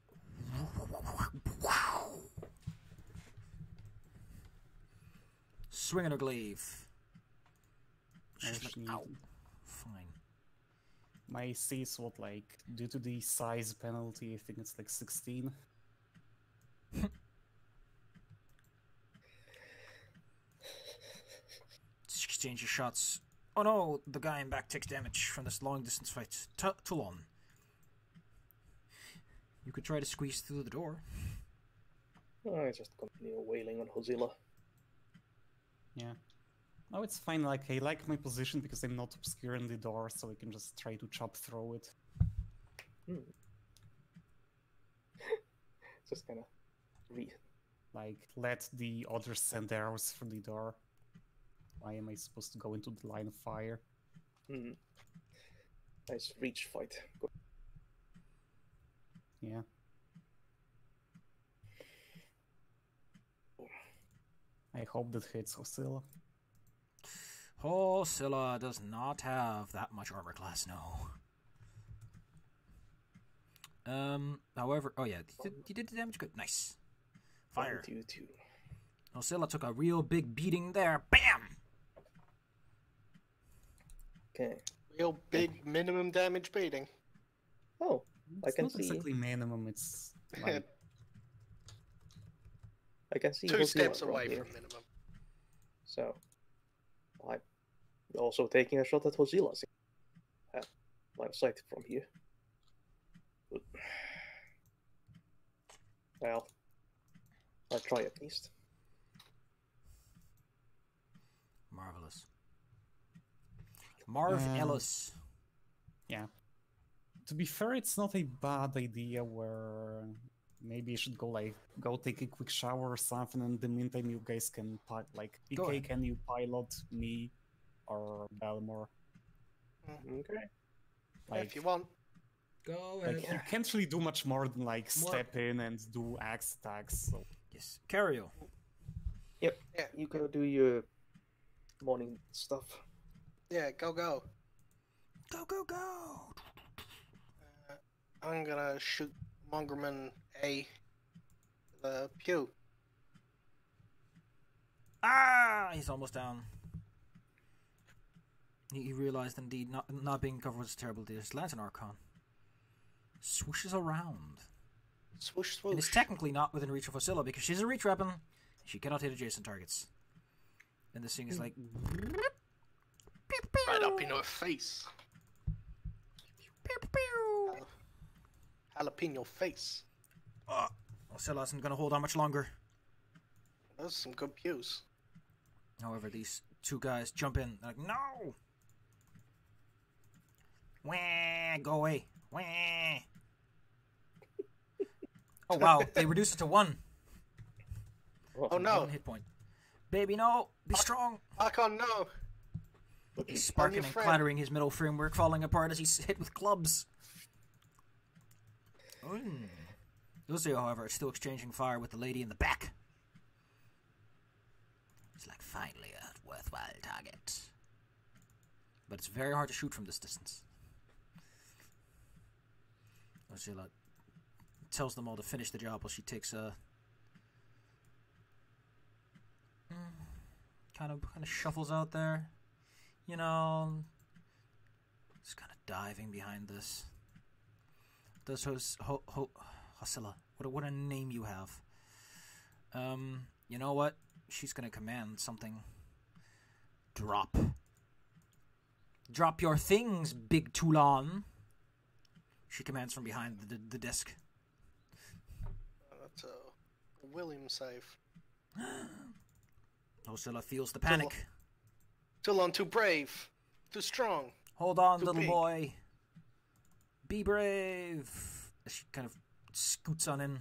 [SPEAKER 1] Swing on her glaive. She's like,
[SPEAKER 2] Actually,
[SPEAKER 1] ow. Fine.
[SPEAKER 2] my AC is what, like, due to the size penalty, I think it's like 16.
[SPEAKER 1] Exchange your shots. Oh no, the guy in back takes damage from this long distance fight. Toulon. You could try to squeeze through the door.
[SPEAKER 4] I just continue wailing on Hosela.
[SPEAKER 2] Yeah. Oh, it's fine. Like, I like my position because I'm not obscuring the door, so I can just try to chop through it.
[SPEAKER 4] Just kind of
[SPEAKER 2] Like, let the others send arrows through the door. Why am I supposed to go into the line of fire?
[SPEAKER 4] nice reach fight. Good.
[SPEAKER 2] Yeah. I hope that hits Hosela.
[SPEAKER 1] Hosela does not have that much armor class, no. However, oh yeah, you did the damage. Good, nice. Fire.
[SPEAKER 4] 1, 2, 2.
[SPEAKER 1] Oscilla took a real big beating there. Bam.
[SPEAKER 4] Okay.
[SPEAKER 3] Real big minimum damage beating.
[SPEAKER 4] Oh, I
[SPEAKER 2] It's
[SPEAKER 4] can
[SPEAKER 2] not
[SPEAKER 4] see.
[SPEAKER 2] exactly minimum. It's like
[SPEAKER 4] I can see
[SPEAKER 3] 2
[SPEAKER 4] Godzilla
[SPEAKER 3] steps
[SPEAKER 4] from
[SPEAKER 3] away
[SPEAKER 4] here.
[SPEAKER 3] from minimum.
[SPEAKER 4] So, I'm also taking a shot at Godzilla. Line of sight from here. Good. Well, I'll try at least.
[SPEAKER 1] Marvelous. Marv
[SPEAKER 2] Um,
[SPEAKER 1] Ellis.
[SPEAKER 2] yeah. To be fair, it's not a bad idea where maybe you should go take a quick shower or something, and in the meantime you guys can like
[SPEAKER 1] Go
[SPEAKER 2] PK,
[SPEAKER 1] ahead.
[SPEAKER 2] can you pilot me or Belmore?
[SPEAKER 4] Okay.
[SPEAKER 2] Like
[SPEAKER 3] If you want.
[SPEAKER 1] Go
[SPEAKER 2] like you can't really do much more than like step in and do axe attacks. So
[SPEAKER 1] Yes. Cario.
[SPEAKER 4] Yep.
[SPEAKER 3] Yeah.
[SPEAKER 4] You go do your morning stuff.
[SPEAKER 3] Yeah, go.
[SPEAKER 1] Go, go, go.
[SPEAKER 3] I'm gonna shoot Mongerman A. The pew.
[SPEAKER 1] Ah! He's almost down. He realized indeed not being covered was a terrible idea. His Lantern Archon swooshes around.
[SPEAKER 3] Swoosh,
[SPEAKER 1] And it's
[SPEAKER 3] swoosh.
[SPEAKER 1] technically not within reach of Oscilla because she's a reach weapon. She cannot hit adjacent targets. And this thing is like...
[SPEAKER 3] Right up in her face. Jalapeno face.
[SPEAKER 1] Oh, Oscilla isn't going to hold on much longer.
[SPEAKER 3] Those are some good pews.
[SPEAKER 1] However, these two guys jump in. They're like, no! Wah, go away. Wah. Oh, wow. They reduced it to 1.
[SPEAKER 3] Oh no!
[SPEAKER 1] 1 hit point. Baby, no! Be strong!
[SPEAKER 3] Archon, no!
[SPEAKER 1] He's sparking and
[SPEAKER 3] friend.
[SPEAKER 1] clattering, his middle framework falling apart as he's hit with clubs. Lucio, however, is still exchanging fire with the lady in the back. It's like, finally, a worthwhile target. But it's very hard to shoot from this distance. Lucio tells them all to finish the job while she takes a... kind of shuffles out there. You know, just kind of diving behind this. Does Hosilla? What a name you have. You know what? She's gonna command something. Drop. Drop your things, Big Toulon. She commands from behind the desk.
[SPEAKER 3] That's a William save.
[SPEAKER 1] Hosilla feels the panic.
[SPEAKER 3] Toulon too brave. Too strong.
[SPEAKER 1] Hold on,
[SPEAKER 3] Too
[SPEAKER 1] little
[SPEAKER 3] big.
[SPEAKER 1] boy. Be brave. As she kind of scoots on in.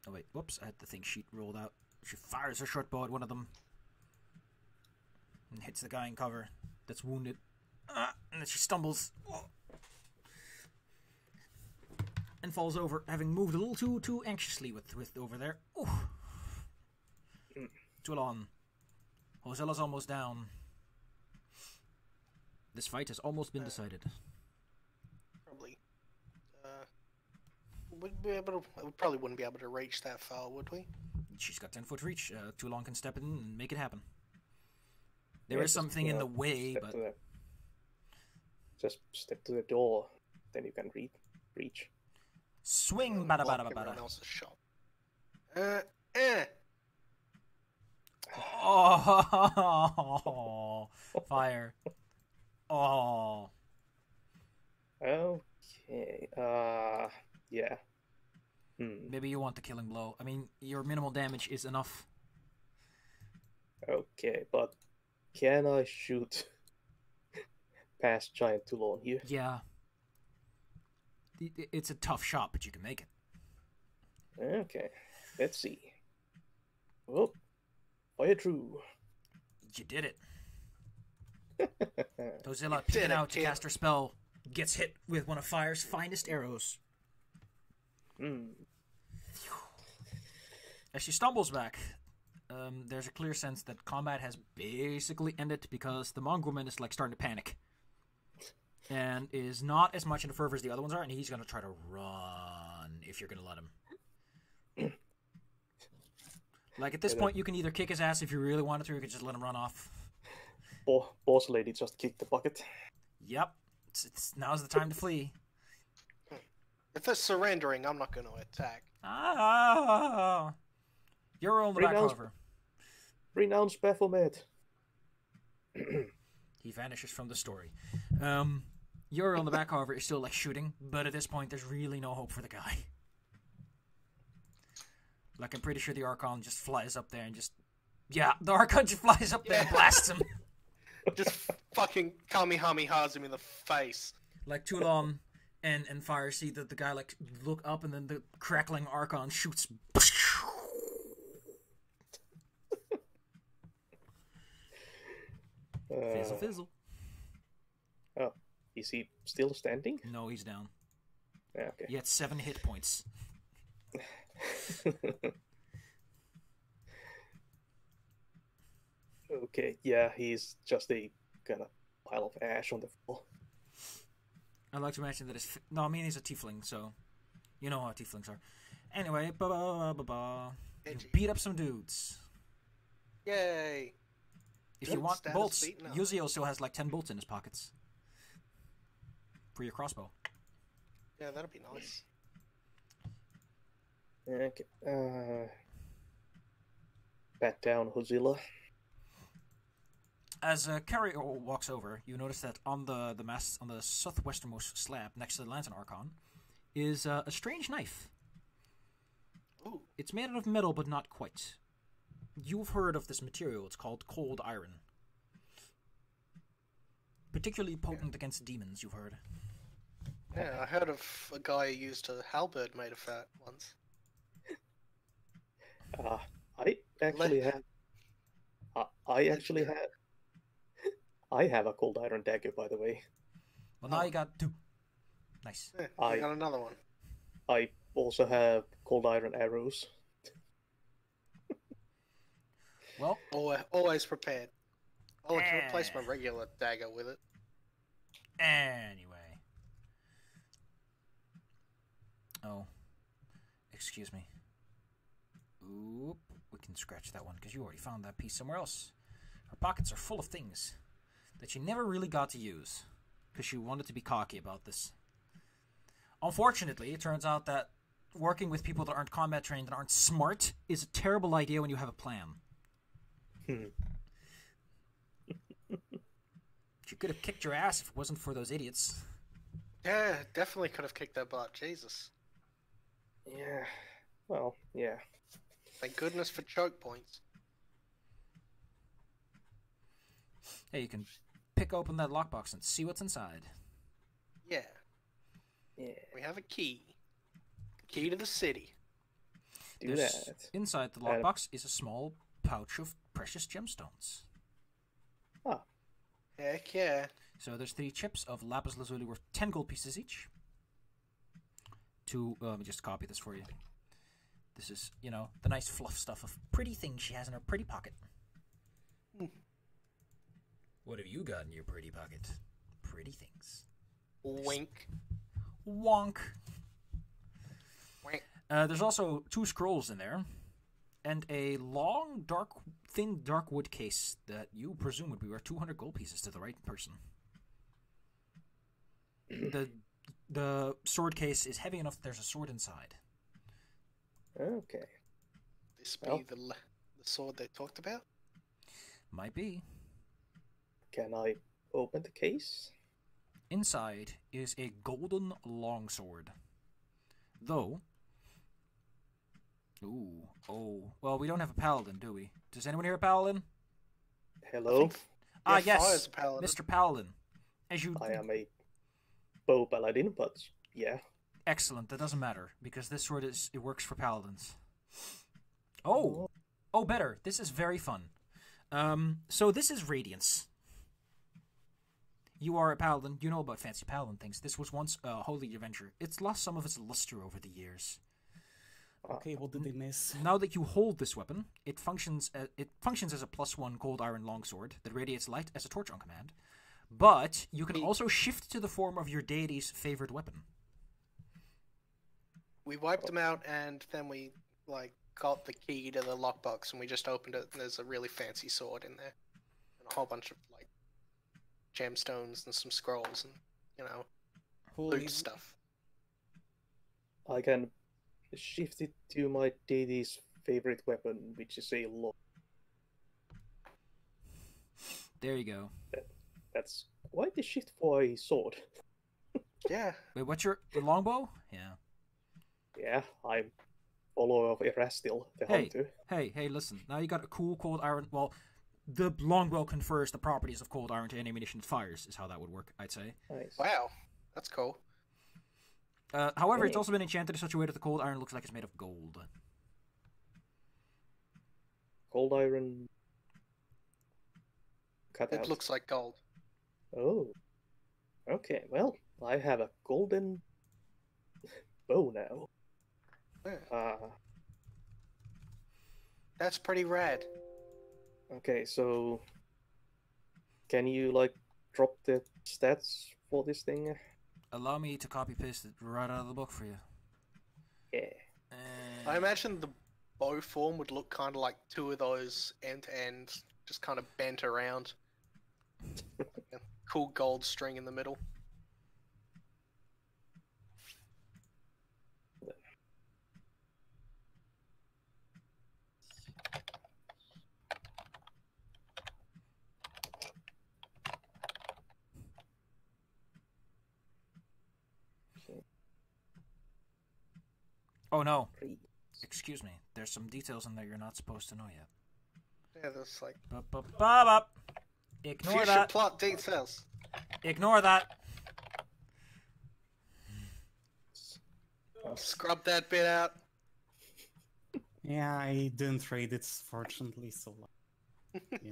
[SPEAKER 1] Oh wait, whoops, I had the thing sheet rolled out. She fires her short bow at one of them. And hits the guy in cover that's wounded. And then she stumbles. And falls over, having moved a little too anxiously with over there. Ooh. Toulon. Hosella's almost down. This fight has almost been decided.
[SPEAKER 3] Probably. We probably wouldn't be able to reach that far, would we?
[SPEAKER 1] She's got 10-foot reach. Toulon can step in and make it happen. There
[SPEAKER 4] Yeah,
[SPEAKER 1] is
[SPEAKER 4] just,
[SPEAKER 1] something in the way,
[SPEAKER 4] step
[SPEAKER 1] but...
[SPEAKER 4] to just step to the door, then you can reach.
[SPEAKER 1] Swing, bada bada
[SPEAKER 3] Block
[SPEAKER 1] bada.
[SPEAKER 3] everyone else's shot.
[SPEAKER 1] Oh, fire. Oh.
[SPEAKER 4] Okay. Yeah.
[SPEAKER 1] Maybe you want the killing blow. I mean, your minimal damage is enough.
[SPEAKER 4] Okay, but can I shoot past Giant Toulon here?
[SPEAKER 1] Yeah. It's a tough shot, but you can make it.
[SPEAKER 4] Okay. Let's see. Oh, fire true.
[SPEAKER 1] You did it. Godzilla peeking out to cast her spell gets hit with one of Fire's finest arrows. As she stumbles back, there's a clear sense that combat has basically ended because the mongrelman is like starting to panic. and is not as much in a fervor as the other ones are, and he's going to try to run if you're going to let him. Like, at this point, you can either kick his ass if you really wanted to, or you could just let him run off.
[SPEAKER 4] Boss lady just kicked the bucket.
[SPEAKER 1] Yep. Now's the time to flee.
[SPEAKER 3] If they're surrendering, I'm not going to attack.
[SPEAKER 1] Ah! You're on the back, however.
[SPEAKER 4] Renounce Baphomet.
[SPEAKER 1] He vanishes from the story. You're on the back, however, is still like shooting, but at this point, there's really no hope for the guy. Like, I'm pretty sure the Archon just flies up there and just... Yeah, the Archon just flies up there and blasts him.
[SPEAKER 3] Just fucking Kamehamehas him in the face.
[SPEAKER 1] Like, Toulon and Fire see that the guy, like, look up, and then the crackling Archon shoots... Fizzle, fizzle.
[SPEAKER 4] Oh, is he still standing?
[SPEAKER 1] No, he's down.
[SPEAKER 4] Yeah, okay.
[SPEAKER 1] He had 7 hit points.
[SPEAKER 4] Okay, yeah, he's just a kind of pile of ash on the floor.
[SPEAKER 1] I'd like to mention that no, I mean, he's a tiefling, so you know how tieflings are. Anyway, you beat up some dudes.
[SPEAKER 3] Yay!
[SPEAKER 1] If you want bolts, Yuzio still has like 10 bolts in his pockets for your crossbow.
[SPEAKER 3] Yeah, that'd be nice.
[SPEAKER 4] Okay. Pat down Hozilla.
[SPEAKER 1] As Carrie walks over, you notice that on the mast on the southwesternmost slab next to the Lantern Archon is a strange knife.
[SPEAKER 3] Ooh.
[SPEAKER 1] It's made out of metal, but not quite. You've heard of this material. It's called cold iron. Particularly potent against demons, you've heard.
[SPEAKER 3] Yeah, I heard of a guy who used a halberd made of that once.
[SPEAKER 4] I actually have a cold iron dagger, by the way.
[SPEAKER 1] Well, now you got 2. Nice.
[SPEAKER 3] Yeah, I got another one.
[SPEAKER 4] I also have cold iron arrows.
[SPEAKER 1] Well,
[SPEAKER 3] always prepared. I can replace my regular dagger with it.
[SPEAKER 1] Anyway. Oh. Excuse me. Oop. We can scratch that one, because you already found that piece somewhere else. Her pockets are full of things that she never really got to use, because she wanted to be cocky about this. Unfortunately, it turns out that working with people that aren't combat trained and aren't smart is a terrible idea when you have a plan. She could have kicked your ass if it wasn't for those idiots.
[SPEAKER 3] Yeah, definitely could have kicked their butt. Jesus.
[SPEAKER 4] Yeah. Well, yeah.
[SPEAKER 3] Thank goodness for choke points.
[SPEAKER 1] Hey, you can pick open that lockbox and see what's inside.
[SPEAKER 3] Yeah.
[SPEAKER 4] Yeah.
[SPEAKER 3] We have a key. Key to the city.
[SPEAKER 4] Do that.
[SPEAKER 1] Inside the lockbox is a small pouch of precious gemstones.
[SPEAKER 4] Ah.
[SPEAKER 3] Heck yeah.
[SPEAKER 1] So there's 3 chips of lapis lazuli worth 10 gold pieces each. Let me just copy this for you. This is, the nice fluff stuff of pretty things she has in her pretty pocket. What have you got in your pretty pocket? Pretty things.
[SPEAKER 3] Wink.
[SPEAKER 1] Wonk.
[SPEAKER 3] Wink.
[SPEAKER 1] There's also 2 scrolls in there, and a long, thin dark wood case that you presume would be worth 200 gold pieces to the right person. The sword case is heavy enough that there's a sword inside.
[SPEAKER 4] Okay.
[SPEAKER 3] This be the sword they talked about?
[SPEAKER 1] Might be.
[SPEAKER 4] Can I open the case?
[SPEAKER 1] Inside is a golden longsword. Though... well, we don't have a paladin, do we? Does anyone hear a paladin?
[SPEAKER 4] Hello?
[SPEAKER 1] Yes,
[SPEAKER 3] Paladin.
[SPEAKER 1] Mr. Paladin.
[SPEAKER 4] I am a bow paladin, but yeah.
[SPEAKER 1] Excellent, that doesn't matter, because this sword it works for paladins. Oh, better. This is very fun. So this is Radiance. You are a paladin. You know about fancy paladin things. This was once a holy adventure. It's lost some of its luster over the years.
[SPEAKER 2] Okay, what did they miss?
[SPEAKER 1] Now that you hold this weapon, it functions as a +1 cold iron longsword that radiates light as a torch on command, But you can also shift to the form of your deity's favorite weapon.
[SPEAKER 3] We wiped them out, and then we got the key to the lockbox, and we just opened it. And there's a really fancy sword in there, and a whole bunch of gemstones and some scrolls and loot stuff.
[SPEAKER 4] I can shift it to my deity's favorite weapon, which is a long.
[SPEAKER 1] There you go.
[SPEAKER 4] That's quite a shift for a sword.
[SPEAKER 3] Yeah.
[SPEAKER 1] Wait, what's your longbow? Yeah.
[SPEAKER 4] Yeah, I'm follower of Erastil, the hunter.
[SPEAKER 1] Hey, listen. Now you got a cool cold iron. Well, the longbow confers the properties of cold iron to any ammunition it fires, is how that would work, I'd say.
[SPEAKER 4] Nice.
[SPEAKER 3] Wow, that's cool.
[SPEAKER 1] However, it's also been enchanted in such a way that the cold iron looks like it's made of gold.
[SPEAKER 4] Cold iron. Cut
[SPEAKER 3] It
[SPEAKER 4] out.
[SPEAKER 3] looks like gold.
[SPEAKER 4] Oh. Okay, well, I have a golden bow now.
[SPEAKER 3] Yeah. That's pretty rad.
[SPEAKER 4] Okay, so can you drop the stats for this thing?
[SPEAKER 1] Allow me to copy paste it right out of the book for you.
[SPEAKER 4] Yeah.
[SPEAKER 3] I imagine the bow form would look kind of like two of those end to end, just kind of bent around. Cool gold string in the middle.
[SPEAKER 1] Oh no. Excuse me. There's some details in there you're not supposed to know yet.
[SPEAKER 3] Yeah, that's like
[SPEAKER 1] Bop. Ignore
[SPEAKER 3] future
[SPEAKER 1] that.
[SPEAKER 3] plot details.
[SPEAKER 1] Ignore that.
[SPEAKER 3] Scrub that bit out.
[SPEAKER 2] Yeah, I didn't read it, fortunately, so... yeah.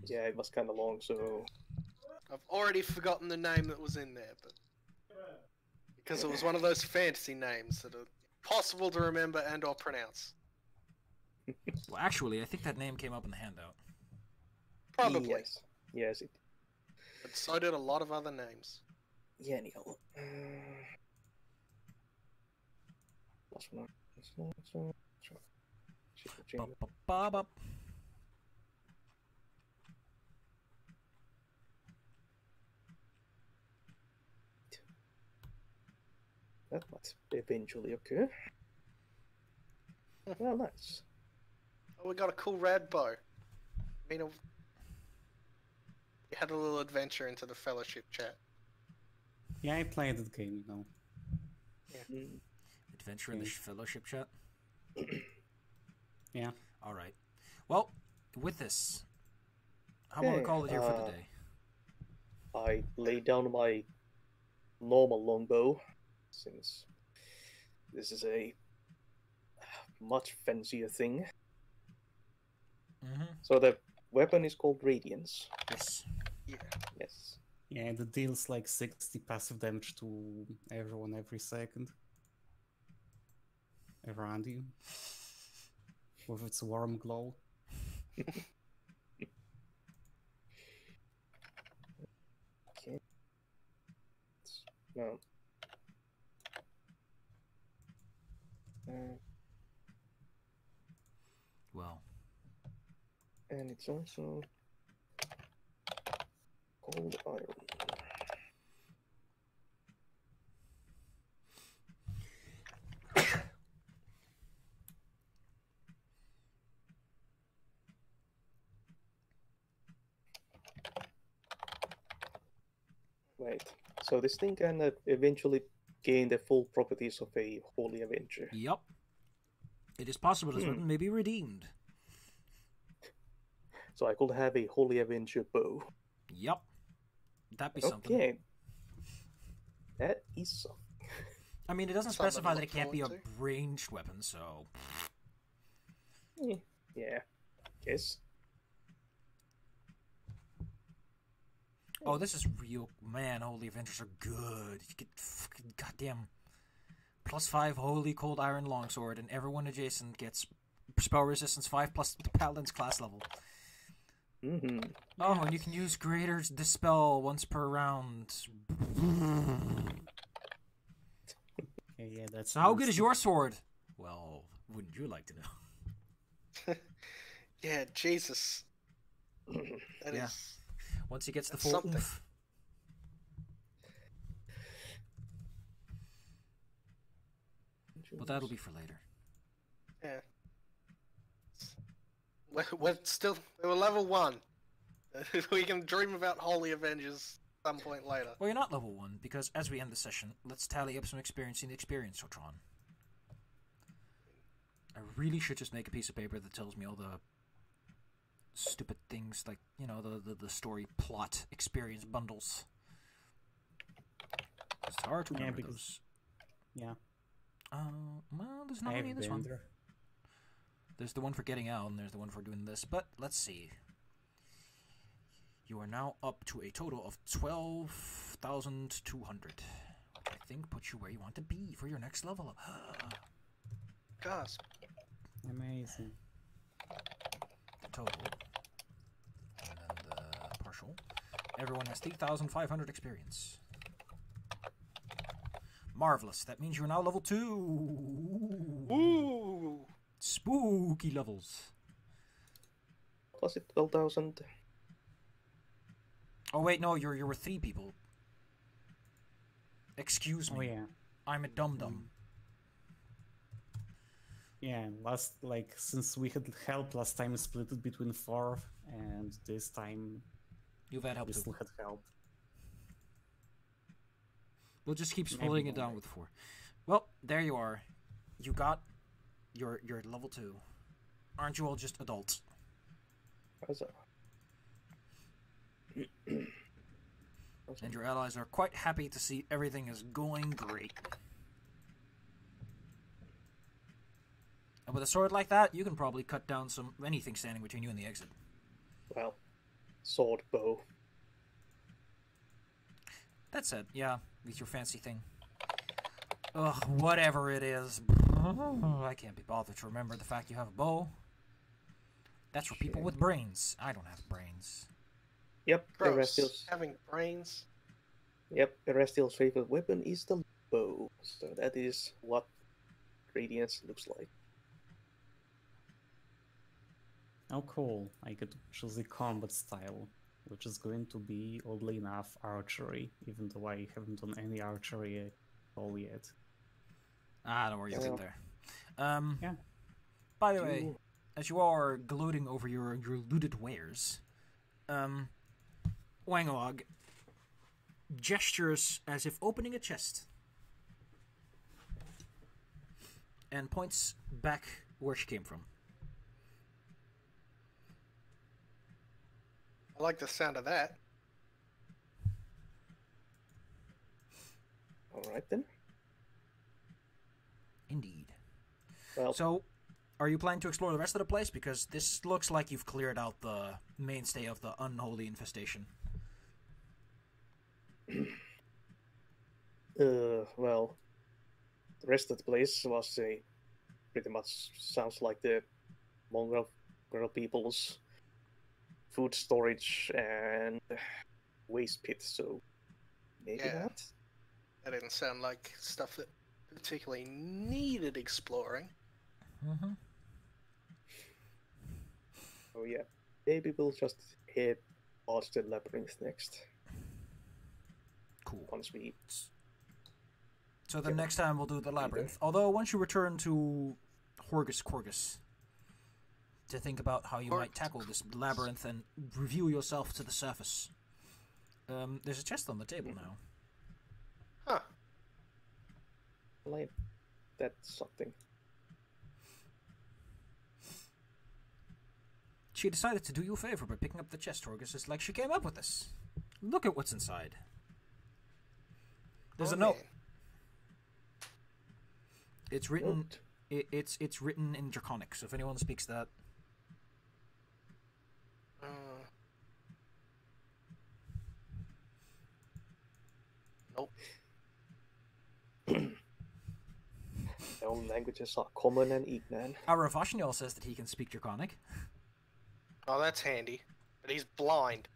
[SPEAKER 4] Yeah, it was kind of long, so
[SPEAKER 3] I've already forgotten the name that was in there, but because it was one of those fantasy names that are impossible to remember and or pronounce.
[SPEAKER 1] Well, actually, I think that name came up in the handout.
[SPEAKER 3] Probably.
[SPEAKER 4] Yes, it.
[SPEAKER 3] But so did a lot of other names.
[SPEAKER 4] Yeah, anyhow. Last one.
[SPEAKER 1] Bop.
[SPEAKER 4] That might eventually occur. Well, nice.
[SPEAKER 3] Oh, we got a cool rad bow. I mean, we had a little adventure into the fellowship chat.
[SPEAKER 2] Yeah, I played that game, you know.
[SPEAKER 3] Yeah.
[SPEAKER 1] Adventure in the Fellowship chat?
[SPEAKER 2] Yeah.
[SPEAKER 1] Alright. Well, with this, how about we call it here for the day?
[SPEAKER 4] I laid down my normal longbow, since this is a much fancier thing.
[SPEAKER 1] Mm-hmm.
[SPEAKER 4] So the weapon is called Radiance.
[SPEAKER 1] Yes.
[SPEAKER 3] Yeah.
[SPEAKER 4] Yes.
[SPEAKER 2] Yeah, and it deals like 60 passive damage to everyone every second. Around you. With its warm glow.
[SPEAKER 4] Okay. No.
[SPEAKER 1] Well.
[SPEAKER 4] And it's also cold iron. Right. So this thing can eventually gain the full properties of a Holy Avenger.
[SPEAKER 1] Yup. It is possible this weapon may be redeemed.
[SPEAKER 4] So I could have a Holy Avenger bow.
[SPEAKER 1] Yup. That'd be something.
[SPEAKER 4] Okay. That is something.
[SPEAKER 1] I mean, it doesn't
[SPEAKER 3] Something to
[SPEAKER 1] specify that
[SPEAKER 3] look
[SPEAKER 1] it can't be a
[SPEAKER 3] forward
[SPEAKER 1] ranged weapon, so...
[SPEAKER 4] Yeah. Guess.
[SPEAKER 1] Oh, this is real... Man, Holy Avengers are good. You get fucking goddamn... +5 Holy Cold Iron Longsword, and everyone adjacent gets spell resistance 5 plus the Paladin's class level.
[SPEAKER 4] Mm-hmm.
[SPEAKER 1] Oh, and you can use Greater Dispel once per round.
[SPEAKER 2] Okay, yeah, that's
[SPEAKER 1] So how good is
[SPEAKER 2] nice.
[SPEAKER 1] your sword? Well, wouldn't you like to know?
[SPEAKER 3] Yeah, Jesus. That
[SPEAKER 1] Yeah.
[SPEAKER 3] is
[SPEAKER 1] Once he gets the
[SPEAKER 3] That's
[SPEAKER 1] full
[SPEAKER 3] something.
[SPEAKER 1] oomph. But that'll be for later.
[SPEAKER 3] yeah. We're level 1. We can dream about Holy Avengers some point later.
[SPEAKER 1] Well, you're not level 1, because as we end the session, let's tally up some experience in the experience Sotron. I really should just make a piece of paper that tells me all the stupid things, like, you know, the story plot experience bundles. It's hard to
[SPEAKER 2] Yeah,
[SPEAKER 1] remember
[SPEAKER 2] because-
[SPEAKER 1] those.
[SPEAKER 2] Yeah,
[SPEAKER 1] Well, there's not
[SPEAKER 2] I
[SPEAKER 1] any in
[SPEAKER 2] have
[SPEAKER 1] this one.
[SPEAKER 2] Bender.
[SPEAKER 1] There's the one for getting out, and there's the one for doing this. But let's see. You are now up to a total of 12,200. Which I think puts you where you want to be for your next level up.
[SPEAKER 3] Gasp.
[SPEAKER 2] Amazing.
[SPEAKER 1] The total. And then the partial. Everyone has 3,500 experience. Marvelous. That means you're now level 2.
[SPEAKER 3] Ooh.
[SPEAKER 1] Spooky levels.
[SPEAKER 4] Was it 12,000?
[SPEAKER 1] Oh wait, no, you were 3 people. Excuse me.
[SPEAKER 2] Oh yeah.
[SPEAKER 1] I'm a dum-dum.
[SPEAKER 2] Yeah, since we had help last time, split it between 4, and this time
[SPEAKER 1] You've had help
[SPEAKER 2] we
[SPEAKER 1] too.
[SPEAKER 2] still had help.
[SPEAKER 1] We'll just keep
[SPEAKER 2] Maybe
[SPEAKER 1] splitting it
[SPEAKER 2] one
[SPEAKER 1] down
[SPEAKER 2] day.
[SPEAKER 1] with 4. Well, there you are. You got your level 2. Aren't you all just adults?
[SPEAKER 4] Was it?
[SPEAKER 1] And your allies are quite happy to see everything is going great. And with a sword like that, you can probably cut down anything standing between you and the exit.
[SPEAKER 4] Well, sword, bow.
[SPEAKER 1] That said, yeah, with your fancy thing. Ugh, whatever it is. I can't be bothered to remember the fact you have a bow. That's for people with brains. I don't have brains.
[SPEAKER 4] Yep,
[SPEAKER 3] Gross.
[SPEAKER 4] Erestiel's.
[SPEAKER 3] Having brains.
[SPEAKER 4] Yep, Erestiel's favorite weapon is the bow. So that is what Radiance looks like.
[SPEAKER 2] Oh cool, I get to choose the combat style, which is going to be, oddly enough, archery, even though I haven't done any archery at all yet.
[SPEAKER 1] Don't worry, you'll get
[SPEAKER 4] Yeah.
[SPEAKER 1] there.
[SPEAKER 2] Yeah.
[SPEAKER 1] By the way, as you are gloating over your looted wares, Wangog gestures as if opening a chest and points back where she came from.
[SPEAKER 3] I like the sound of that.
[SPEAKER 4] Alright then.
[SPEAKER 1] Indeed.
[SPEAKER 4] Well,
[SPEAKER 1] So, are you planning to explore the rest of the place? Because this looks like you've cleared out the mainstay of the unholy infestation.
[SPEAKER 4] well, the rest of the place was pretty much sounds like the mongrel people's food storage and waste pit, so maybe
[SPEAKER 3] Yeah.
[SPEAKER 4] not.
[SPEAKER 3] That didn't sound like stuff that particularly needed exploring.
[SPEAKER 1] Mm-hmm.
[SPEAKER 4] Oh yeah, maybe we'll just head towards the labyrinth next
[SPEAKER 1] Cool.
[SPEAKER 4] once we.
[SPEAKER 1] So the
[SPEAKER 4] Yeah.
[SPEAKER 1] next time we'll do the labyrinth. Although once you return to Horgus Corgus to think about how you might tackle this labyrinth and review yourself to the surface. There's a chest on the table now.
[SPEAKER 3] Huh.
[SPEAKER 4] Like, that's something.
[SPEAKER 1] She decided to do you a favor by picking up the chest, Horgus. It's like she came up with this. Look at what's inside. There's a note.
[SPEAKER 3] Okay.
[SPEAKER 1] It's written.
[SPEAKER 4] Note.
[SPEAKER 1] It's written in Draconic. So if anyone speaks that,
[SPEAKER 3] Nope.
[SPEAKER 4] The only languages are common and Ignan.
[SPEAKER 1] our Vashniel says that he can speak Draconic.
[SPEAKER 3] Oh, that's handy. But he's blind.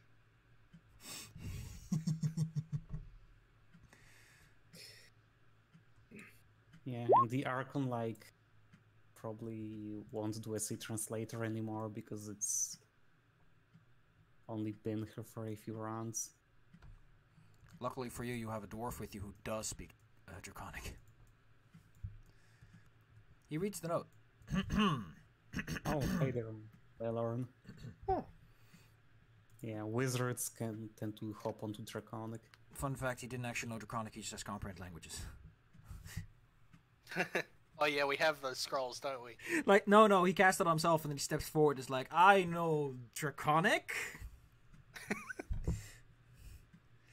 [SPEAKER 2] Yeah, and the Archon, like, probably won't do a C translator anymore because it's only been here for a few rounds.
[SPEAKER 1] Luckily for you, you have a dwarf with you who does speak Draconic. He reads the note.
[SPEAKER 2] Oh, hey there, Valorn.
[SPEAKER 4] Oh.
[SPEAKER 2] Yeah, wizards can tend to hop onto Draconic.
[SPEAKER 1] Fun fact, he didn't actually know Draconic, he just has comprehend languages.
[SPEAKER 3] Oh yeah, we have those scrolls, don't we?
[SPEAKER 1] Like, no, he cast it on himself and then he steps forward and is like, I know Draconic?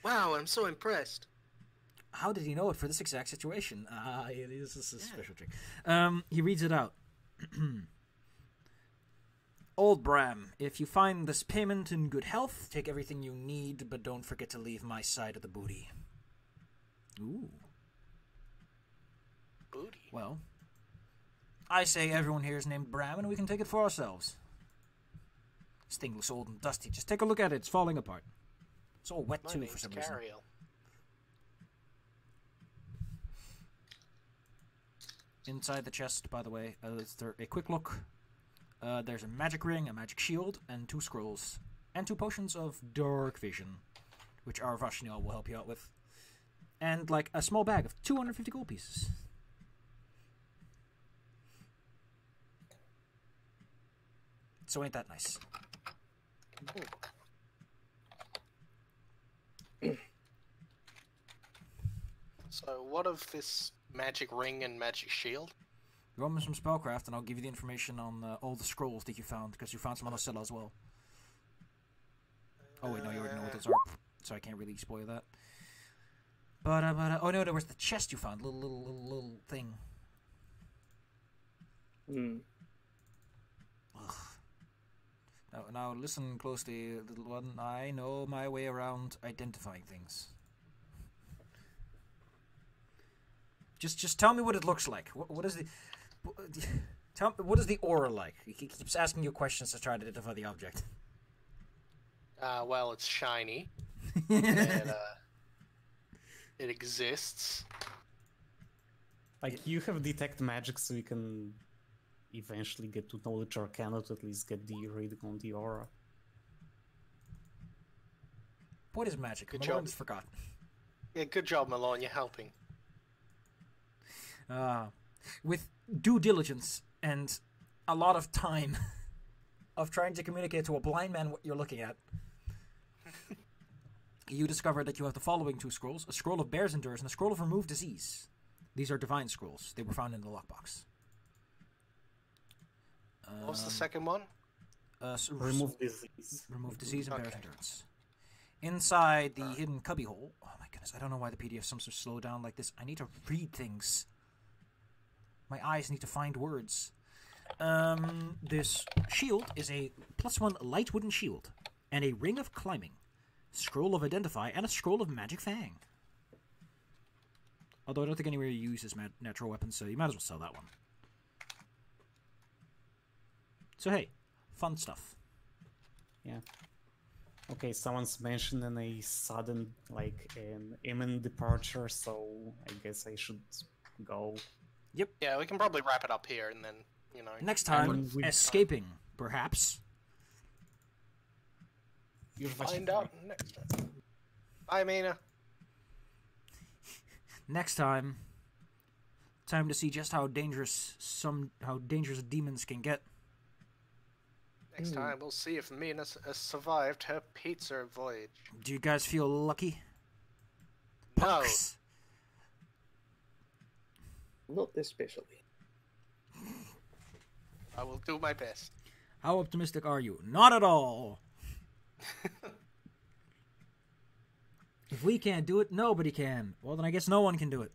[SPEAKER 3] Wow, I'm so impressed.
[SPEAKER 1] How did he know it for this exact situation? It is a special trick. He reads it out. Old Bram, if you find this payment in good health, take everything you need, but don't forget to leave my side of the booty. Ooh.
[SPEAKER 3] Booty.
[SPEAKER 1] Well, I say everyone here is named Bram, and we can take it for ourselves. This thing looks old and dusty. Just take a look at it. It's falling apart. It's all wet,
[SPEAKER 3] My
[SPEAKER 1] too,
[SPEAKER 3] name's
[SPEAKER 1] for some reason.
[SPEAKER 3] Cariel.
[SPEAKER 1] Inside the chest, by the way, a quick look. There's a magic ring, a magic shield, and 2 scrolls. And 2 potions of dark vision, which our Vashnil will help you out with. And, like, a small bag of 250 gold pieces. So ain't that nice?
[SPEAKER 3] So what of this magic ring and magic shield?
[SPEAKER 1] Roll me some spellcraft, and I'll give you the information on all the scrolls that you found, because you found some on Oscilla as well. Oh wait, no, you already know what those are, so I can't really spoil that. But oh no, there was the chest you found, little thing.
[SPEAKER 4] Hmm.
[SPEAKER 1] Ugh. Now listen closely, little one. I know my way around identifying things. Just tell me what it looks like. What is the... Tell me, what is the aura like? He keeps asking you questions to try to identify the object.
[SPEAKER 3] Well, it's shiny. And, it exists.
[SPEAKER 2] Like, you have detect magic, so you can eventually get to knowledge arcana to at least get the reading on the aura.
[SPEAKER 1] What is magic?
[SPEAKER 3] Good
[SPEAKER 1] Malone's
[SPEAKER 3] job.
[SPEAKER 1] forgotten.
[SPEAKER 3] Yeah, good job, Malone. You're helping.
[SPEAKER 1] With due diligence and a lot of time of trying to communicate to a blind man what you're looking at, you discover that you have the following 2 scrolls: a scroll of Bear's Endurance and a scroll of Remove Disease. These are divine scrolls. They were found in the lockbox.
[SPEAKER 3] What was the second one?
[SPEAKER 2] Remove disease.
[SPEAKER 1] Remove Disease and Bear's
[SPEAKER 3] Okay.
[SPEAKER 1] Endurance. Inside the hidden cubbyhole... Oh my goodness, I don't know why the PDF seems to slow down like this. I need to read things. My eyes need to find words. This shield is a +1 light wooden shield, and a ring of climbing, scroll of Identify, and a scroll of Magic Fang. Although I don't think anywhere uses natural weapons, so you might as well sell that one. So hey, fun stuff.
[SPEAKER 2] Yeah. Okay, someone's mentioned a sudden, like, an imminent departure, so I guess I should go.
[SPEAKER 3] Yeah, we can probably wrap it up here and then, you know.
[SPEAKER 1] Next time,
[SPEAKER 2] And we-
[SPEAKER 1] escaping, perhaps.
[SPEAKER 2] You're
[SPEAKER 3] Find out next time. Bye, Mina.
[SPEAKER 1] Next time, time to see just how dangerous demons can get.
[SPEAKER 3] Next time, we'll see if Mina has survived her pizza voyage.
[SPEAKER 1] Do you guys feel lucky?
[SPEAKER 3] No.
[SPEAKER 1] Punks.
[SPEAKER 4] Not especially.
[SPEAKER 3] I will do my best.
[SPEAKER 1] How optimistic are you? Not at all. If we can't do it, nobody can. Well, then I guess no one can do it.